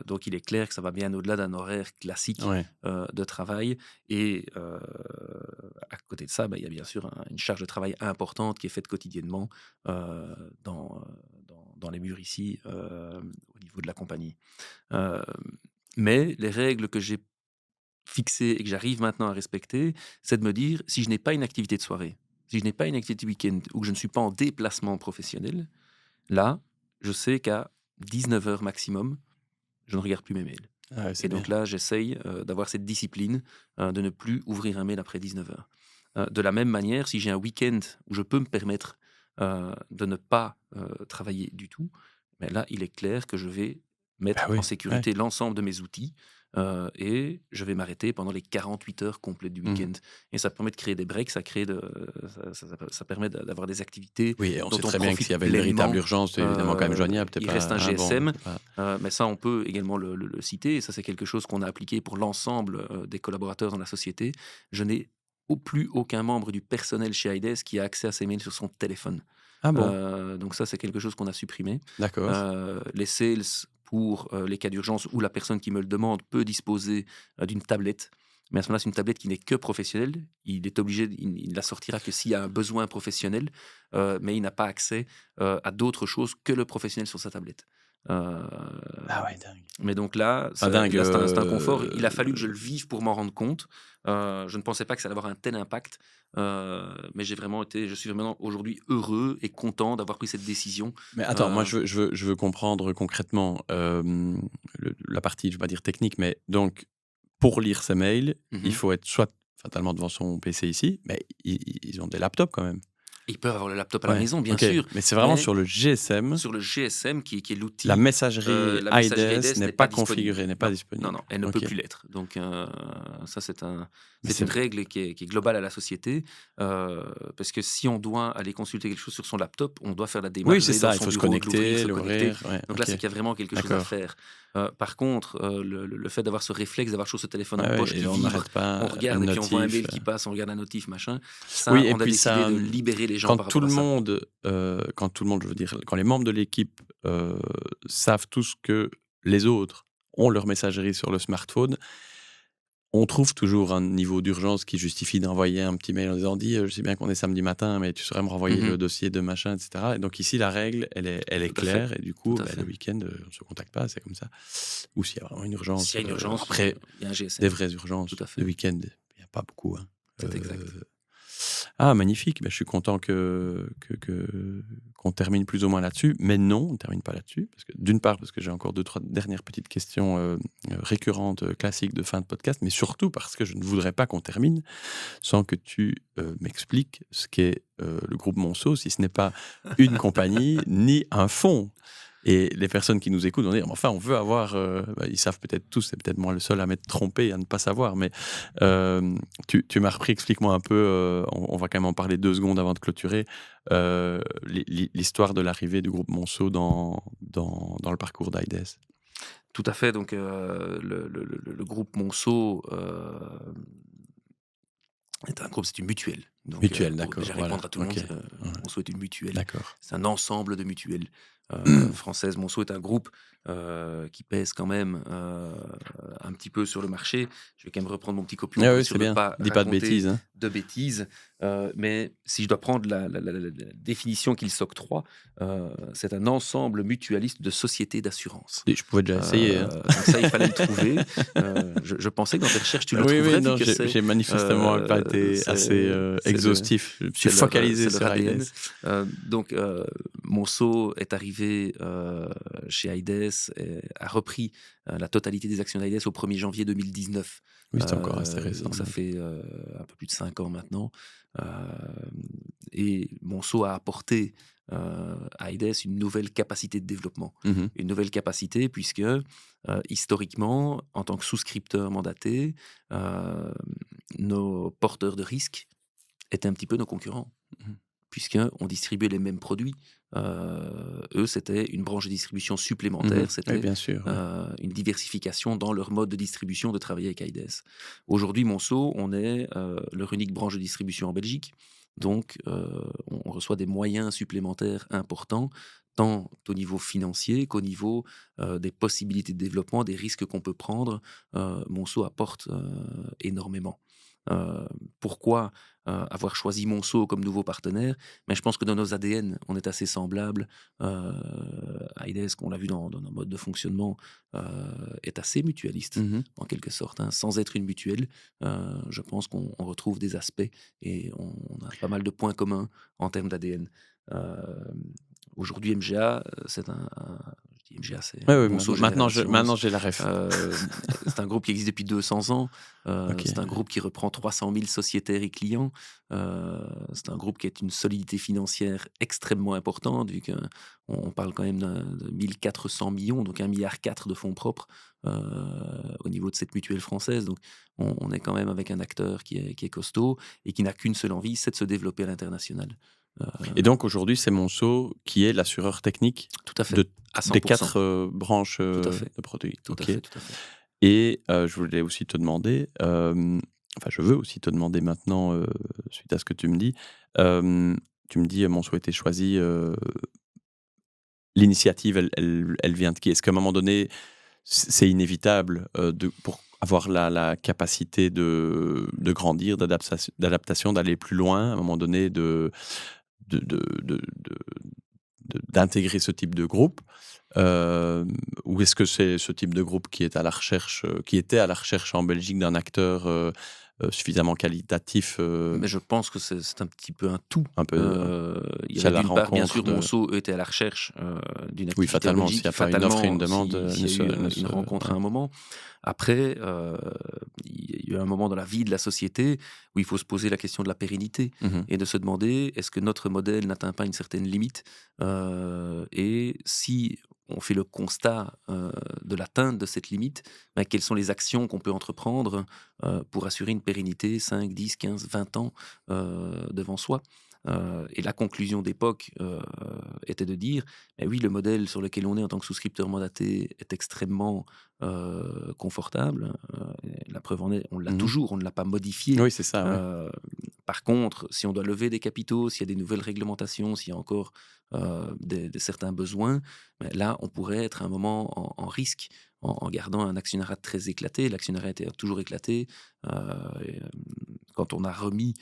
Donc il est clair que ça va bien au-delà d'un horaire classique Ouais. de travail. Et à côté de ça, bah, il y a bien sûr une charge de travail importante qui est faite quotidiennement dans les murs ici, au niveau de la compagnie. Euh, mais les règles que j'ai fixées et que j'arrive maintenant à respecter, c'est de me dire, si je n'ai pas une activité de soirée, si je n'ai pas une activité de week-end ou que je ne suis pas en déplacement professionnel, là, je sais qu'à 19 heures maximum, je ne regarde plus mes mails. Ah ouais, Et c'est donc bien. là, j'essaye d'avoir cette discipline de ne plus ouvrir un mail après 19 heures. De la même manière, si j'ai un week-end où je peux me permettre de ne pas travailler du tout, mais là, il est clair que je vais Bah mettre en oui, ouais. sécurité l'ensemble de mes outils et je vais m'arrêter pendant les 48 heures complètes du Mmh. week-end. Et ça permet de créer des breaks, ça permet d'avoir des activités Oui, et on dont sait on très bien que s'il profite y avait une véritable pleinement. urgence, tu es évidemment quand même joignable, tu es Il pas reste un hein, bon, GSM, tu pas mais ça, on peut également le citer, et ça, c'est quelque chose qu'on a appliqué pour l'ensemble des collaborateurs dans la société. Je n'ai au plus aucun membre du personnel chez Aides qui a accès à ses mails sur son téléphone. ah bon? Donc ça, c'est quelque chose qu'on a supprimé. D'accord. Les sales, pour les cas d'urgence où la personne qui me le demande peut disposer d'une tablette. Mais à ce moment-là, c'est une tablette qui n'est que professionnelle. Il est obligé, il ne la sortira que s'il y a un besoin professionnel, mais il n'a pas accès à d'autres choses que le professionnel sur sa tablette. Euh, Ah ouais, dingue. mais donc là, Ah dingue, là c'est un confort. Il a fallu que je le vive pour m'en rendre compte. Je ne pensais pas que ça allait avoir un tel impact, mais je suis vraiment aujourd'hui heureux et content d'avoir pris cette décision. mais attends, moi Euh, je veux comprendre concrètement, la partie, je vais pas dire technique, mais donc pour lire ces mails, il mhm. faut être soit fatalement devant son PC ici, mais ils ont des laptops quand même? Ils peuvent avoir le laptop à la Ouais, maison, bien OK, sûr, mais c'est vraiment mais sur le GSM, sur le GSM, qui est la l'outil, messagerie la messagerie IDES IDES n'est n'est pas pas disponible. configurée, n'est pas Non, non, disponible. non, elle ne peut OK, plus l'être. Donc ça, mais c'est c'est une règle qui est globale à la société, parce que si on doit aller consulter quelque chose sur son laptop, on doit faire la oui, démarche c'est d'aller dans ça, il son faut se bureau, de l'ouvrir, connecter, se connecter. l'ouvrir, ouais, Donc là, OK, c'est qu'il y a vraiment quelque chose à d'accord. faire. Par contre, le fait d'avoir ce réflexe, d'avoir toujours ce téléphone Ouais, en ouais poche et qui on vibre, n'arrête pas, on le regarde et puis on voit un notif, mail qui passe, on regarde un notif, machin, ça, oui et on a puis décidé ça, de libérer les gens quand par tout rapport le à ça. monde, je veux dire, quand les membres de l'équipe, savent tous que les autres ont leur messagerie sur le smartphone, on trouve toujours un niveau d'urgence qui justifie d'envoyer un petit mail en disant: «Dis, je sais bien qu'on est samedi matin, mais tu saurais me renvoyer le Mhm. dossier de machin?» et cetera et donc ici, la règle, elle est Tout à fait, claire et du tout coup, à bah, le fait. week-end, on ne se contacte pas, c'est comme ça. Ou s'il y a vraiment une urgence, S'il y a une urgence, après il y a un des GSM. vraies Tout urgences, à le fait. week-end, il y a pas beaucoup, hein. C'est exact. Ah magnifique, bah, je suis content qu'on termine plus ou moins là-dessus, mais non, on ne termine pas là-dessus parce que d'une part, parce que j'ai encore 2-3 dernières petites questions, récurrentes, classiques de fin de podcast, mais surtout parce que je ne voudrais pas qu'on termine sans que tu, m'expliques ce qu'est, le groupe Monceau, si ce n'est pas une compagnie ni un fonds. Et les personnes qui nous écoutent vont dire: «Mais enfin, on veut avoir», bah, ils savent peut-être tous, c'est peut-être moi le seul à m'être trompé, à ne pas savoir, mais tu m'as repris, explique-moi un peu, on va quand même en parler 2 secondes avant de clôturer, l'histoire de l'arrivée du groupe Monceau dans le parcours d'Aides. Tout à fait. Donc, le groupe Monceau est un groupe, c'est une mutuelle. Donc, Mutuelle, pour d'accord, déjà répondre voilà, à tout le OK. monde, Ouais, Monceau est une mutuelle. d'accord. C'est un ensemble de mutuelles françaises. Monceau est un groupe qui pèse quand même un petit peu sur le marché. Je vais quand même reprendre mon petit copion Ah pour oui, être sûr c'est de ne bien. pas Dis pas de raconter bêtises, hein. de bêtises. Mais si je dois prendre la définition qu'il s'octroie, c'est un ensemble mutualiste de sociétés d'assurance. Et je pouvais déjà essayer, hein. Donc ça, il fallait le trouver. Je pensais que dans tes recherches, tu le Oui, oui, trouverais, vu non, que j'ai manifestement pas été assez, exhaustif. Je me suis focalisé c'est leur sur Aides. ADN. Donc, Monceau est arrivé chez Aides et a repris la totalité des actions d'Aides au 1er janvier 2019. Oui, c'est encore assez récent, Donc ça donc. fait un peu plus de 5 ans maintenant. Euh, et Monceau a apporté à IDES une nouvelle capacité de développement. Mhm. Une nouvelle capacité puisque, historiquement, en tant que souscripteur mandaté, nos porteurs de risques étaient un petit peu nos concurrents, Mhm. puisqu'on distribuait les mêmes produits. Eux, c'était une branche de distribution supplémentaire, Mhm. Oui, c'était bien sûr. Ouais. une diversification dans leur mode de distribution de travailler avec IDES. Aujourd'hui, Monceau, on est leur unique branche de distribution en Belgique, donc on reçoit des moyens supplémentaires importants, tant au niveau financier qu'au niveau des possibilités de développement, des risques qu'on peut prendre. Monceau apporte énormément. Euh, Pourquoi avoir choisi Monceau comme nouveau partenaire? Mais je pense que dans nos ADN, on est assez semblables. IDES, qu'on l'a vu dans nos modes de fonctionnement, est assez mutualiste, Mhm. en quelque sorte, hein. Sans être une mutuelle, je pense qu'on retrouve des aspects et on a pas mal de points communs en termes d'ADN. Aujourd'hui, MGA, c'est je dis MGA, c'est Ouais, ouais, Monceau General maintenant Assurance. j'ai la ref. C'est un groupe qui existe depuis 200 ans. Ok. C'est un groupe qui reprend 300 000 sociétaires et clients. C'est un groupe qui a une solidité financière extrêmement importante, vu qu'on parle quand même de 1400 millions, donc 1,4 milliard de fonds propres au niveau de cette mutuelle française. Donc on est quand même avec un acteur qui est costaud et qui n'a qu'une seule envie, c'est de se développer à l'international. Et donc aujourd'hui, c'est Monceau qui est l'assureur technique Tout à fait, de, à des 100%. 4 branches Tout à fait, de produits. tout à Ok. fait, tout à fait. Et je voulais aussi te demander, enfin je veux aussi te demander maintenant, suite à ce que tu me dis, tu me dis, Monceau a été choisi, l'initiative, elle vient de qui? Est-ce qu'à un moment donné, c'est inévitable, pour avoir la capacité de grandir, d'adaptation, d'aller plus loin, à un moment donné, d'intégrer ce type de groupe? Ou est-ce que c'est ce type de groupe qui est à la recherche, qui était à la recherche en Belgique d'un acteur, suffisamment qualitatif, Mais je pense que c'est un petit peu un tout. un peu, Il y qui est à avait la d'une part, bien rencontre sûr, de Monceau était à la recherche d'une oui, activité en fatalement, s'il n'y Belgique. a pas une offre et une Fatalement, demande, s'il y a eu une rencontre à ouais. un moment. Après, il y a eu un moment dans la vie de la société où il faut se poser la question de la pérennité Mmh. et de se demander est-ce que notre modèle n'atteint pas une certaine limite. Et si on fait le constat de l'atteinte de cette limite, ben, quelles sont les actions qu'on peut entreprendre pour assurer une pérennité 5, 10, 15, 20 ans devant soi. Et la conclusion d'époque était de dire, eh oui, le modèle sur lequel on est en tant que souscripteur mandaté est extrêmement confortable. La preuve en est, on l'a Mmh. toujours, on ne l'a pas modifié. Oui, c'est ça, ouais. Euh, Par contre, si on doit lever des capitaux, s'il y a des nouvelles réglementations, s'il y a encore certains besoins, ben là, on pourrait être à un moment en risque en gardant un actionnariat très éclaté. L'actionnariat était toujours éclaté. Quand on a remis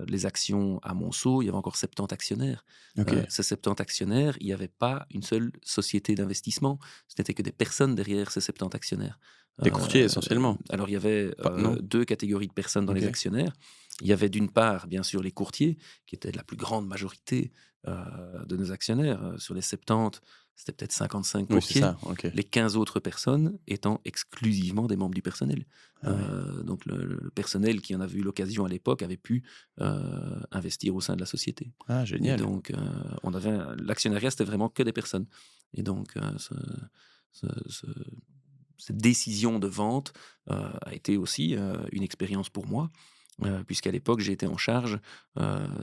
les actions à Monceau, il y avait encore 70 actionnaires. OK. Ces 70 actionnaires, il n'y avait pas une seule société d'investissement. Ce n'était que des personnes derrière ces 70 actionnaires. Des courtiers Euh, essentiellement? alors, il y avait Pas non? deux catégories de personnes dans les OK. actionnaires. Il y avait d'une part, bien sûr, les courtiers, qui étaient la plus grande majorité de nos actionnaires. Sur les 70, c'était peut-être 55 Oui, c'est courtiers. ça, OK. Les 15 autres personnes étant exclusivement des membres du personnel. Ah ouais. Donc le personnel qui en avait eu l'occasion à l'époque avait pu investir au sein de la société. Ah Et génial. donc, l'actionnariat, c'était vraiment que des personnes. Et donc, ce- ce- cette décision de vente a été aussi une expérience pour moi, puisqu'à l'époque, j'ai été en charge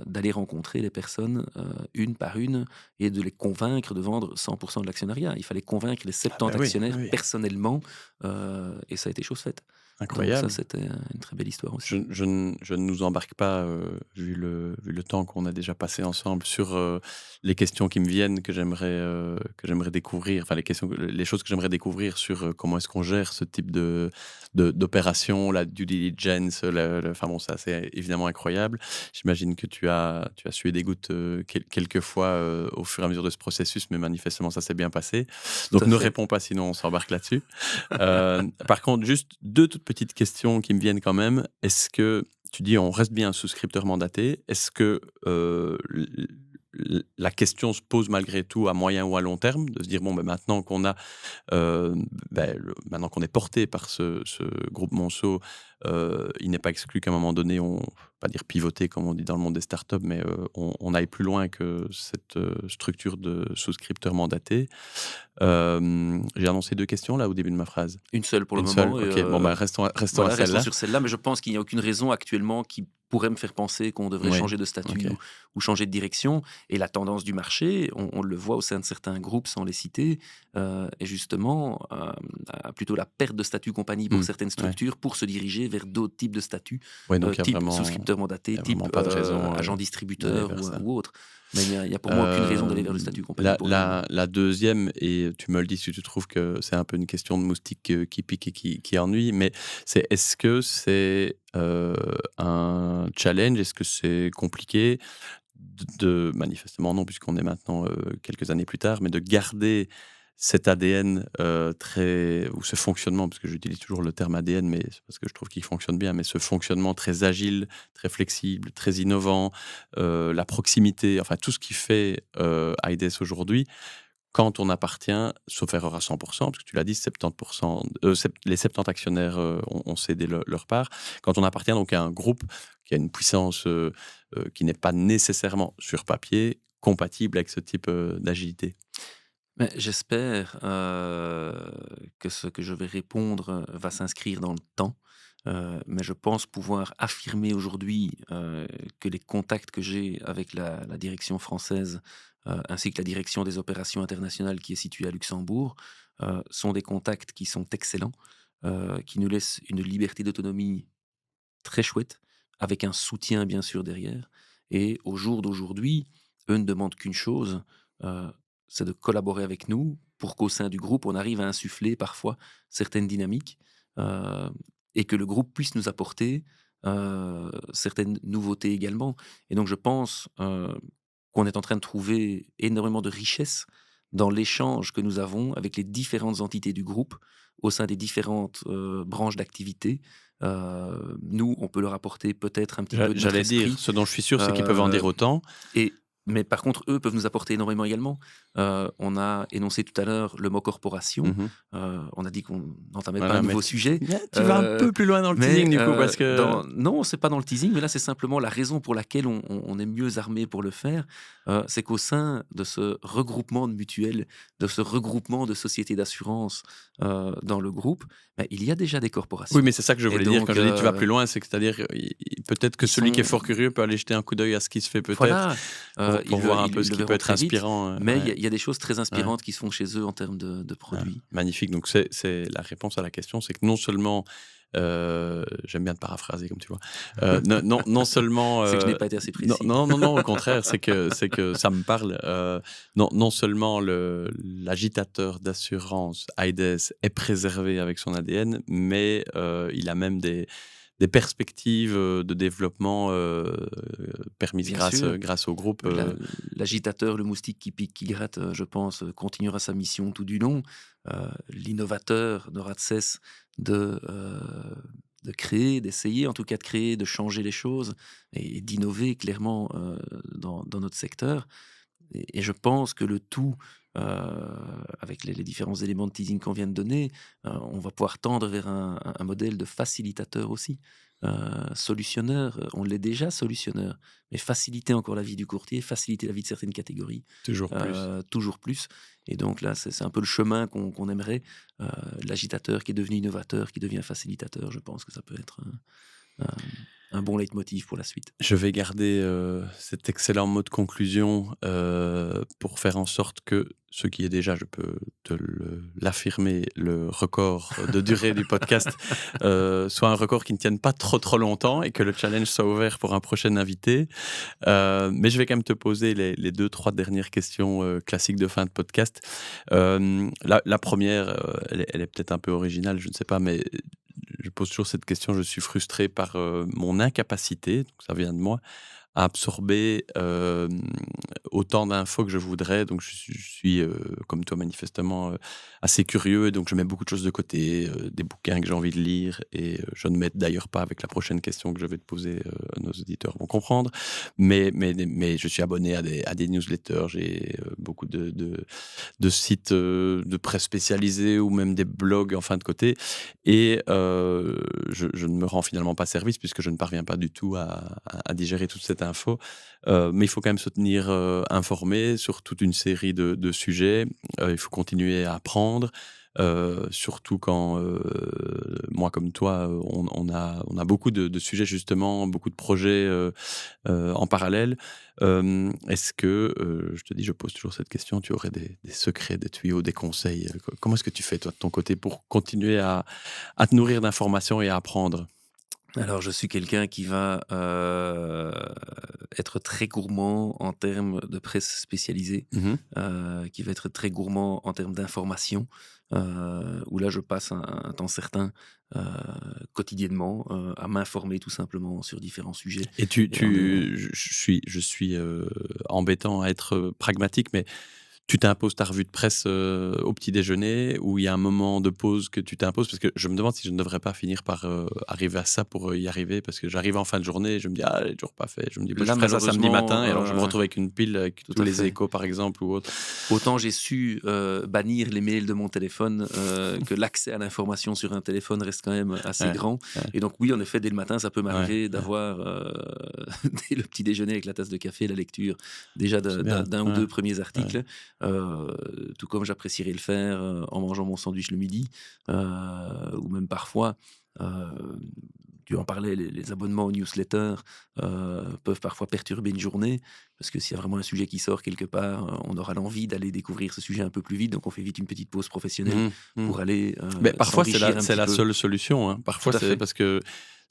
d'aller rencontrer les personnes une par une et de les convaincre de vendre 100% de l'actionnariat. Il fallait convaincre les Ah 70 bah oui, actionnaires oui. personnellement, et ça a été chose faite. Donc ça, Incroyable. c'était une très belle histoire aussi. Je ne nous embarque pas, vu le temps qu'on a déjà passé ensemble, sur les questions qui me viennent que j'aimerais découvrir, enfin les choses que j'aimerais découvrir sur comment est-ce qu'on gère ce type d'opération, la due diligence, enfin bon, ça c'est évidemment incroyable. J'imagine que tu as sué des gouttes quelques fois au fur et à mesure de ce processus, mais manifestement ça s'est bien passé. Tout Donc à ne fait. réponds pas, sinon on s'embarque là-dessus. Par contre, juste 2 toutes petites questions qui me viennent quand même. Est-ce que tu dis on reste bien un souscripteur mandaté? Est-ce que, la question se pose malgré tout à moyen ou à long terme, de se dire, bon, maintenant qu'on a, maintenant qu'on est porté par ce groupe Monceau, il n'est pas exclu qu'à un moment donné, pas dire pivoter comme on dit dans le monde des startups, mais on aille plus loin que cette structure de souscripteur mandaté. J'ai annoncé 2 questions là au début de ma phrase. Une seule pour le Une moment. seule, ok. Bon, restons à Voilà, restons celle-là. sur celle-là, mais je pense qu'il n'y a aucune raison actuellement qui pourrait me faire penser qu'on devrait Ouais, changer de statut ok. ou changer de direction. Et la tendance du marché, on le voit au sein de certains groupes, sans les citer, est justement plutôt la perte de statut compagnie pour certaines structures pour se diriger vers d'autres types de statuts, Ouais, donc type souscripteur mandaté, type pas de raison agent d'aller distributeur vers ça. ou autre. Mais il y a pour moi aucune raison d'aller vers le statut compagnie pour le moment. La deuxième, et tu me le dis si tu trouves que c'est un peu une question de moustique qui pique et qui ennuie, mais c'est est-ce que c'est un challenge? Est-ce que c'est compliqué manifestement non, puisqu'on est maintenant quelques années plus tard, mais de garder cet ADN ou ce fonctionnement, parce que j'utilise toujours le terme ADN, mais c'est parce que je trouve qu'il fonctionne bien, mais ce fonctionnement très agile, très flexible, très innovant, la proximité, enfin tout ce qui fait IDES aujourd'hui, quand on appartient, sauf erreur à 100%, parce que tu l'as dit, 70%, les 70 actionnaires ont cédé leur part, quand on appartient donc à un groupe qui a une puissance qui n'est pas nécessairement sur papier compatible avec ce type d'agilité. Mais j'espère que ce que je vais répondre va s'inscrire dans le temps. Mais je pense pouvoir affirmer aujourd'hui que les contacts que j'ai avec la direction française ainsi que la direction des opérations internationales qui est située à Luxembourg sont des contacts qui sont excellents, qui nous laissent une liberté d'autonomie très chouette, avec un soutien bien sûr derrière. Et au jour d'aujourd'hui, eux ne demandent qu'une chose, euh, c'est de collaborer avec nous pour qu'au sein du groupe, on arrive à insuffler parfois certaines dynamiques euh, et que le groupe puisse nous apporter certaines nouveautés également. Et donc je pense qu'on est en train de trouver énormément de richesse dans l'échange que nous avons avec les différentes entités du groupe au sein des différentes branches d'activité. Nous, on peut leur apporter peut-être un petit peu de notre J'allais dire, esprit. ce dont je suis sûr, c'est qu'ils peuvent en dire autant. Mais par contre, eux peuvent nous apporter énormément également. On a énoncé tout à l'heure le mot corporation. Mhm. On a dit qu'on n'entamait Voilà, pas un mais nouveau sujet. tu vas un peu plus loin dans le Mais teasing, du coup, parce que... non, c'est pas dans le teasing, mais là, c'est simplement la raison pour laquelle on est mieux armé pour le faire. C'est qu'au sein de ce regroupement de mutuelles, de ce regroupement de sociétés d'assurance dans le groupe, il y a déjà des corporations. Oui, mais c'est ça que je voulais dire donc, quand je dis tu vas plus loin, c'est que c'est-à-dire peut-être que celui qui est fort curieux peut aller jeter un coup d'œil à ce qui se fait peut-être, Voilà, pour voir un peu ce qui peut être inspirant. Mais il y a des choses très inspirantes qui se font chez eux en termes de produits. Magnifique. Donc c'est la réponse à la question, c'est que non seulement j'aime bien te paraphraser comme tu vois. Non seulement c'est que je n'ai pas été assez précis. Non, au contraire, c'est que ça me parle. Non seulement l'agitateur d'assurance IDES est préservé avec son ADN, mais il a même des perspectives de développement permises grâce au groupe. L'agitateur, le moustique qui pique, qui gratte, je pense, continuera sa mission tout du long. L'innovateur n'aura de cesse de créer, d'essayer en tout cas de créer, de changer les choses et d'innover clairement dans notre secteur. Et je pense que le tout, avec les différents éléments de teasing qu'on vient de donner, on va pouvoir tendre vers un modèle de facilitateur aussi. Solutionneur, on l'est déjà solutionneur, mais faciliter encore la vie du courtier, faciliter la vie de certaines catégories. Toujours plus. Toujours plus. Et donc là, c'est un peu le chemin qu'on aimerait. L'agitateur qui est devenu innovateur, qui devient facilitateur, je pense que ça peut être un bon leitmotiv pour la suite. Je vais garder cet excellent mot de conclusion pour faire en sorte que ce qui est déjà, je peux te l'affirmer, le record de durée du podcast soit un record qui ne tienne pas trop longtemps et que le challenge soit ouvert pour un prochain invité. Mais je vais quand même te poser les 2-3 dernières questions classiques de fin de podcast. La première, elle est peut-être un peu originale, je ne sais pas, mais je pose toujours cette question. Je suis frustré par mon incapacité, donc ça vient de moi, à absorber autant d'infos que je voudrais. Donc, je suis comme toi, manifestement, assez curieux. Et donc, je mets beaucoup de choses de côté, des bouquins que j'ai envie de lire. Et je ne m'aide d'ailleurs pas avec la prochaine question que je vais te poser. Nos auditeurs vont comprendre. Mais je suis abonné à des newsletters. J'ai beaucoup de sites de presse spécialisés ou même des blogs en fin de côté. Et je ne me rends finalement pas service puisque je ne parviens pas du tout à digérer toute cette info. Mais il faut quand même se tenir informé sur toute une série de sujets. Il faut continuer à apprendre. Surtout quand moi comme toi, on a beaucoup de sujets justement, beaucoup de projets en parallèle. Est-ce que, je te dis, je pose toujours cette question, tu aurais des secrets, des tuyaux, des conseils? Comment est-ce que tu fais toi de ton côté pour continuer à te nourrir d'informations et à apprendre? Alors, je suis quelqu'un qui va être très gourmand en termes de presse spécialisée, Mmh. qui va être très gourmand en termes d'information, où là, je passe un temps certain quotidiennement à m'informer tout simplement sur différents sujets. Et Et on est... je suis embêtant à être pragmatique, mais tu t'imposes ta revue de presse au petit déjeuner ou il y a un moment de pause que tu t'imposes? Parce que je me demande si je ne devrais pas finir par arriver à ça pour y arriver. Parce que j'arrive en fin de journée et je me dis, ah, j'ai toujours pas fait. Je me dis, bah, je Là, ferai ça samedi malheureusement, matin. Et alors, je me retrouve avec une pile avec tout tous à les fait. échos, par exemple, ou autre. Autant j'ai su bannir les mails de mon téléphone, que l'accès à l'information sur un téléphone reste quand même assez Ouais, grand. ouais. Et donc oui, en effet, dès le matin, ça peut m'arriver Ouais, d'avoir, dès le petit déjeuner avec la tasse de café, la lecture déjà c'est bien. d'un ou Ouais, deux premiers ouais. articles, tout comme j'apprécierais le faire en mangeant mon sandwich le midi, ou même parfois... euh, tu en parlais, les abonnements aux newsletters peuvent parfois perturber une journée, parce que s'il y a vraiment un sujet qui sort quelque part, on aura l'envie d'aller découvrir ce sujet un peu plus vite, donc on fait vite une petite pause professionnelle Mmh, mmh. pour aller Mais parfois, s'enrichir un c'est petit la peu. seule solution, hein. Tout Parfois, à c'est fait. parce que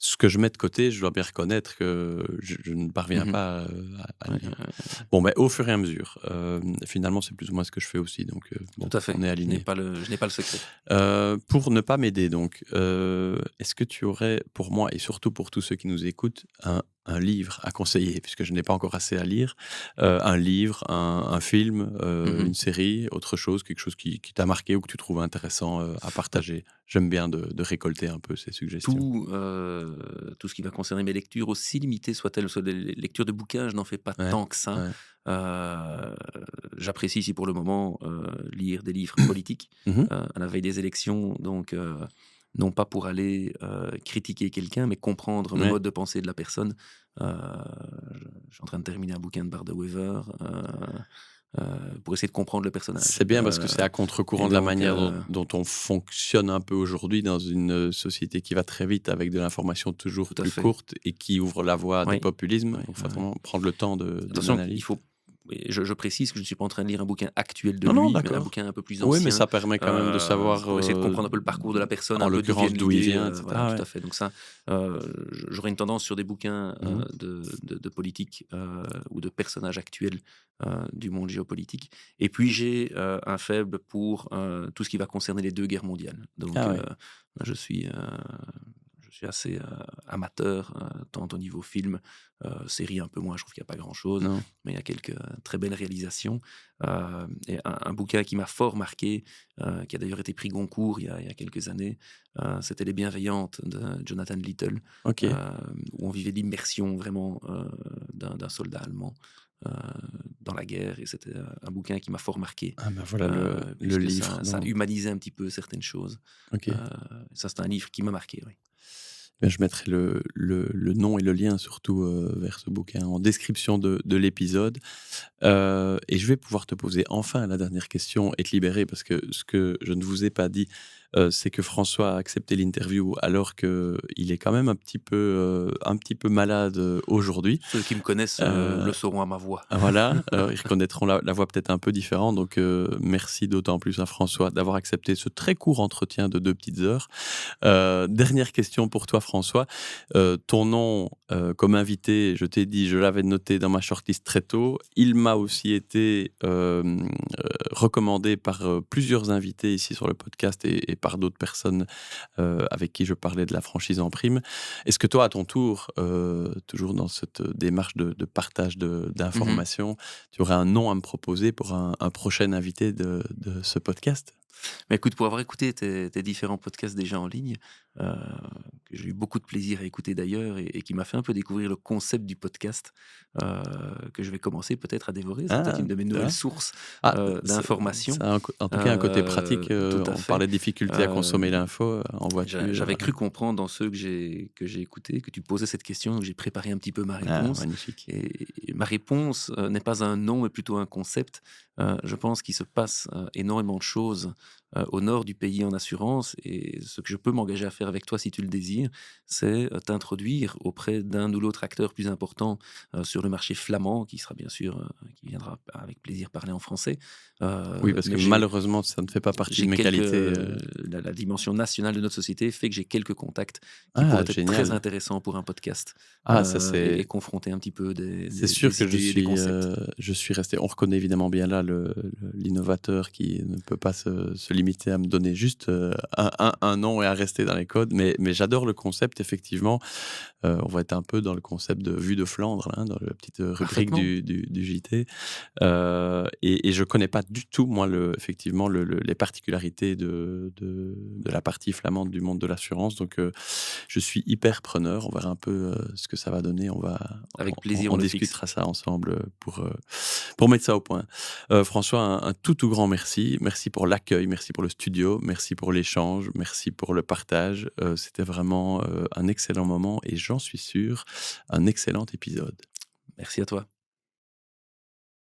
ce que je mets de côté, je dois bien reconnaître que je ne parviens Mhm. pas à Ouais, lire. Bon, mais au fur et à mesure, finalement, c'est plus ou moins ce que je fais aussi. Donc, bon, tout à fait. on est Je n'ai alignés. pas je n'ai pas le secret. Pour ne pas m'aider, donc, est-ce que tu aurais pour moi et surtout pour tous ceux qui nous écoutent, un livre à conseiller? Puisque je n'ai pas encore assez à lire. Un livre, un film, Mhm. une série, autre chose, quelque chose qui t'a marqué ou que tu trouves intéressant à partager? J'aime bien de récolter un peu ces suggestions. Tout ce qui va concerner mes lectures, aussi limitées soient-elles, soit les lectures de bouquins, je n'en fais pas Ouais, tant que ça. ouais. Euh, J'apprécie ici pour le moment lire des livres politiques Mmh. à la veille des élections, donc non pas pour aller critiquer quelqu'un, mais comprendre le Ouais. mode de pensée de la personne. Euh, je suis en train de terminer un bouquin de Bart de Wever pour essayer de comprendre le personnage. C'est bien parce que c'est à contre-courant Et de la donc, manière dont on fonctionne un peu aujourd'hui dans une société qui va très vite avec de l'information toujours tout à plus fait. courte et qui ouvre la voie à des Oui, populismes. oui, Il faut oui, oui. vraiment prendre le temps de Attention, l'analyse. il faut. Oui, je précise que je ne suis pas en train de lire un bouquin actuel de Non, non, lui, mais un d'accord. bouquin un peu plus Oui, mais ancien, ça permet quand même de savoir, pour essayer de comprendre un peu le parcours de la personne, en un peu d'où vient l'occurrence, d'où il l'idée. vient, et Voilà, cetera, tout ouais. à fait. Donc ça, j'aurais une tendance sur des bouquins Mmh. de politique ou de personnages actuels du monde géopolitique. Et puis j'ai un faible pour tout ce qui va concerner les deux guerres mondiales. Donc Ah ouais. je suis... je suis assez amateur, tant au niveau film, série un peu moins, je trouve qu'il n'y a pas grand-chose, Non. mais il y a quelques très belles réalisations. Et un bouquin qui m'a fort marqué, qui a d'ailleurs été pris Goncourt il y a quelques années, c'était Les Bienveillantes de Jonathan Little, OK. où on vivait l'immersion vraiment d'un soldat allemand euh, dans la guerre. Et c'était un bouquin qui m'a fort marqué, Ah ben voilà le puisque livre ça dont humanisait un petit peu certaines choses. OK. Ça, c'est un livre qui m'a marqué, oui. Ben, je mettrai le nom et le lien surtout, vers ce bouquin en description de l'épisode. Et je vais pouvoir te poser enfin la dernière question et te libérer parce que ce que je ne vous ai pas dit, c'est que François a accepté l'interview alors qu'il est quand même un petit peu malade, aujourd'hui. Ceux qui me connaissent Heu le sauront à ma voix. Voilà, ils reconnaîtront la voix peut-être un peu différente, donc merci d'autant plus à François d'avoir accepté ce très court entretien de 2 petites heures. Dernière question pour toi François, ton nom, comme invité, je t'ai dit, je l'avais noté dans ma shortlist très tôt. Il m'a aussi été, recommandé par, plusieurs invités ici sur le podcast et par d'autres personnes avec qui je parlais de la franchise en prime. Est-ce que toi, à ton tour, toujours dans cette démarche de partage d'informations, tu aurais un nom à me proposer pour un prochain invité de ce podcast? Mais écoute, pour avoir écouté tes différents podcasts déjà en ligne, euh, que j'ai eu beaucoup de plaisir à écouter d'ailleurs et qui m'a fait un peu découvrir le concept du podcast, que je vais commencer peut-être à dévorer. C'est peut-être Ah, une de mes tu nouvelles vois? sources Ah, d'informations. ça a en tout cas un côté pratique. Tout à On fait. parlait de difficultés à consommer Euh, l'info en voiture. J'avais cru comprendre dans ceux que j'ai écoutés que tu posais cette question, donc j'ai préparé un petit peu ma Ah, réponse. magnifique. Et ma réponse n'est pas un nom, mais plutôt un concept. Je pense qu'il se passe énormément de choses au nord du pays en assurance, et ce que je peux m'engager à faire avec toi si tu le désires, c'est t'introduire auprès d'un ou l'autre acteur plus important sur le marché flamand, qui sera bien sûr, qui viendra avec plaisir parler en français. Oui, parce que Mais malheureusement, ça ne fait pas partie de j'ai mes quelques, qualités. la dimension nationale de notre société fait que j'ai quelques contacts qui Ah, pourraient être très génial. intéressants pour un podcast, Ah, ça et c'est confronter un petit peu c'est sûr des que idées et des concepts. je suis resté. On reconnaît évidemment bien là l'innovateur qui ne peut pas se limiter à me donner juste un nom et à rester dans les codes. Mais j'adore le concept, effectivement. On va être un peu dans le concept de vue de Flandre, hein, dans la petite rubrique Parfaitement. du JT. Et je connais pas du tout, moi, effectivement, les particularités de la partie flamande du monde de l'assurance. Donc, je suis hyper preneur. On verra un peu ce que ça va donner. Avec plaisir, On on le fixe. discutera ça ensemble pour mettre ça au point. François, un tout grand merci. Merci pour l'accueil, merci pour le studio, merci pour l'échange, merci pour le partage. C'était vraiment un excellent moment et j'en suis sûr, un excellent épisode. Merci à toi.